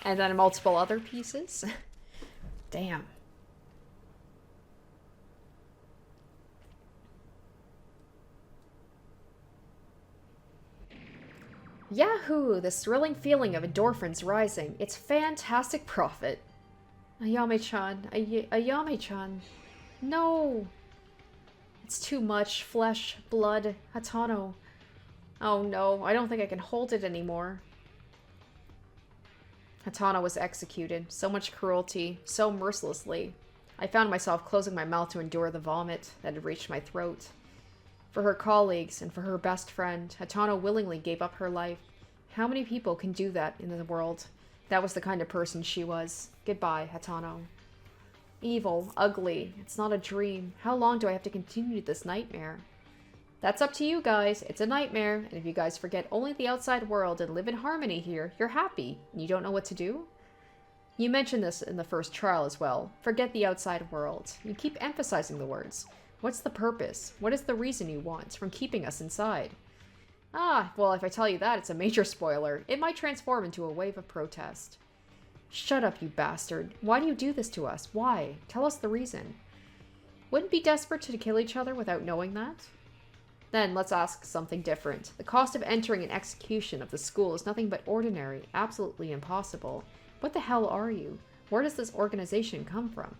And then multiple other pieces. Damn. Yahoo! This thrilling feeling of endorphins rising. It's fantastic profit. Ayame-chan. Ayame-chan. No! It's too much. Flesh, blood, Hatano. Oh no, I don't think I can hold it anymore. Hatano was executed. So much cruelty. So mercilessly. I found myself closing my mouth to endure the vomit that had reached my throat. For her colleagues and for her best friend, Hatano willingly gave up her life. How many people can do that in the world? That was the kind of person she was. Goodbye, Hatano. Evil, ugly. It's not a dream. How long do I have to continue this nightmare? That's up to you guys. It's a nightmare, and if you guys forget only the outside world and live in harmony here, you're happy, and you don't know what to do? You mentioned this in the first trial as well. Forget the outside world. You keep emphasizing the words. What's the purpose? What is the reason you want from keeping us inside? Ah, well, if I tell you that, it's a major spoiler. It might transform into a wave of protest. Shut up, you bastard. Why do you do this to us? Why? Tell us the reason. Wouldn't be desperate to kill each other without knowing that? Then let's ask something different. The cost of entering an execution of the school is nothing but ordinary, absolutely impossible. What the hell are you? Where does this organization come from?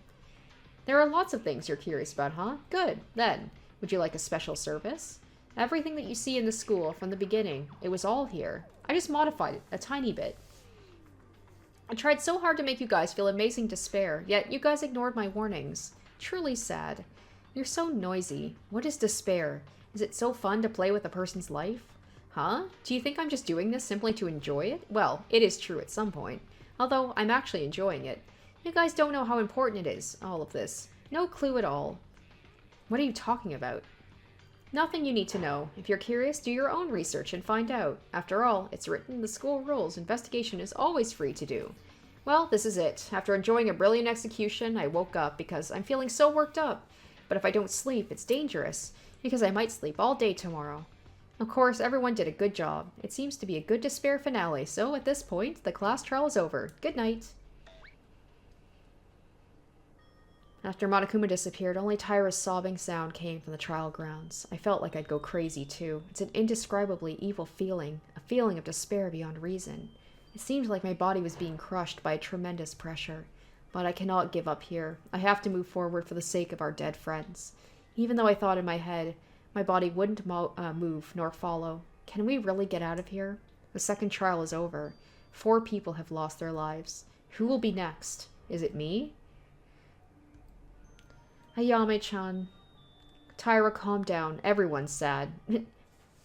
There are lots of things you're curious about, huh? Good. Then, would you like a special service? Everything that you see in the school from the beginning, it was all here. I just modified it a tiny bit. I tried so hard to make you guys feel amazing despair, yet you guys ignored my warnings. Truly sad. You're so noisy. What is despair? Is it so fun to play with a person's life? Huh? Do you think I'm just doing this simply to enjoy it? Well, it is true at some point. Although, I'm actually enjoying it. You guys don't know how important it is, all of this. No clue at all. What are you talking about? Nothing you need to know. If you're curious, do your own research and find out. After all, it's written in the school rules. Investigation is always free to do. Well, this is it. After enjoying a brilliant execution, I woke up because I'm feeling so worked up. But if I don't sleep, it's dangerous, because I might sleep all day tomorrow. Of course, everyone did a good job. It seems to be a good despair finale, so at this point, the class trial is over. Good night. After Monokuma disappeared, only Tyra's sobbing sound came from the trial grounds. I felt like I'd go crazy, too. It's an indescribably evil feeling, a feeling of despair beyond reason. It seemed like my body was being crushed by a tremendous pressure. But I cannot give up here. I have to move forward for the sake of our dead friends. Even though I thought in my head, my body wouldn't move nor follow. Can we really get out of here? The second trial is over. 4 people have lost their lives. Who will be next? Is it me? Ayame-chan. Tyra, calm down. Everyone's sad.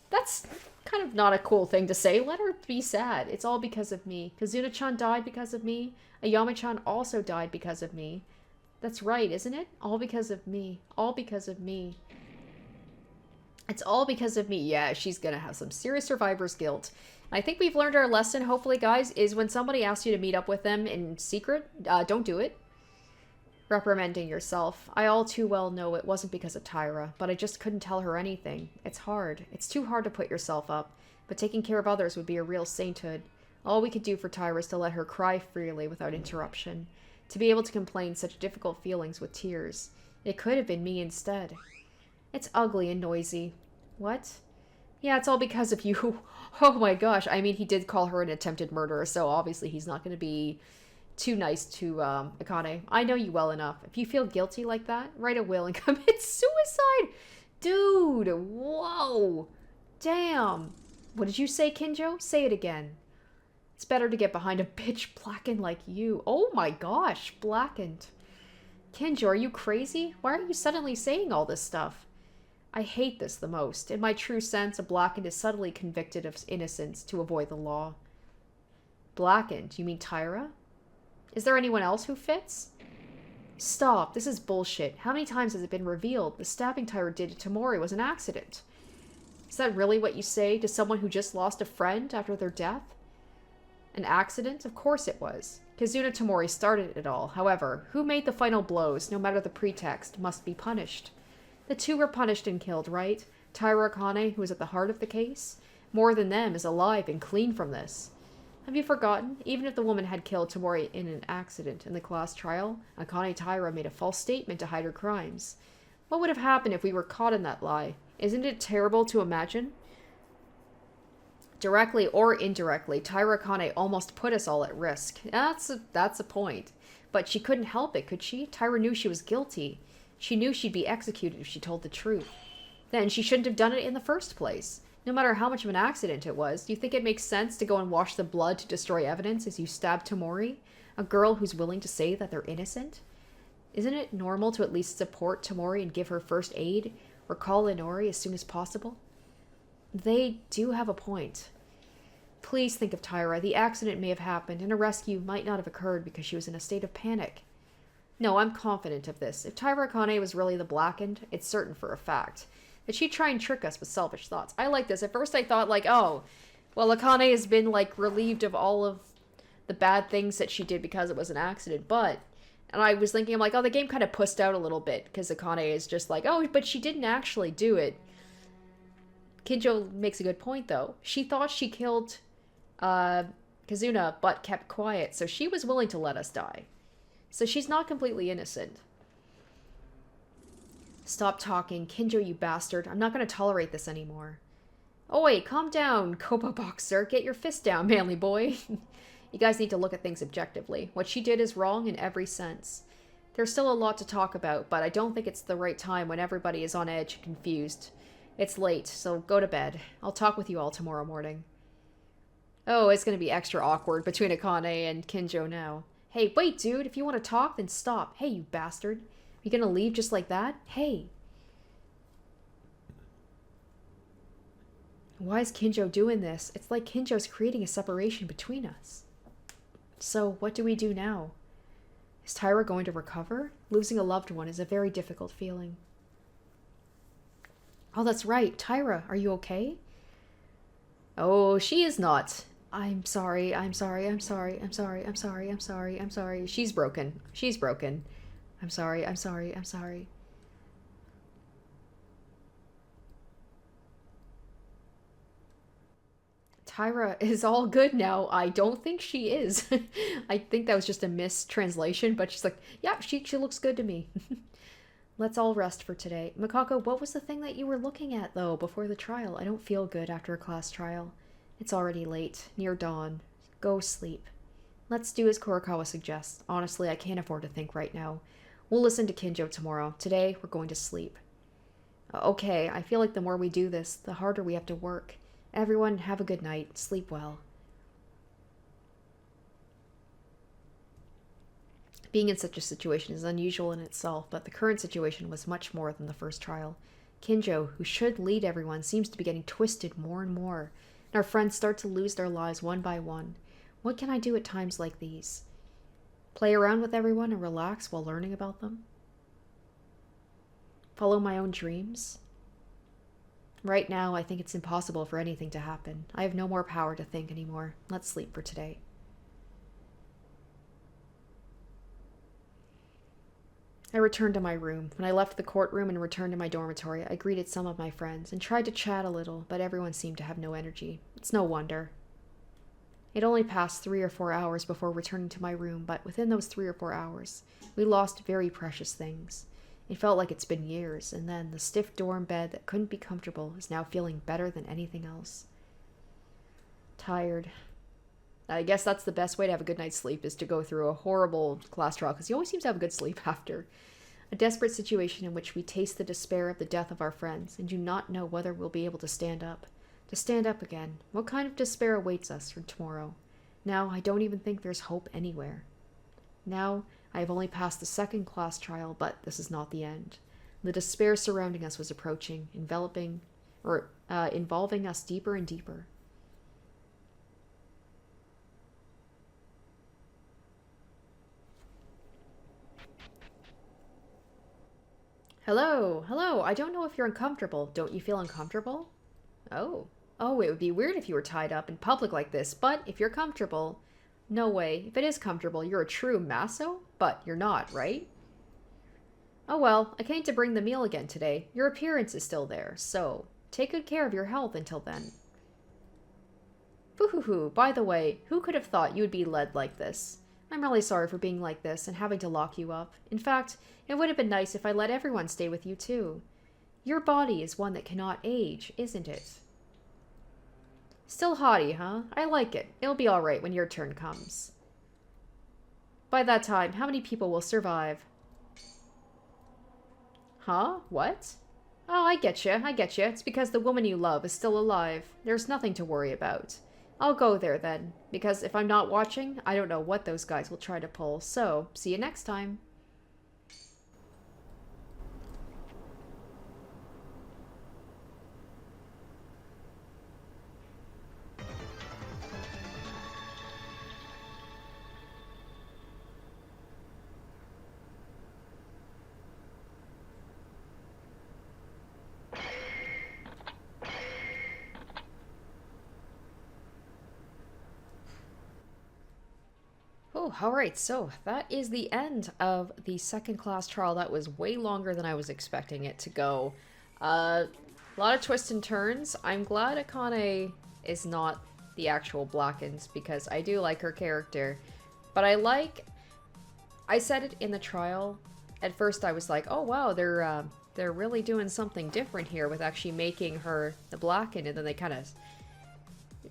That's kind of not a cool thing to say. Let her be sad. It's all because of me. Kazuna-chan died because of me. Ayame-chan also died because of me. That's right, isn't it? All because of me. All because of me. It's all because of me. Yeah, she's gonna have some serious survivor's guilt. I think we've learned our lesson, hopefully, guys, is when somebody asks you to meet up with them in secret, don't do it. Reprimanding yourself. I all too well know it wasn't because of Tyra, but I just couldn't tell her anything. It's hard. It's too hard to put yourself up, but taking care of others would be a real sainthood. All we could do for Tyra is to let her cry freely without interruption, to be able to complain such difficult feelings with tears. It could have been me instead. It's ugly and noisy. What? Yeah, it's all because of you. Oh my gosh, I mean, he did call her an attempted murderer, so obviously he's not going to be too nice to Akane. I know you well enough. If you feel guilty like that, write a will and commit suicide. Dude, whoa. Damn. What did you say, Kinjo? Say it again. It's better to get behind a bitch blackened like you. Oh my gosh, blackened. Kinjo, are you crazy? Why are you suddenly saying all this stuff? I hate this the most. In my true sense, a blackened is subtly convicted of innocence to avoid the law. Blackened? You mean Tyra? Is there anyone else who fits? Stop. This is bullshit. How many times has it been revealed? The stabbing Tyra did to Mori was an accident. Is that really what you say to someone who just lost a friend after their death? An accident? Of course it was. Kazuna Tamori started it all. However, who made the final blows, no matter the pretext, must be punished. The two were punished and killed, right? Taira Akane, who is at the heart of the case? More than them, is alive and clean from this. Have you forgotten? Even if the woman had killed Tamori in an accident in the class trial, Akane Taira made a false statement to hide her crimes. What would have happened if we were caught in that lie? Isn't it terrible to imagine? Directly or indirectly, Taira Akane almost put us all at risk. That's a point. But she couldn't help it, could she? Taira knew she was guilty. She knew she'd be executed if she told the truth. Then she shouldn't have done it in the first place. No matter how much of an accident it was, do you think it makes sense to go and wash the blood to destroy evidence as you stab Tamori, a girl who's willing to say that they're innocent? Isn't it normal to at least support Tamori and give her first aid, or call Inori as soon as possible? They do have a point. Please think of Taira. The accident may have happened, and a rescue might not have occurred because she was in a state of panic. No, I'm confident of this. If Taira Akane was really the blackened, it's certain for a fact that she'd try and trick us with selfish thoughts. I like this. At first I thought, like, oh, well, Akane has been, like, relieved of all of the bad things that she did because it was an accident, but... And I was thinking, I'm like, oh, the game kind of pussed out a little bit, because Akane is just like, oh, but she didn't actually do it. Kinjo makes a good point, though. She thought she killed Kazuna, but kept quiet, so she was willing to let us die. So she's not completely innocent. Stop talking. Kinjo, you bastard. I'm not going to tolerate this anymore. Oh, wait, calm down, Koba Boxer. Get your fist down, manly boy. You guys need to look at things objectively. What she did is wrong in every sense. There's still a lot to talk about, but I don't think it's the right time when everybody is on edge and confused. It's late, so go to bed. I'll talk with you all tomorrow morning. Oh, it's going to be extra awkward between Akane and Kinjo now. Hey, wait, dude. If you want to talk, then stop. Hey, you bastard. Are you going to leave just like that? Hey. Why is Kinjo doing this? It's like Kinjo's creating a separation between us. So, what do we do now? Is Taira going to recover? Losing a loved one is a very difficult feeling. Oh, that's right. Taira, are you okay? Oh, she is not. I'm sorry. I'm sorry. I'm sorry. I'm sorry. I'm sorry. I'm sorry. I'm sorry. She's broken. She's broken. I'm sorry. I'm sorry. I'm sorry. Taira is all good now. I don't think she is. I think that was just a mistranslation, but she's like, yeah, she looks good to me. Let's all rest for today. Makako, what was the thing that you were looking at, though, before the trial? I don't feel good after a class trial. It's already late, near dawn. Go sleep. Let's do as Kurokawa suggests. Honestly, I can't afford to think right now. We'll listen to Kinjo tomorrow. Today, we're going to sleep. Okay, I feel like the more we do this, the harder we have to work. Everyone, have a good night. Sleep well. Being in such a situation is unusual in itself, but the current situation was much more than the first trial. Kinjo, who should lead everyone, seems to be getting twisted more and more, and our friends start to lose their lives one by one. What can I do at times like these? Play around with everyone and relax while learning about them? Follow my own dreams? Right now, I think it's impossible for anything to happen. I have no more power to think anymore. Let's sleep for today. I returned to my room. When I left the courtroom and returned to my dormitory, I greeted some of my friends and tried to chat a little, but everyone seemed to have no energy. It's no wonder. It only passed 3 or 4 hours before returning to my room, but within those 3 or 4 hours, we lost very precious things. It felt like it's been years, and then the stiff dorm bed that couldn't be comfortable is now feeling better than anything else. Tired. I guess that's the best way to have a good night's sleep, is to go through a horrible class trial, because you always seem to have a good sleep after. A desperate situation in which we taste the despair of the death of our friends, and do not know whether we'll be able to stand up. To stand up again. What kind of despair awaits us for tomorrow? Now, I don't even think there's hope anywhere. Now, I have only passed the second class trial, but this is not the end. The despair surrounding us was approaching, involving us deeper and deeper. Hello, hello, I don't know if you're uncomfortable. Don't you feel uncomfortable? Oh, it would be weird if you were tied up in public like this, but if you're comfortable, No way. If it is comfortable, you're a true maso? But you're not, right? Oh well, I came to bring the meal again today. Your appearance is still there, so take good care of your health until then. Boo-hoo-hoo, by the way, who could have thought you would be led like this? I'm really sorry for being like this and having to lock you up. In fact, it would have been nice if I let everyone stay with you too. Your body is one that cannot age, isn't it? Still haughty, huh? I like it. It'll be alright when your turn comes. By that time, how many people will survive? Huh? What? Oh, I get you. It's because the woman you love is still alive. There's nothing to worry about. I'll go there then, because if I'm not watching, I don't know what those guys will try to pull, so see you next time. Oh, alright, so that is the end of the second class trial. That was way longer than I was expecting it to go. A lot of twists and turns. I'm glad Akane is not the actual Blackened, because I do like her character. But I said it in the trial. At first I was like, oh wow, they're really doing something different here with actually making her the Blackened, and then they kind of,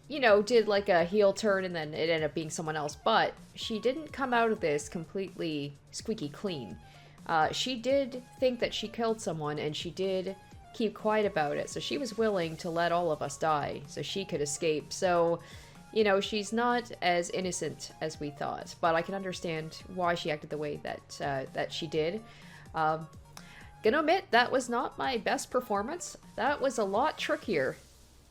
you know, did like a heel turn and then it ended up being someone else. But she didn't come out of this completely squeaky clean. She did think that she killed someone, and she did keep quiet about it. So she was willing to let all of us die so she could escape. So, you know, she's not as innocent as we thought. But I can understand why she acted the way that she did. Gonna admit, that was not my best performance. That was a lot trickier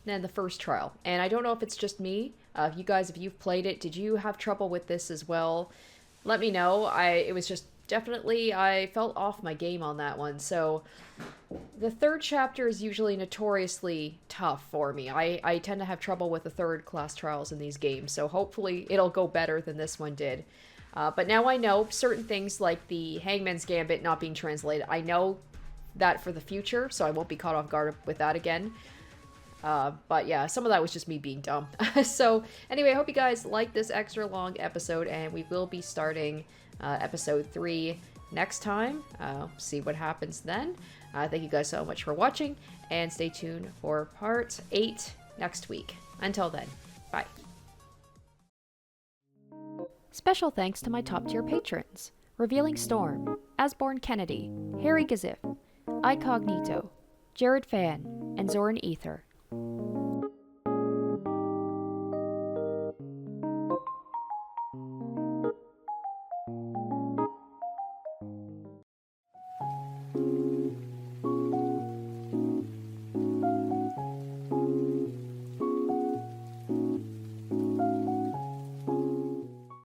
than the first trial, and I don't know if it's just me. You guys, if you've played it, did you have trouble with this as well? Let me know. It was just definitely, I felt off my game on that one. So the third chapter is usually notoriously tough for me. I tend to have trouble with the third class trials in these games, so hopefully it'll go better than this one did. But now I know certain things like the Hangman's Gambit not being translated. I know that for the future, so I won't be caught off guard with that again. But yeah, some of that was just me being dumb. So anyway, I hope you guys like this extra long episode, and we will be starting episode 3 next time. See what happens then. Thank you guys so much for watching, and stay tuned for part 8 next week. Until then, bye. Special thanks to my top tier patrons: Revealing Storm, Asborn Kennedy, Harry Gazif, Icognito, Jared Fan, and Zoran Ether.